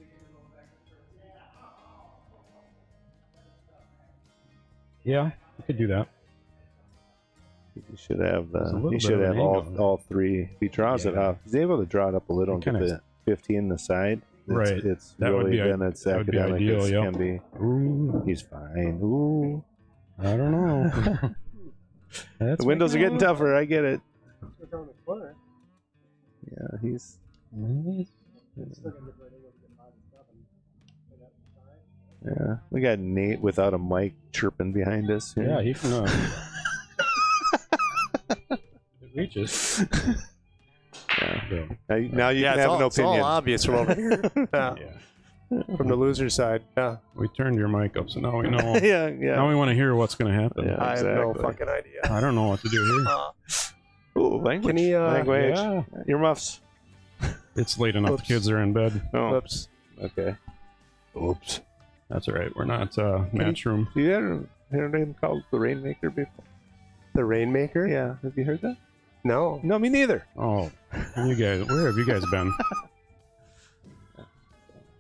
Yeah, you could do that. He should have There's a little he bit should of an have angle. all 3. If he draws it Yeah. off, he's able to draw it up a little and get Kinda- the 15 in the side. Right. It's That would really be then it's that would be academic ideal, as yeah. can be. Ooh, He's fine. Ooh. I don't know. That's The windows are getting making tougher. I get it. Look around the corner. Yeah, he's. Yeah, we got Nate without a mic chirping behind us. here. Yeah, he can. It reaches. Yeah. Now you Yeah, can it's have all, an it's all opinion. obvious from over here. Yeah. Yeah, From the loser side. Yeah. we turned your mic up, so now we know. yeah, Now yeah. we want to hear what's going to happen. Yeah. I have no Exactly. fucking idea. I don't know what to do here. Ooh, language. Can he, language. Yeah. Earmuffs. It's late enough. Oops. The kids are in bed. Oh, Whoops. okay. Oops. That's all right. We're not match room. You ever heard him called the Rainmaker before? The Rainmaker? Yeah. Have you heard that? No. No, me neither. Oh, you guys, where have you guys been?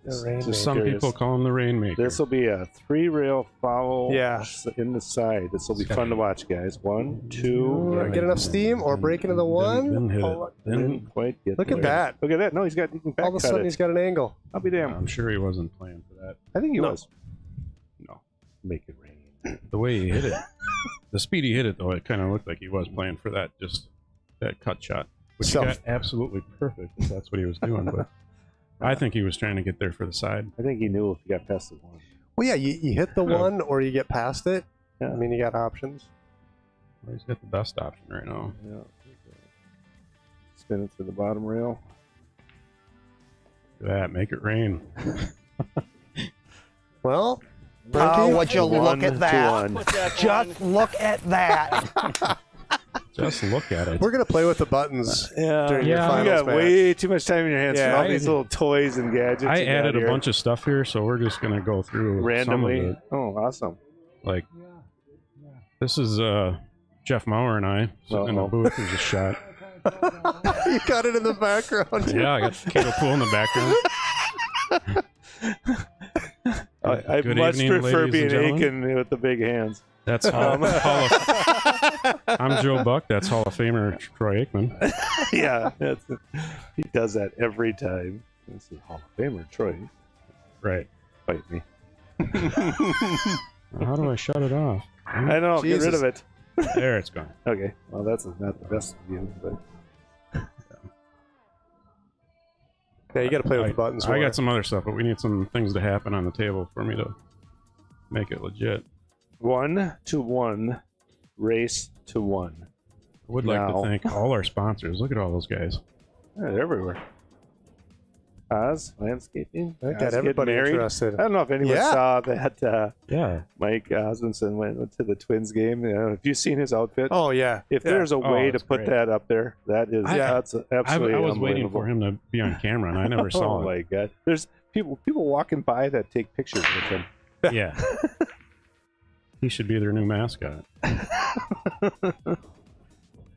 The Rainmaker. Some people call him the Rainmaker. This will be a 3-rail foul Yeah. in the side. This will be fun to watch, guys. 1, 2. Ooh, get enough steam or break into the one? Then hit Oh, it. Then Didn't quite get Look at there. that. Look at that. No, he can back All of a cut sudden it. he's got an angle. I'll be damned. I'm sure he wasn't playing for that. I think he No. was. No, Make it rain. the way he hit it, the speed he hit it though, it kind of looked like he was playing for that, just that cut shot, which So- got absolutely perfect. If that's what he was doing, but I think he was trying to get there for the side. I think he knew if he got past the 1. Well, yeah, you hit the Yeah. one or you get past it. Yeah. I mean, you got options. Well, he's got the best option right now. Yeah. Spin it to the bottom rail. Look at that, make it rain. Well, Oh, Brenke, would you look at that? 1. Just look at that. Just look at it. we're going to play with the buttons Yeah. during your Yeah. You finals got match. way too much time in your hands Yeah, for all I- these little toys and gadgets. I you got added a here. bunch of stuff here, so we're just gonna go through randomly. Some of it. Oh, awesome. Like, this is Jeff Maurer and I sitting in the Uh-oh. booth. There's a shot. You got it in the background. Yeah, I got Kato Pool in the background. I Good much evening, prefer ladies being and gentlemen. Aiken with the big hands. That's I'm Joe Buck. That's Hall of Famer Troy Aikman. Yeah, he does that every time. This is Hall of Famer Troy. Right. Fight me. How do I shut it off? I know. Get rid Jesus. of it. There, it's gone. Okay. Well, that's not the best view, but Yeah, you got to play with I, the buttons. I more. got some other stuff, but we need some things to happen on the table for me to make it legit. 1-1 race to 1. I would like Now. to thank all our sponsors. Look at all those guys. Yeah, they're everywhere. Oz Landscaping. I Oz got getting everybody married. interested. I don't know if anyone Yeah. saw that Yeah. Mike Osmondson went to the Twins game. Have you seen his outfit? Oh, yeah. If Yeah. there's a way to that's put great. that up there, that is that's absolutely I was waiting unbelievable. for him to be on camera, and I never Oh saw it. my god! There's people walking by that take pictures with him. Yeah. He should be their new mascot.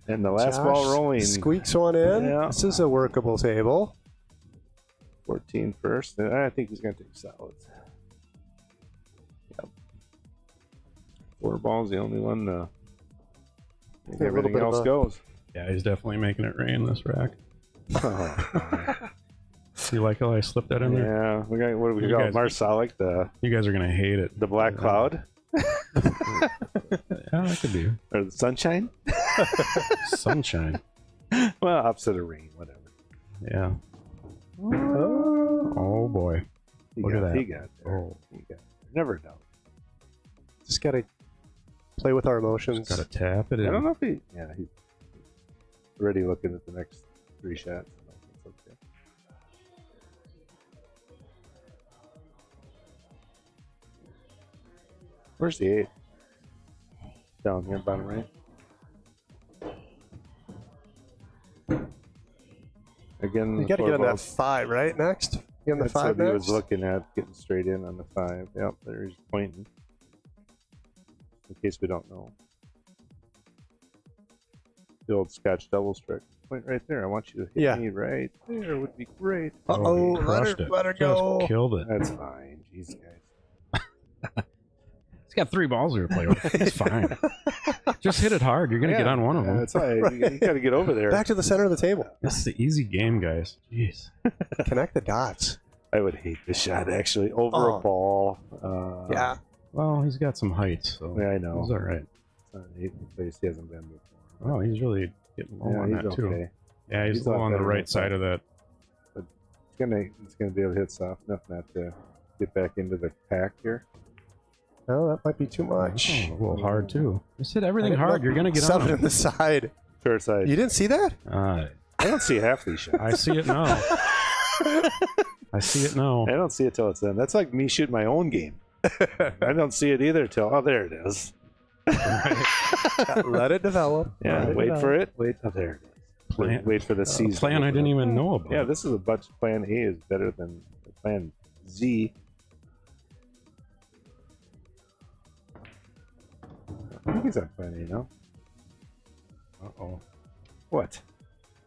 And the last Josh ball rolling. Squeaks one in. Yeah. This is a workable table. 14 first. And I think he's going to take solids. Yep. 4 balls, the only one. Yeah, a little Everything bit of else a- goes. Yeah, he's definitely making it rain, this rack. Oh, You like how I slipped that in there? yeah, we got what do we You call guys- Marsalic, You guys are going to hate it. the black cloud, Yeah, that could be. or the sunshine. Sunshine. Well, opposite of rain, whatever. Yeah. Oh, boy. He Look got, at that. He got there. Oh, He got there. Never doubt. Just got to play with our emotions. got to tap it in. I don't know if he. Yeah, he's already looking at the next 3 shots. So that's okay. Where's the 8? Down here, bottom right. Again, You got to get on 4 that balls. 5, right? Next? Get on the That's 5 what he next? was looking at, getting straight in on the 5. Yep, there he's pointing. In case we don't know. The old Scotch double stroke. Point right there. I want you to hit me right there. Would be great. Uh-oh, he crushed it. let her Just go. killed it. That's fine. Jeez, guys. He's got 3 balls here to play with. It's fine. Just hit it hard. You're going to get on one of them. That's why you got to get over there. Back to the center of the table. This is the easy game, guys. Jeez. Connect the dots. I would hate this shot, actually. Over a ball. Yeah. Well, he's got some height, so Yeah, I know. he's all right. It's not an 8 place he hasn't been before. Oh, he's really getting low on he's that, too. okay. Yeah, he's low a lot on the better right than side of that. But it's gonna be able to hit soft enough not to get back into the pack here. Oh, that might be too much. Oh, a little hard, too. Just hit everything hard. You're going to get on 7 him. in the side. Fair side. You didn't see that? I don't see half these shots. see it now. I see it now. I don't see it till it's done. That's like me shooting my own game. I don't see it either till, oh, there it is. Let it develop. Yeah, Let it wait develop. for it. Wait, oh, there it is. Plan- Wait for the season. Plan I didn't even know about. Yeah, this is a bunch. Plan A is better than Plan Z. I think he's on Plan A now. Uh-oh. What?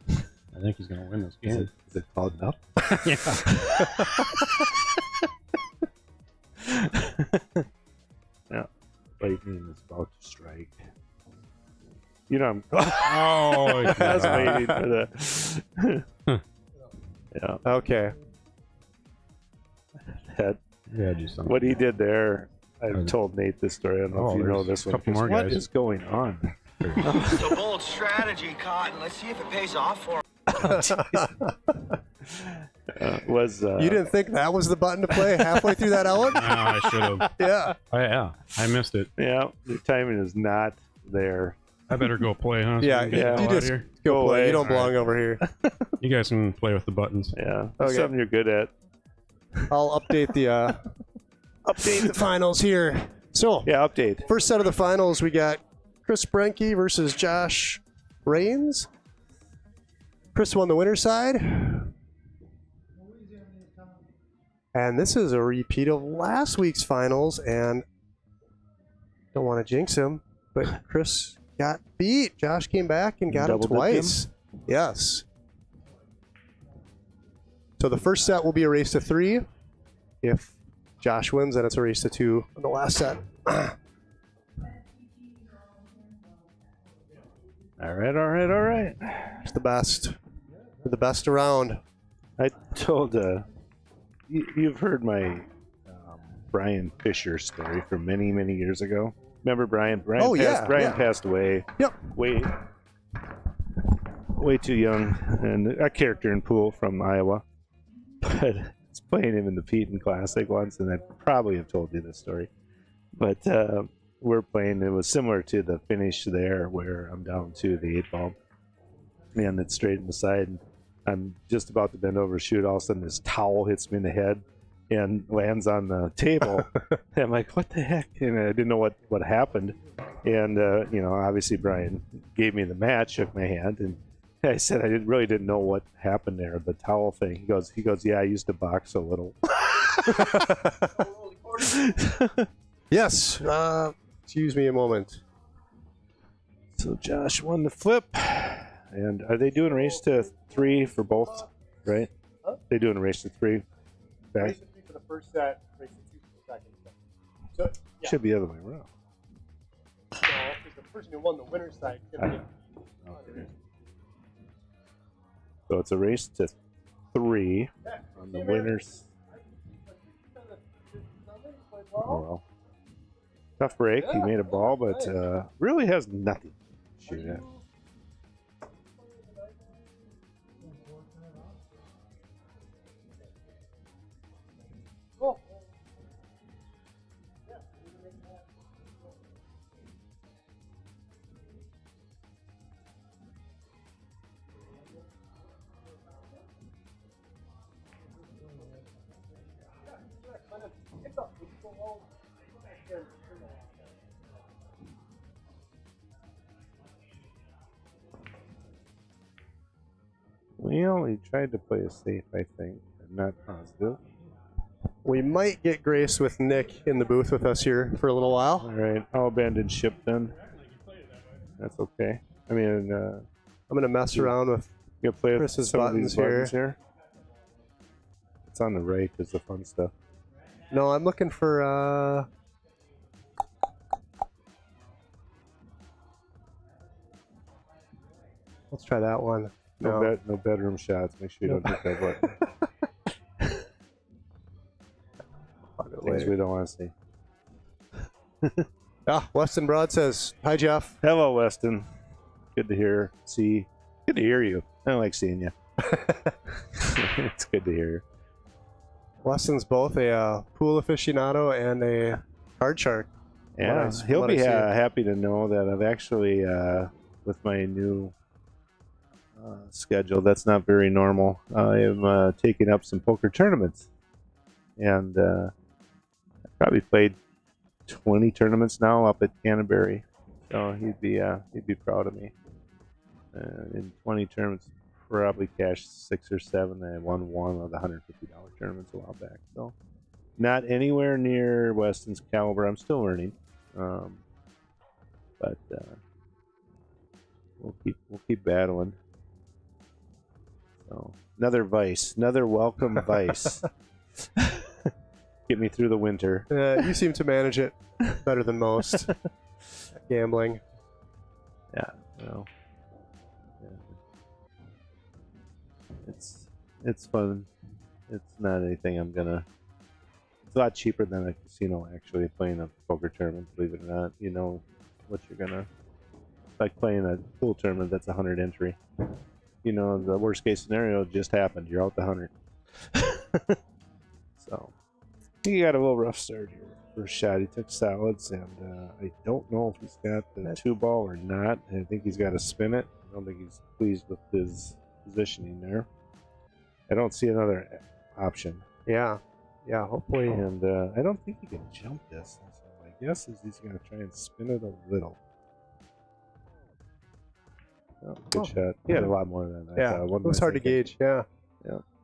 I think he's going to win this game. Is it called up? Yeah. Yeah. Lightning is about to strike. You know, I'm. Oh, I was waiting for the. Yeah. Okay. That, Yeah, do something. what he did there, I've told Nate this story. I don't know if you know there's this a one. couple more What guys. is going on? It's a bold strategy, Cotton. Let's see if it pays off for him. You didn't think that was the button to play halfway through that out? No, I should have. Yeah. Yeah, I missed it. Yeah, the timing is not there. I better go play, huh? So Yeah, we can get you the hell out of just here. go play. away. You don't belong All over here. You guys can play with the buttons. Yeah, that's Okay. something you're good at. I'll update the finals here. So, Yeah, update. first set of the finals, we got Chris Brenke versus Josh Rains. Chris won the winner's side. And this is a repeat of last week's finals, and don't want to jinx him, but Chris got beat. Josh came back and got him Double dipped him? twice. Yes. So the first set will be a race to 3. If Josh wins, then it's a race to 2 on the last set. All right. It's the best. We're the best around. I told you've heard my Brian Fisher story from many years ago. Remember Brian? Oh, yeah, Brian yeah. passed away. Yep. Way too young, and a character in pool from Iowa. But I was playing him in the Peyton Classic once, and I probably have told you this story. But we're playing. It was similar to the finish there, where I'm down to the 8 ball, and it's straight in the side. And I'm just about to bend over shoot. All of a sudden, this towel hits me in the head and lands on the table. And I'm like, what the heck? And I didn't know what happened. And, obviously Brian gave me the match, shook my hand. And I said, I really didn't know what happened there. The towel thing. He goes, yeah, I used to box a little. Yes. Excuse me a moment. So Josh won the flip. And are they doing a race to 3 for both? Right? They doing a race to 3. Back. Race to 3 for the first set, race to 2 for the second set. So, yeah. Should be the other way around. No, because the person who won the winner's side can get Okay. So it's a race to 3 on the winners. Oh well. Tough break. He made a ball, but really has nothing to shoot at. Well, he tried to play it safe, I think. I'm not positive. We might get Grace with Nick in the booth with us here for a little All while. right, I'll abandon ship then. That's okay. I mean, I'm gonna mess around with you play Chris's some of these buttons here. It's on the right is the fun stuff. No, I'm looking for let's try that one. No bedroom shots. Make sure you don't hit that button. Things we don't want to see. Weston Broad says, "Hi Jeff." Hello, Weston. Good to hear. Good to hear you. I don't like seeing you. It's good to hear you. Weston's both a pool aficionado and a card shark. Yeah, he'll be happy to know that I've actually, with my new schedule, that's not very normal. I am taking up some poker tournaments, and I've probably played 20 tournaments now up at Canterbury. So he'd be proud of me. In 20 tournaments, probably cashed 6 or 7. I won one of the $150 tournaments a while back. So not anywhere near Weston's caliber. I'm still learning, but we'll keep battling. So another welcome vice. Get me through the winter. You seem to manage it better than most. Gambling. Yeah, well, it's fun. It's not anything I'm gonna. It's a lot cheaper than a casino actually playing a poker tournament. Believe it or not, you know what you're gonna. Like playing a pool tournament that's 100 entry. You know, the worst case scenario just happened. You're out the 100. So he got a little rough start here. First shot, he took solids, and I don't know if he's got the 2-ball or not. I think he's got to spin it. I don't think he's pleased with his positioning there. I don't see another option. Yeah, hopefully. And I don't think he can jump this. So my guess is he's going to try and spin it a little. Oh, good shot. He had a lot more than that. Yeah, it was hard to gauge. Yeah.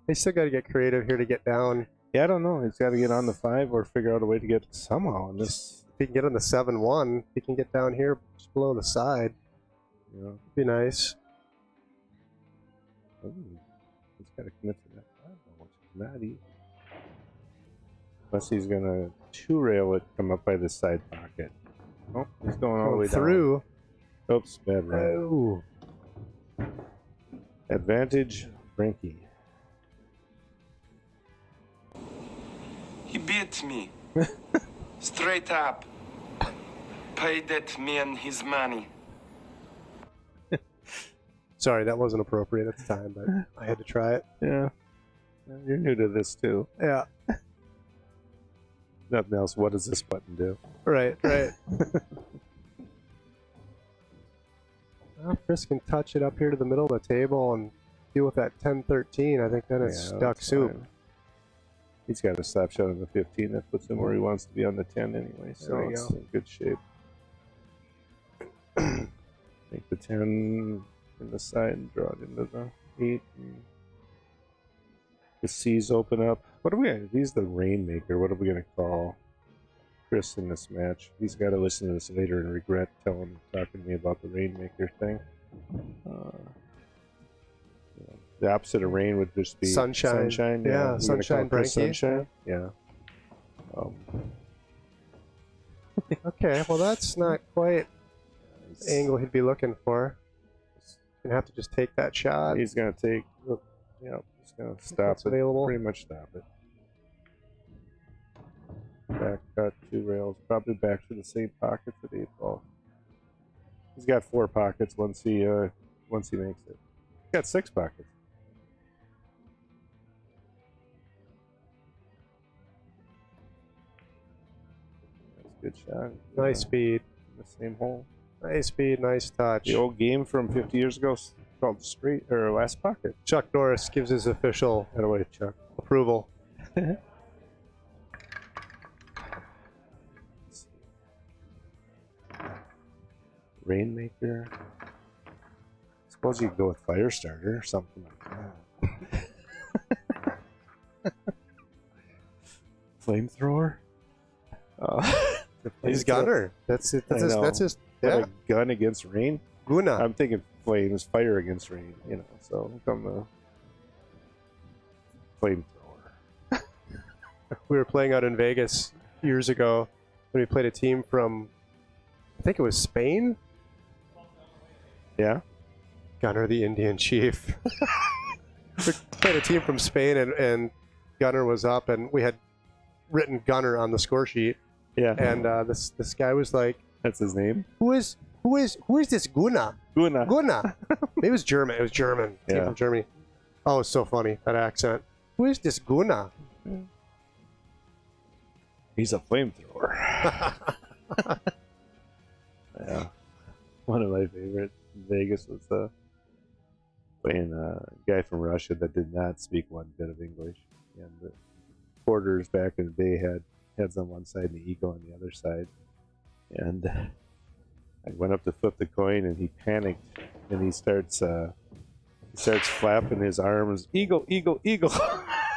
They still got to get creative here to get down. Yeah, I don't know. He's got to get on the 5 or figure out a way to get somehow on this. If he can get on the 7-1, he can get down here just below the side. Yeah, be nice. Ooh, he's got to commit to that 5, which is not easy. Unless he's going to 2-rail it, come up by the side pocket. Oh, he's going all the way through. Down. Oops, bad roll. Oh. Advantage, Brenke. He beat me. Straight up. Paid that man his money. Sorry, that wasn't appropriate at the time, but I had to try it. Yeah. You're new to this, too. Yeah. Nothing else. What does this button do? Right. Well, Chris can touch it up here to the middle of the table and deal with that 10-13. I think then it's duck soup. Fine. He's got a slap shot on the 15. That puts him where he wants to be on the 10 anyway. So it's in good shape. Make the 10 in the side and draw it into the 8. And the C's open up. What are we going to... He's the Rainmaker. What are we going to call Chris in this match? He's got to listen to this later and regret talking to me about the Rainmaker thing. The opposite of rain would just be sunshine. Yeah, sunshine, Brenke. Sunshine. Yeah. Okay, well that's not quite the angle he'd be looking for. Gonna have to just take that shot. He's gonna take. Yeah, he's gonna stop it. Available. Pretty much stop it. Back cut 2 rails, probably back to the same pocket for the 8-ball. He's got 4 pockets once he makes it. He's got 6 pockets. Good shot. Nice speed. The same hole. Nice speed, nice touch. The old game from 50 years ago called straight or last pocket. Chuck Norris gives his official Chuck. approval. Rainmaker. It's suppose you could go with fire starter or something like that. Flamethrower? He's gunner. That's it. That's his. What, Yeah. a gun against rain? Guna. I'm thinking flames, fire against rain, you know, so come the flamethrower. We were playing out in Vegas years ago when we played a team from, I think it was Spain. Yeah? Gunner, the Indian chief. We played a team from Spain, and Gunner was up, and we had written Gunner on the score sheet. Yeah. And this guy was like, That's his name? Who is this Guna? Guna. Guna. It was German. It was German. Team Yeah. from Germany. Oh, it's so funny, that accent. Who is this Guna? He's a flamethrower. Yeah. One of my favorites in Vegas was playing a guy from Russia that did not speak one bit of English. And the porters back in the day had heads on one side and the eagle on the other side. And I went up to flip the coin and he panicked and he starts flapping his arms. Eagle, eagle, eagle.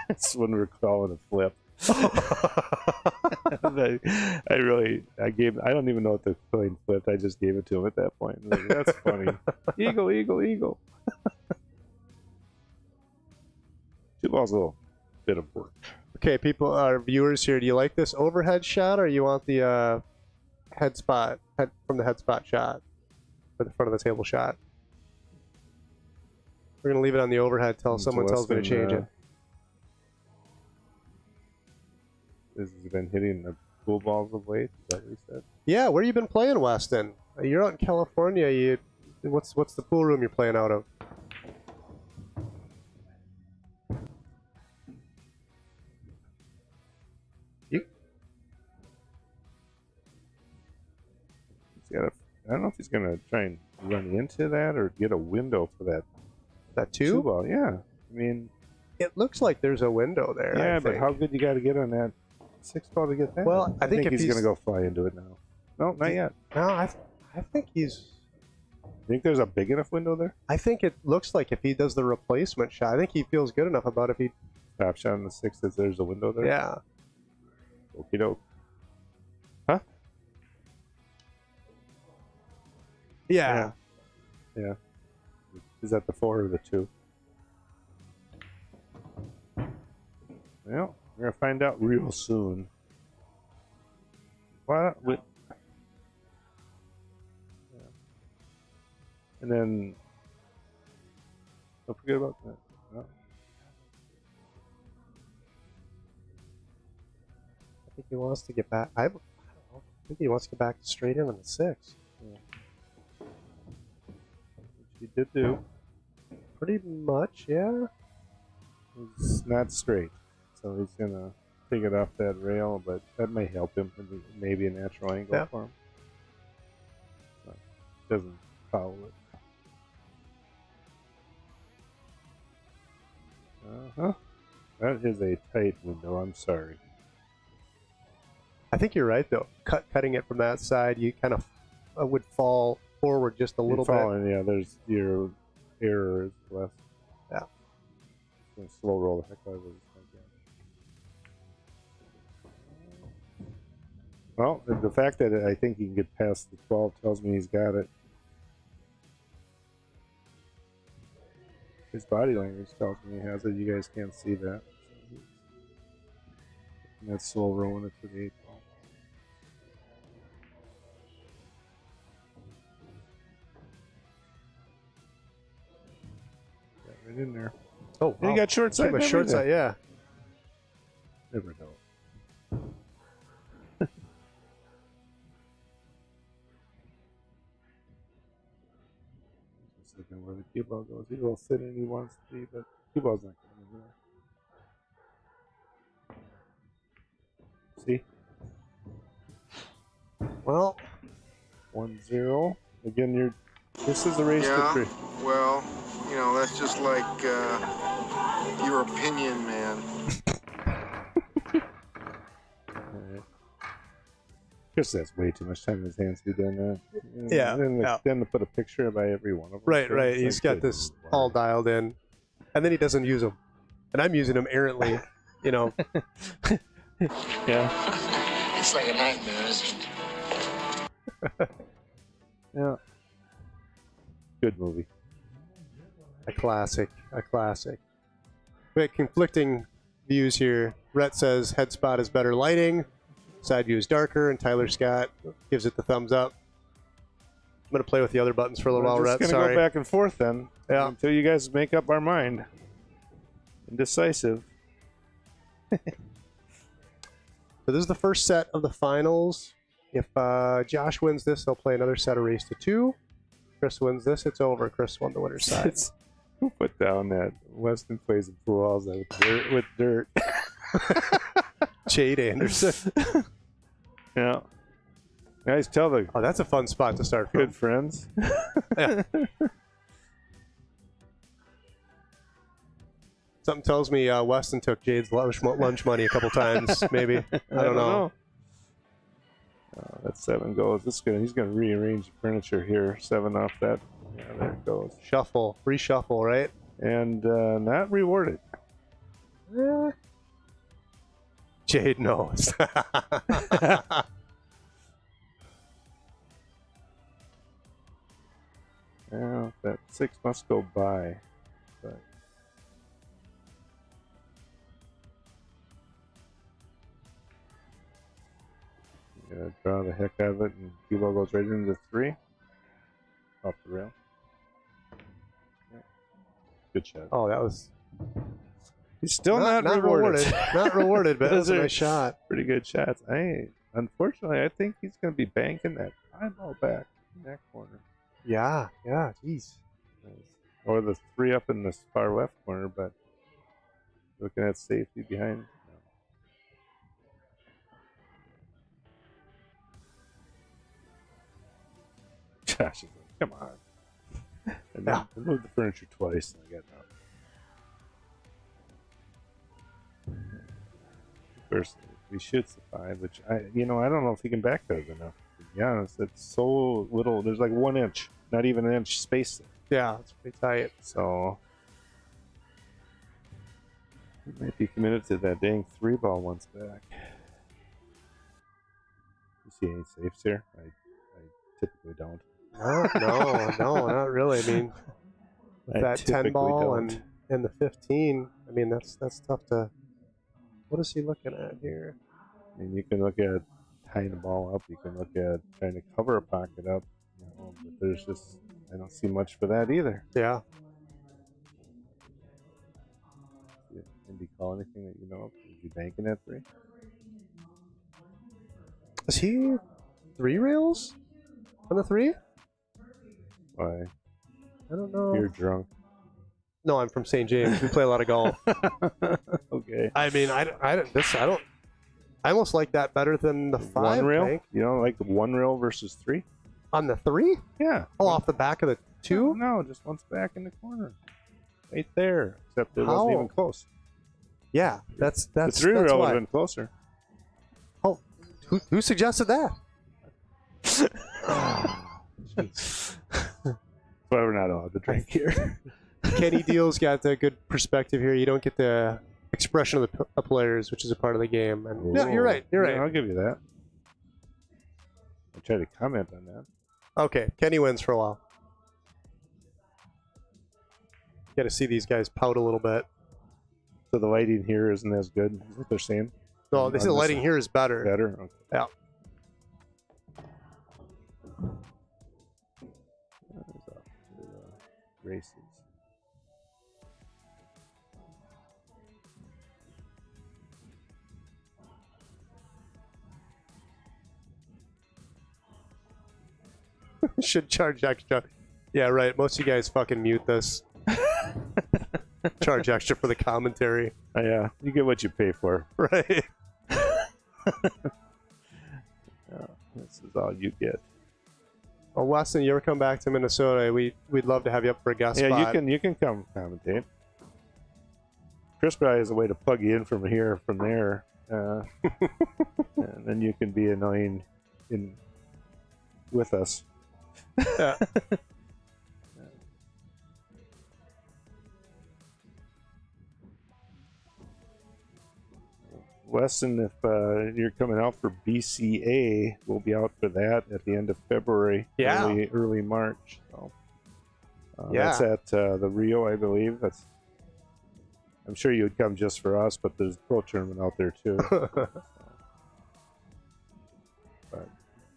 That's when we're calling a flip. I don't even know what the coin flipped. I just gave it to him at that point. Like, that's funny. Eagle, eagle, eagle. Two balls, a little bit of work. Okay, people, our viewers here, do you like this overhead shot, or you want the head from the head spot shot, or the front of the table shot? We're gonna leave it on the overhead till someone tells me to change it. Has he been hitting the pool balls of late? Is that what he said? Yeah, where you been playing, Weston? You're out in California. What's the pool room you're playing out of? I don't know if he's gonna try and run into that or get a window for that two two ball. Yeah, I mean, it looks like there's a window there. yeah, I but think. how good you got to get on that 6 ball to get that? Well, I think if he's gonna go fly into it now. No, not yet. No, I think he's. Think there's a big enough window there? I think it looks like if he does the replacement shot, I think he feels good enough about if he. Top shot on the 6 that there's a window there. Yeah. Okie doke. Huh? Yeah. Yeah. Is that the 4 or the 2? Well, we're gonna find out real soon. What? Yeah. And then don't forget about that. No. I think he wants to get back. I don't know. I think he wants to get back straight in on the 6. Yeah. Which he did do. Pretty much, yeah. It's not straight, so he's gonna take it off that rail, but that may help him. Maybe a natural angle for him. But doesn't follow it. That is a tight window. I'm sorry. I think you're right though. Cutting it from that side, you kind of would fall forward just a little bit. Yeah, there's your error is less. Yeah. Gonna slow roll the heck out of it. Well, the fact that I think he can get past the 12 tells me he's got it. His body language tells me he has it. You guys can't see that. And that's slow rolling it to the 8 ball. Got right in there. Oh, wow. You got short side. Short side, yeah. Never know. Just looking where the cue ball goes. He will sit in he wants to be, but cue ball's not coming here. See? Well, 1-0. Again, this is a race to 3. Well, you know, that's just like your opinion, man. Alright. Chris has way too much time in his hands to do that. Yeah, Then to put a picture by every one of them. Right, so right. it's He's like, got good this Lord. all dialed in, and then he doesn't use them, and I'm using them errantly. You know. Yeah. It's like a nightmare, isn't it? Yeah. Good movie. A classic. A classic. We had conflicting views here. Rhett says head spot is better lighting, side view is darker, and Tyler Scott gives it the thumbs up. I'm going to play with the other buttons for a little while, We're Rhett. just gonna Sorry. go back and forth then. Yeah. Until you guys make up our mind. Indecisive. So this is the first set of the finals. If Josh wins this, he'll play another set of race to 2. Chris wins this, it's over. Chris won the winner's side. Who put down that Weston plays in pool halls with dirt? Jade Anderson. Yeah. Guys, tell the Oh, that's a fun spot to start from. good friends. Yeah. Something tells me Weston took Jade's lunch money a couple times, maybe. I don't know. That's 7 goes. He's gonna rearrange the furniture here. 7 off that. Yeah, there it goes. Shuffle, reshuffle, right? And not rewarded. Jade knows. Yeah, that 6 must go by. But yeah, draw the heck out of it, and Kilo goes right into 3. Off the rail. Yeah. Good shot. Oh, that was He's still not rewarded. Not rewarded, but that was a Those are nice shot. Pretty good shots. Unfortunately, I think he's going to be banking that eyeball back in that corner. Yeah, jeez. Or the 3 up in the far left corner, but looking at safety behind. No. Josh is like, come on. And then move the furniture twice, and I got nothing. First, we should survive, which I don't know if he can back those enough. To be honest, it's so little. There's like 1 inch, not even an inch space there. Yeah, it's pretty tight. So he might be committed to that dang 3-ball once back. You see any safes here? I typically don't. No, not really. I mean, with that 10 ball and the 15, I mean that's tough to. What is he looking at here? I mean, you can look at tying the ball up. You can look at trying to cover a pocket up. But there's just I don't see much for that either. Yeah. Did Indy call anything that you know of? Is he banking at 3? Is he 3 rails on the 3? Why? I don't know. You're drunk. No, I'm from St. James. We play a lot of golf. Okay. I mean, I almost like that better than the 5 1 rail. bank. You don't like the 1 rail versus 3? On the 3? Yeah. Oh, off the back of the 2? No, just once back in the corner, right there. Except it How? wasn't even close. Yeah, that's The 3 that's rail would why. have been closer. Oh, who suggested that? That's why we're not allowed to drink here. Kenny Deal's got a good perspective here. You don't get the expression of the players, which is a part of the game. And yeah, you're right. You're right. Yeah, I'll give you that. I try to comment on that. Okay, Kenny wins for a while. Got to see these guys pout a little bit. So the lighting here isn't as good, is what they're saying? No, they say the lighting here is better. Better? Okay. Yeah. There's up to the races. Should charge extra. Yeah, right. Most of you guys fucking mute this. Charge extra for the commentary. Yeah, you get what you pay for. Right. This is all you get. Well, Weston, you ever come back to Minnesota? We'd love to have you up for a guest spot. You can come commentate. Chris probably has a way to plug you in from here, from there, and then you can be annoying in with us. Yeah. Weston, if you're coming out for BCA, we'll be out for that at the end of February, Yeah. early March. So Yeah. that's at the Rio, I believe. I'm sure you would come just for us, but there's a pro tournament out there too. But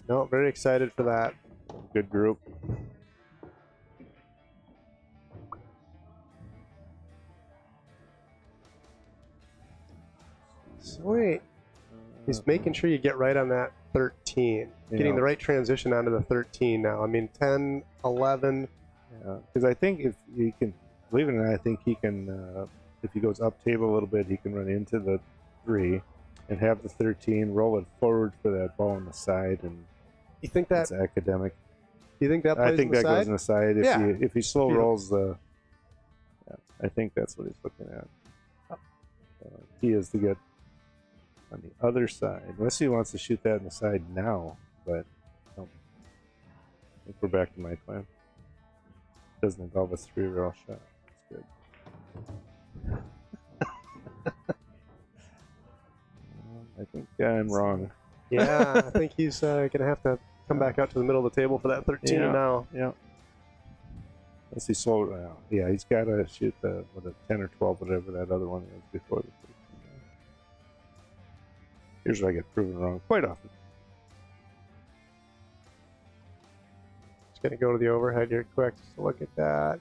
No, very excited for that. good group. Sweet. He's making sure you get right on that 13. Getting Yeah. the right transition onto the 13 now. I mean, 10, 11. Because I think if he can, believe it or not, I think he can, if he goes up table a little bit, he can run into the 3 and have the 13, roll it forward for that ball on the side, and You think that? it's academic. You think that plays I think in the that side? goes in the side. If he slow Beautiful. rolls the, I think that's what he's looking at. He is to get on the other side, unless he wants to shoot that in the side now. But no. I think we're back to my plan. Doesn't involve a 3-rail shot. That's good. I think I'm wrong. Yeah, I think he's going to have to come back out to the middle of the table for that 13 now. Yeah. Let's see, slow. Yeah, he's got to shoot the 10 or 12, whatever that other one is before the 13. Here's where I get proven wrong quite often. Just going to go to the overhead here quick. Just look at that.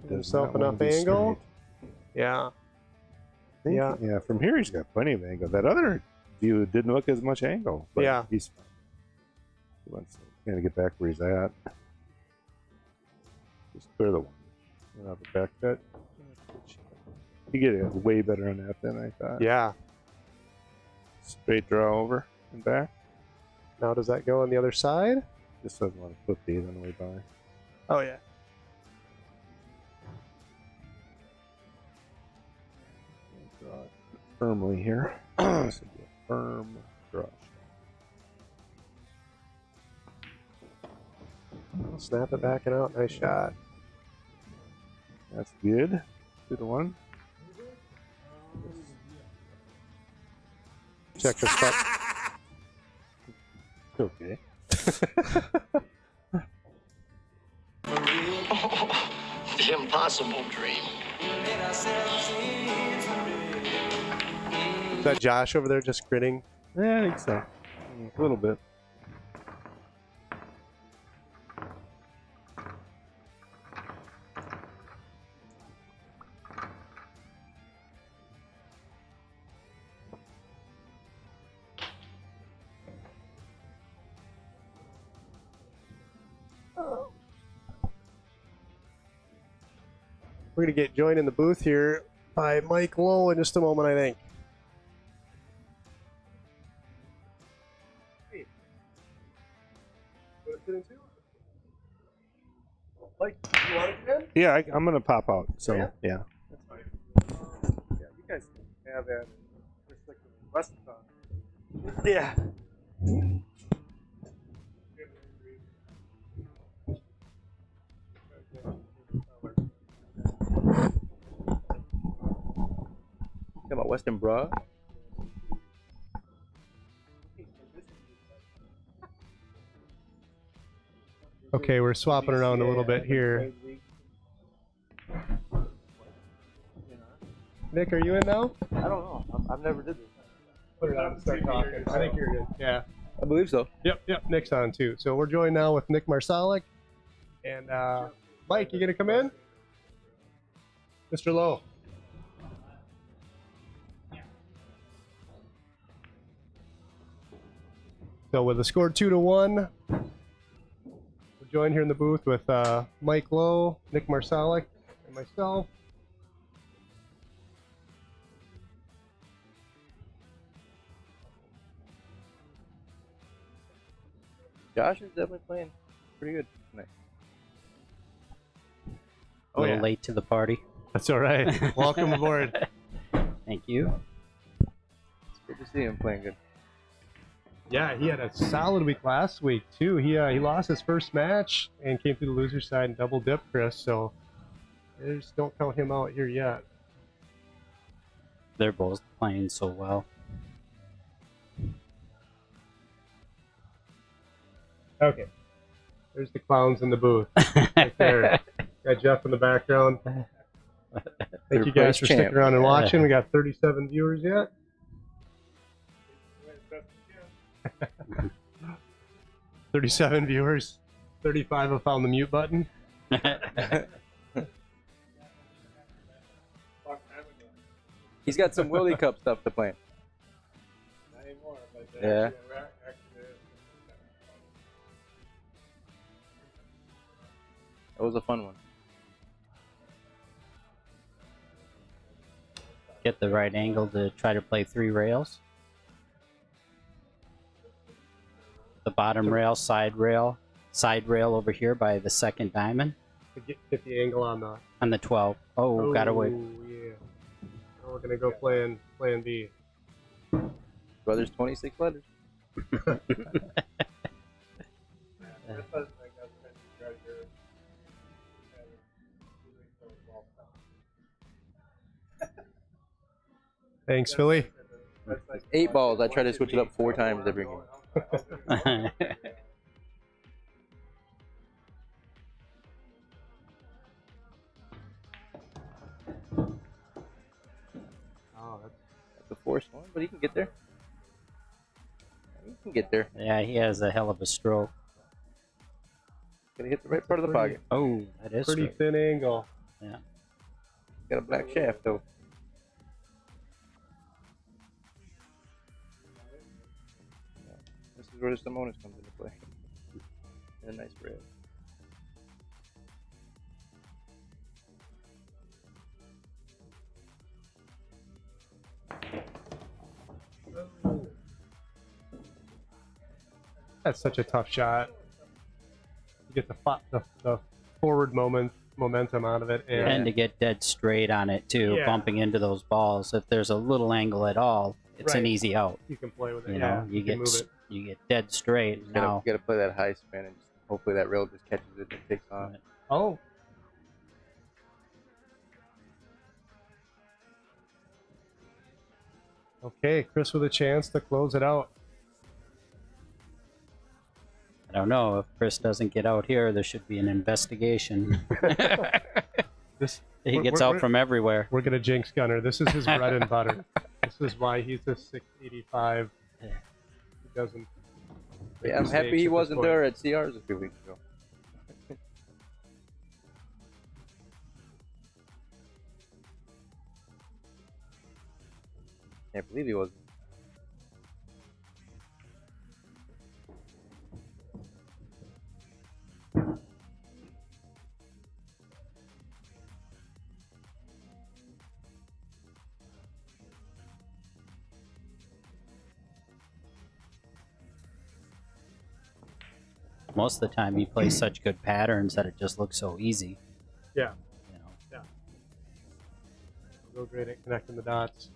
Give himself enough angle. Yeah. Yeah, from here he's got plenty of angle. That other view didn't look as much angle. But Yeah. He's going to get back where he's at. Just clear the one. The back cut. You get it way better on that than I thought. Yeah. Straight draw over and back. Now does that go on the other side? Just doesn't want to flip these on the way by. Oh, yeah. Draw it firmly here. This will be a firm draw. Snap it back and out. Nice shot. That's good. 2-1. Check this putt. Okay. The impossible dream. Is that Josh over there just grinning? Yeah, I think so. A little bit. We're going to get joined in the booth here by Mike Lowe in just a moment, I think. Hey. You want to sit in too? Mike, you want to get in? Yeah, I'm going to pop out. So, yeah. That's fine. Yeah, you guys have that. Just like the West on. Yeah. Talking about Western Bra? Okay, we're swapping around a little bit here. Nick, are you in now? I don't know. I've never did this. Put it on and start talking. I think you're good. Yeah. I believe so. Yep, Nick's on too. So we're joined now with Nick Marsalik. And Mike, you gonna come in? Mr. Lowe. So with the score 2-1, we're joined here in the booth with Mike Lowe, Nick Marsalik, and myself. Josh is definitely playing pretty good tonight. A little late to the party. That's all right. Welcome aboard. Thank you. It's good to see him playing good. Yeah, he had a solid week last week too. He lost his first match and came through the loser side and double dipped Chris. So just don't count him out here yet. They're both playing so well. Okay, there's the clowns in the booth right there. Got Jeff in the background. Thank you guys for sticking around and watching. We got 37 viewers yet. 37 viewers. 35 have found the mute button. He's got some Willie Cup stuff to play. Not anymore, but yeah. That was a fun one. Get the right angle to try to play 3 rails. The bottom rail, side rail over here by the second diamond. Get the angle on the 12. Oh, got away. Yeah. Now we're gonna go plan B. Brothers 26 letters. Thanks, Philly. 8 balls. I try to switch it up 4 times every game. Oh, that's a forced one, but he can get there. He can get there. Yeah, he has a hell of a stroke. Gonna hit the right part of the pocket. Oh, that is pretty straight. thin angle. Yeah. Got a black shaft though. This is where the Simonis comes into play. And a nice rail. That's such a tough shot. You get the forward momentum out of it, And to get dead straight on it too, Yeah. bumping into those balls. If there's a little angle at all, it's an Right. easy out. You can play with it. You Yeah, know, you can get move it. you get dead straight. You Now gotta play that high spin and just, hopefully that rail just catches it and takes off. Oh. Okay, Chris with a chance to close it out. I don't know if Chris doesn't get out here, there should be an investigation. He gets out from everywhere. We're gonna jinx Gunner. This is his bread and butter. This is why he's a 685. He doesn't. make Yeah, I'm happy mistakes he at this wasn't point. there at CRs a few weeks ago. Can't believe he wasn't. Most of the time he plays such good patterns that it just looks so easy. Yeah. You know. Yeah. Real great at connecting the dots.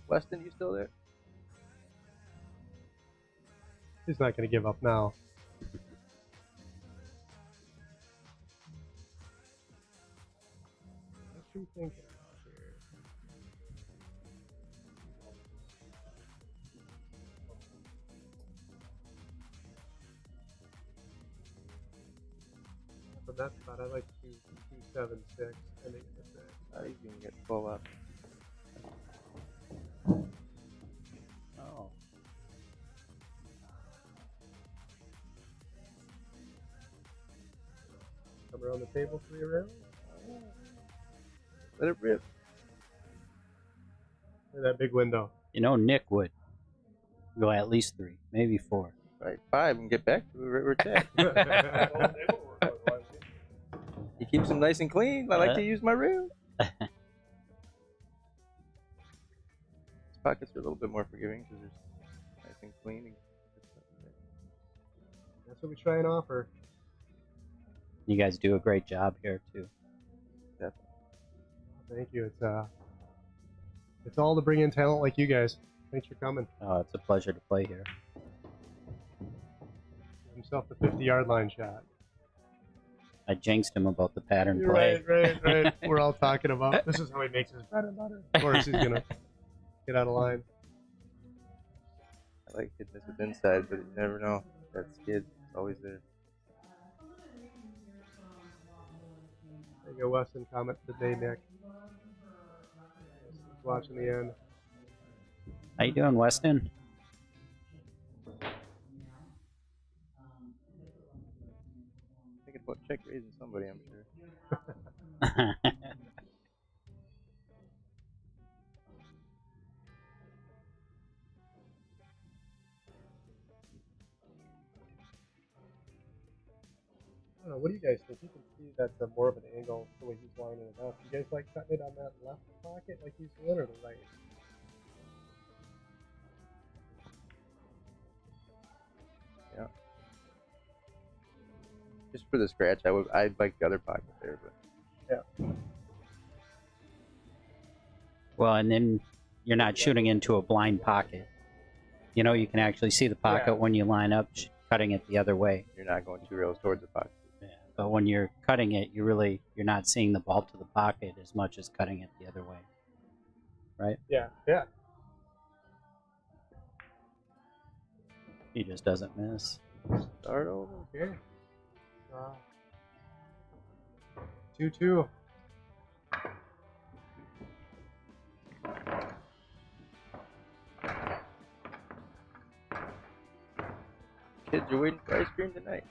Weston, you still there? He's not going to give up now. What's he thinking about here? But that's about I like 276 and 8 to 6. You can get 12 up. Oh. Come around the table 3 rounds. Let it rip. Look at that big window. You know, Nick would go at least 3, maybe 4. Right, 5 and get back to where it's at. He keeps them nice and clean. I like to use my rail. His pockets are a little bit more forgiving because they're nice and clean. That's what we try and offer. You guys do a great job here too. Definitely. Thank you. It's all to bring in talent like you guys. Thanks for coming. Oh, it's a pleasure to play here. Himself the 50-yard line shot. I jinxed him about the pattern play. Right. We're all talking about this is how he makes his bread and butter. Of course, he's gonna get out of line. I like hitting this with inside, but you never know. That skid is always there. There you go, Weston. Comment today, Nick. Watching the end. How you doing, Weston? Thinking about check raising somebody, I'm sure. I don't know. What do you guys think? You can see that's more of an angle the way he's lining it up. You guys like cutting it on that left pocket like he's doing, or the right? Yeah. Just for the scratch, I'd like the other pocket there, but yeah. Well, and then you're not shooting into a blind pocket. You know, you can actually see the pocket when you line up, cutting it the other way. You're not going 2 rails towards the pocket. Yeah. But when you're cutting it, you're not seeing the ball to the pocket as much as cutting it the other way. Right? Yeah. He just doesn't miss. Start over. Okay. 2-2. Kids, you're waiting for ice cream tonight.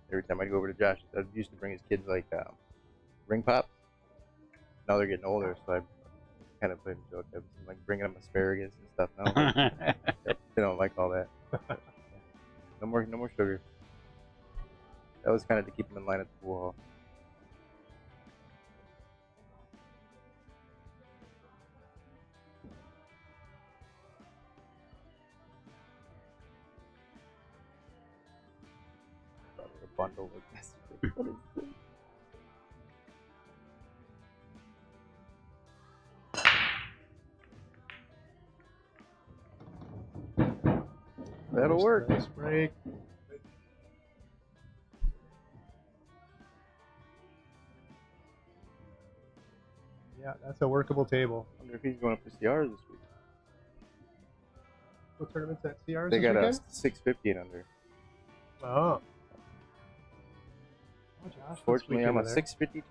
Every time I go over to Josh, I used to bring his kids like ring pop. Now they're getting older, so I kind of played a joke. I'm like bringing them asparagus and stuff now. They don't like all that. No more sugar. That was kind of to keep them in line at the pool hall. A bundle with this. What is this? That'll work. Nice break. Yeah, that's a workable table. I wonder if he's going up to CRs this week. What tournament's at CRs They this got a weekend? 650 and under. Oh. Oh, Josh. Fortunately, I'm a 652.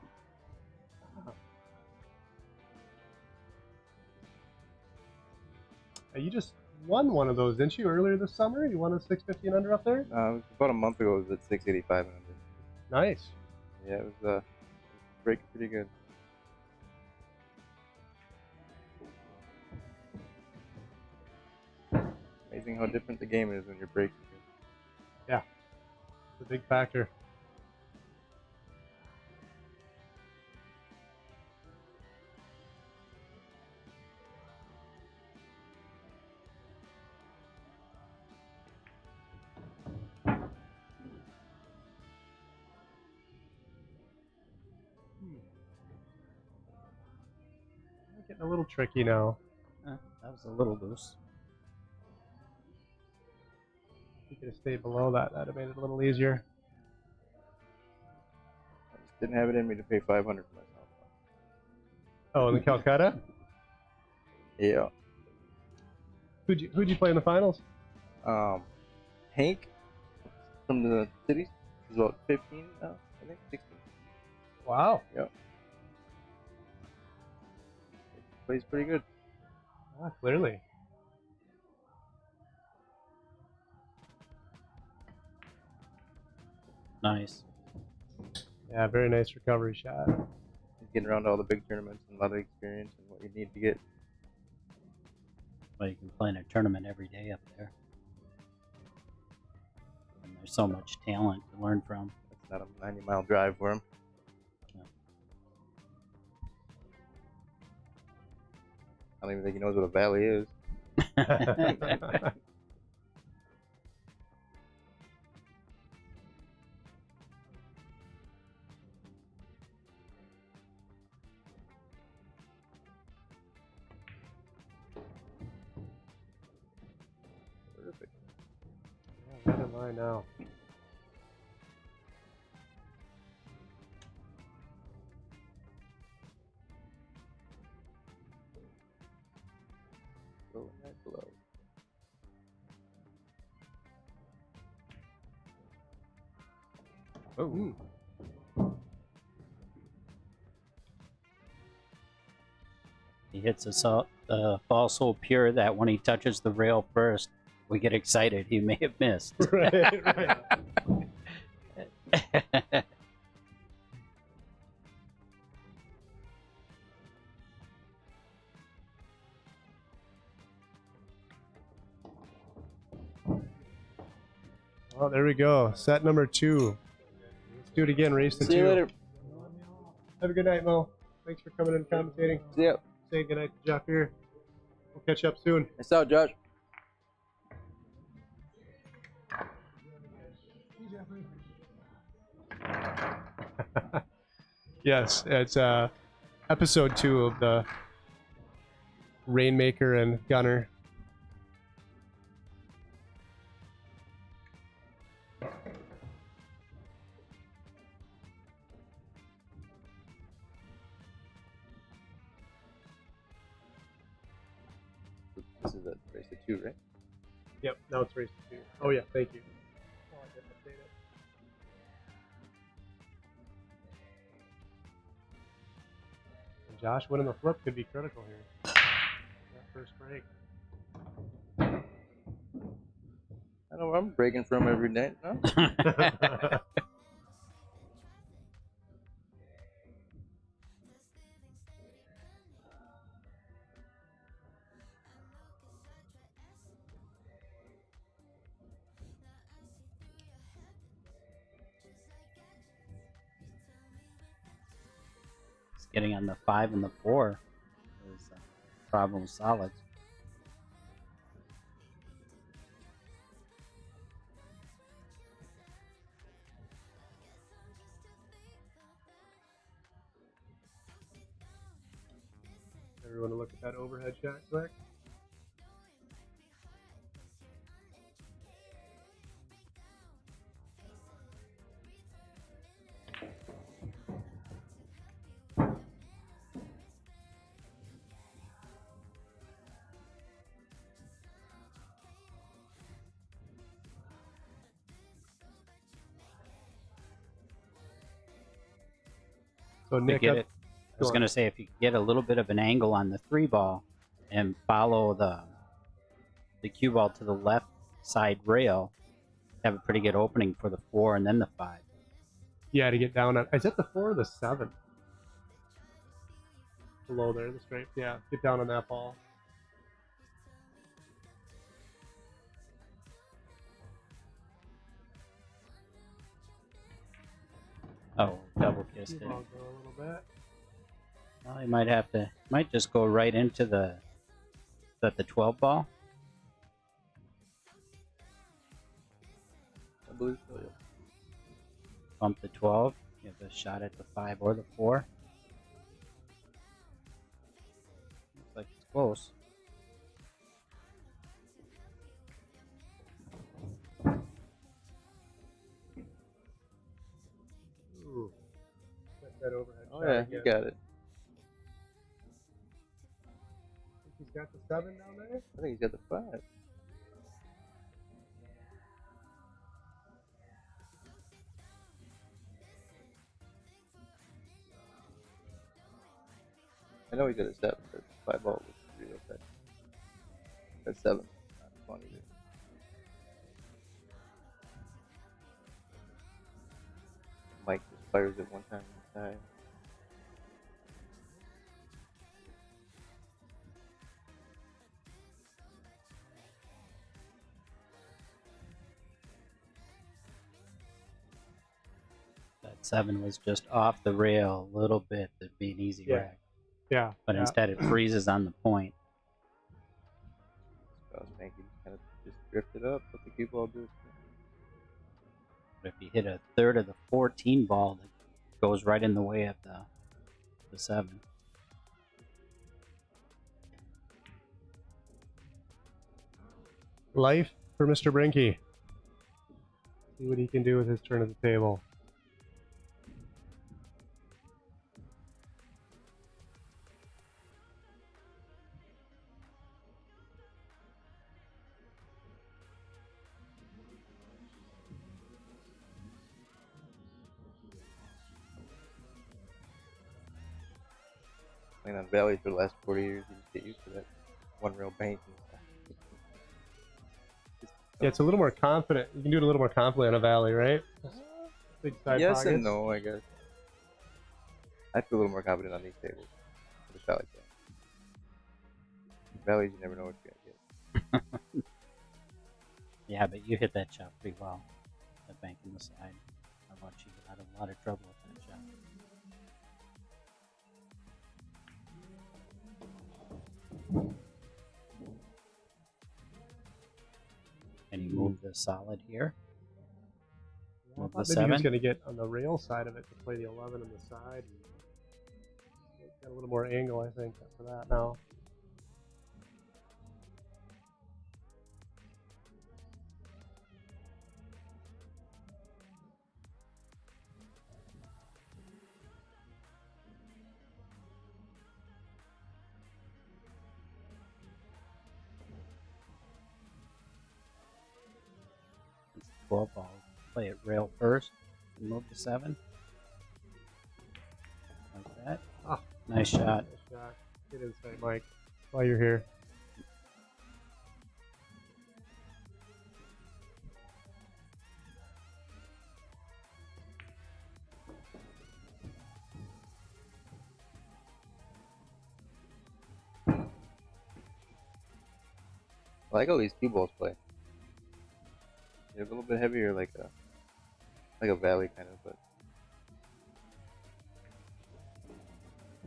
You just won one of those, didn't you, earlier this summer? You won a 650 and under up there? It was about a month ago. It was at 685 and under. Nice. Yeah, it was breaking pretty good. Amazing how different the game is when you're breaking good. Yeah, it's a big factor. Getting a little tricky now. That was a little loose. If you could have stayed below that, that'd have made it a little easier. I just didn't have it in me to pay 500 for myself. Oh, in the Calcutta? Yeah. Who'd you play in the finals? Hank from the cities. He's about 15 now, I think 16. Wow. Yep. Plays pretty good. Ah, clearly. Nice. Yeah, very nice recovery shot. He's getting around to all the big tournaments and a lot of experience and what you need to get. Well, you can play in a tournament every day up there. And there's so much talent to learn from. It's not a 90-mile drive for him. I don't even think he knows what a valley is. Perfect. Yeah, right in line now. Go in that glove. Oh. He hits us up, ball so pure that when he touches the rail first, we get excited. He may have missed. Right. Well, there we go. Set number 2. Let's do it again. Race to 2. See you later. Have a good night, Mo. Thanks for coming and commentating. See ya. Say good night to Jeff here. We'll catch up soon. Nice out, Josh. Yes, it's episode 2 of the Rainmaker and Gunner. This is a race to 2, right? Yep, now it's race to 2. Oh yeah, thank you. Oh, I didn't update it. And Josh winning the flip could be critical here. That first break. I know I'm breaking from every night, no? Getting on the 5 and the 4 is a problem with solids. Everyone to look at that overhead shot quick. So Nick, I was going to say, if you get a little bit of an angle on the 3 ball and follow the cue ball to the left side rail, have a pretty good opening for the 4 and then the 5. Yeah, to get down on. Is that the 4 or the 7? Below there, the straight. Yeah, get down on that ball. Oh, double kissed it. Ball go a little bit. Well, you might just go right into the 12 ball. I believe so, yeah. Bump the 12. You have a shot at the 5 or the 4. Looks like it's close. Ooh. Get that overhead Oh shot yeah, again. you got it. He's got the 7 down there? I think he's got the 5. I know he's got a 7, but 5 ball was real tight. That's 7. Not 20 either. fires it one time inside. That 7 was just off the rail a little bit. That'd be an easy rack. Yeah. But instead it freezes on the point. So I was thinking, kind of just drift it up, let the cue ball do it. But if you hit a third of the 14 ball, that goes right in the way of the 7. Life for Mr. Brenke. See what he can do with his turn at the table. Playing on Valley for the last 40 years, you just get used to that one rail bank and stuff. Yeah, it's a little more confident. You can do it a little more confidently on a Valley, right? Big side Yes pockets. and no, I guess. I feel a little more confident on these tables. The Valley game. Valleys, you never know what you're gonna get. Yeah, but you hit that shot pretty well. That bank in the side. I watched you get out of a lot of trouble with that shot. And you move the solid here. I Move thought the maybe he was 7. going to get on the rail side of it to play the 11 on the side. Got a little more angle, I think, for that now. It's 12 ball. Play it rail first. And move the 7. Like that. Ah, nice shot. Nice shot. Get inside, Mike, while you're here. I like how these cue balls play. They're a little bit heavier, like a Valley kind of, but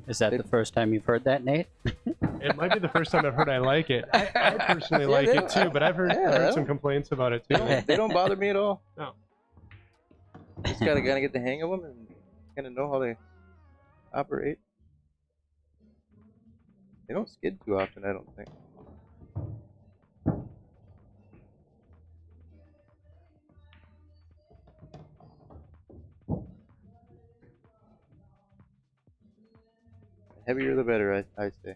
Is that the first time you've heard that, Nate? It might be the first time I've heard I like it. I personally like it too, but I've heard some complaints about it too. they don't bother me at all. No. Just gotta get the hang of them and kind of know how they operate. They don't skid too often, I don't think. The heavier the better, I say.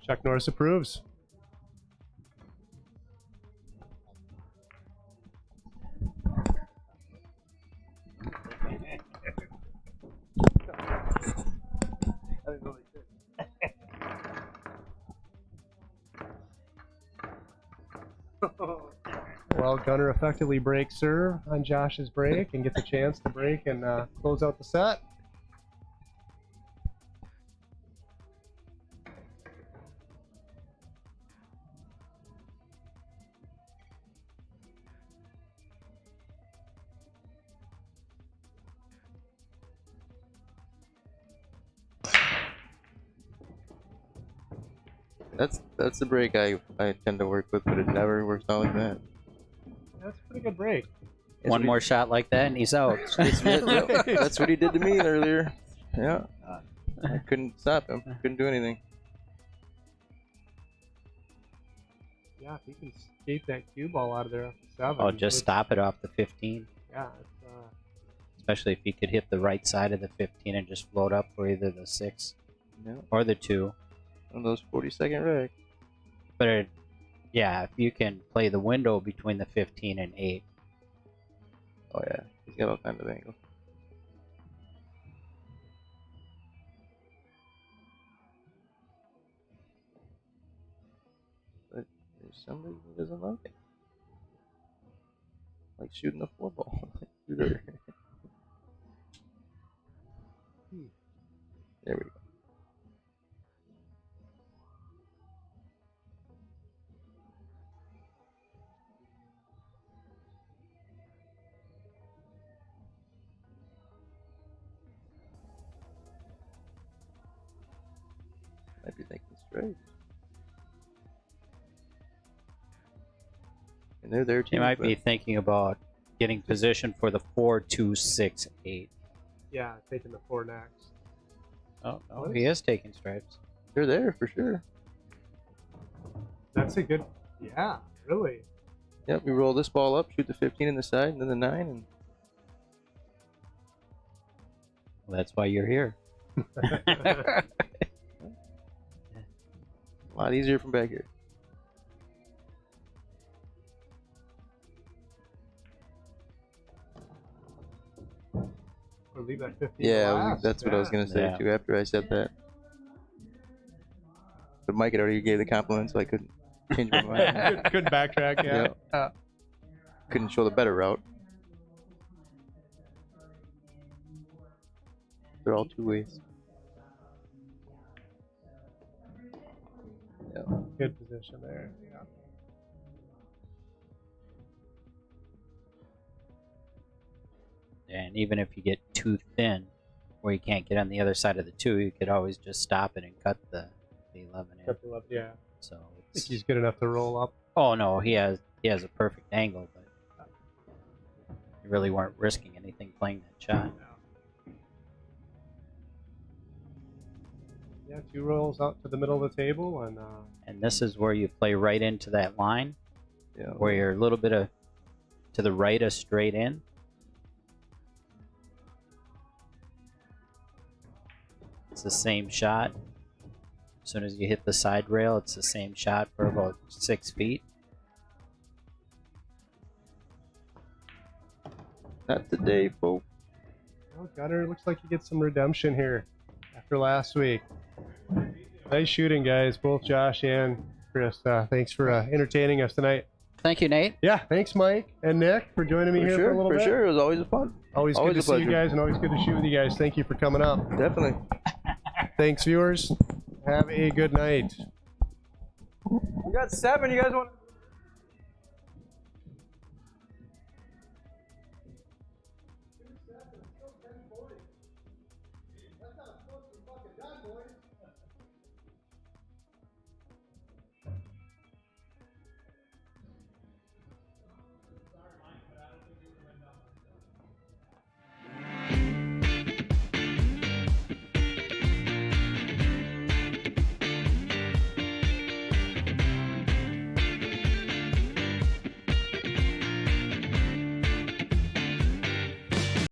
Chuck Norris approves. Well, Gunner effectively breaks serve on Josh's break and gets a chance to break and close out the set. That's the break I tend to work with, but it never works out like that. That's a pretty good break. One more shot like that and he's out. That's what he did to me earlier. Yeah. I couldn't stop him. Couldn't do anything. Yeah, if he can skate that cue ball out of there off the 7. Oh, just stop it off the 15. Yeah, Especially if he could hit the right side of the 15 and just float up for either the 6 Yeah. or the 2. One of those 40-second racks. But yeah, if you can play the window between the 15 and 8. Oh yeah, he's got all kinds of angles. But there's somebody who doesn't like it. Like shooting a 4-ball through there. There we go. Might be thinking straight. And they're there too. You might be but- thinking about getting positioned for the 4-2-6-8. Yeah, taking the 4 next. Oh, he is taking stripes. They're there for sure. That's a good. Yeah, really. Yep, we roll this ball up, shoot the 15 in the side, and then the 9, and Well, that's why you're here. a lot easier from back here. Or leave that 15. Yeah, last. that's what I was gonna say Yeah. too. After I said that, but Mike had already gave the compliment, so I couldn't change my mind. Good backtrack. Yeah. Yeah. Couldn't show the better route. They're all 2 ways. Yeah. Good position there. Yeah. And even if you get too thin, where you can't get on the other side of the 2, you could always just stop it and cut the 11 in. Cut the left, yeah. So I think it's, he's good enough to roll up. oh no, he has a perfect angle, but you really weren't risking anything playing that shot. Yeah, 2 rolls out to the middle of the table, and And this is where you play right into that line, Yeah. where you're a little bit to the right of straight in. It's the same shot. As soon as you hit the side rail, it's the same shot for about 6 feet. Not today, folks. well, Gunner looks like he gets some redemption here after last week. Nice shooting, guys, both Josh and Chris. Thanks for entertaining us tonight. Thank you, Nate. Yeah, thanks, Mike and Nick, for joining me here for a little bit. For sure, it was always a fun. Always good to a see you pleasure. guys, and always good to shoot with you guys. Thank you for coming up. Definitely. Thanks, viewers. Have a good night. We got 7. You guys want?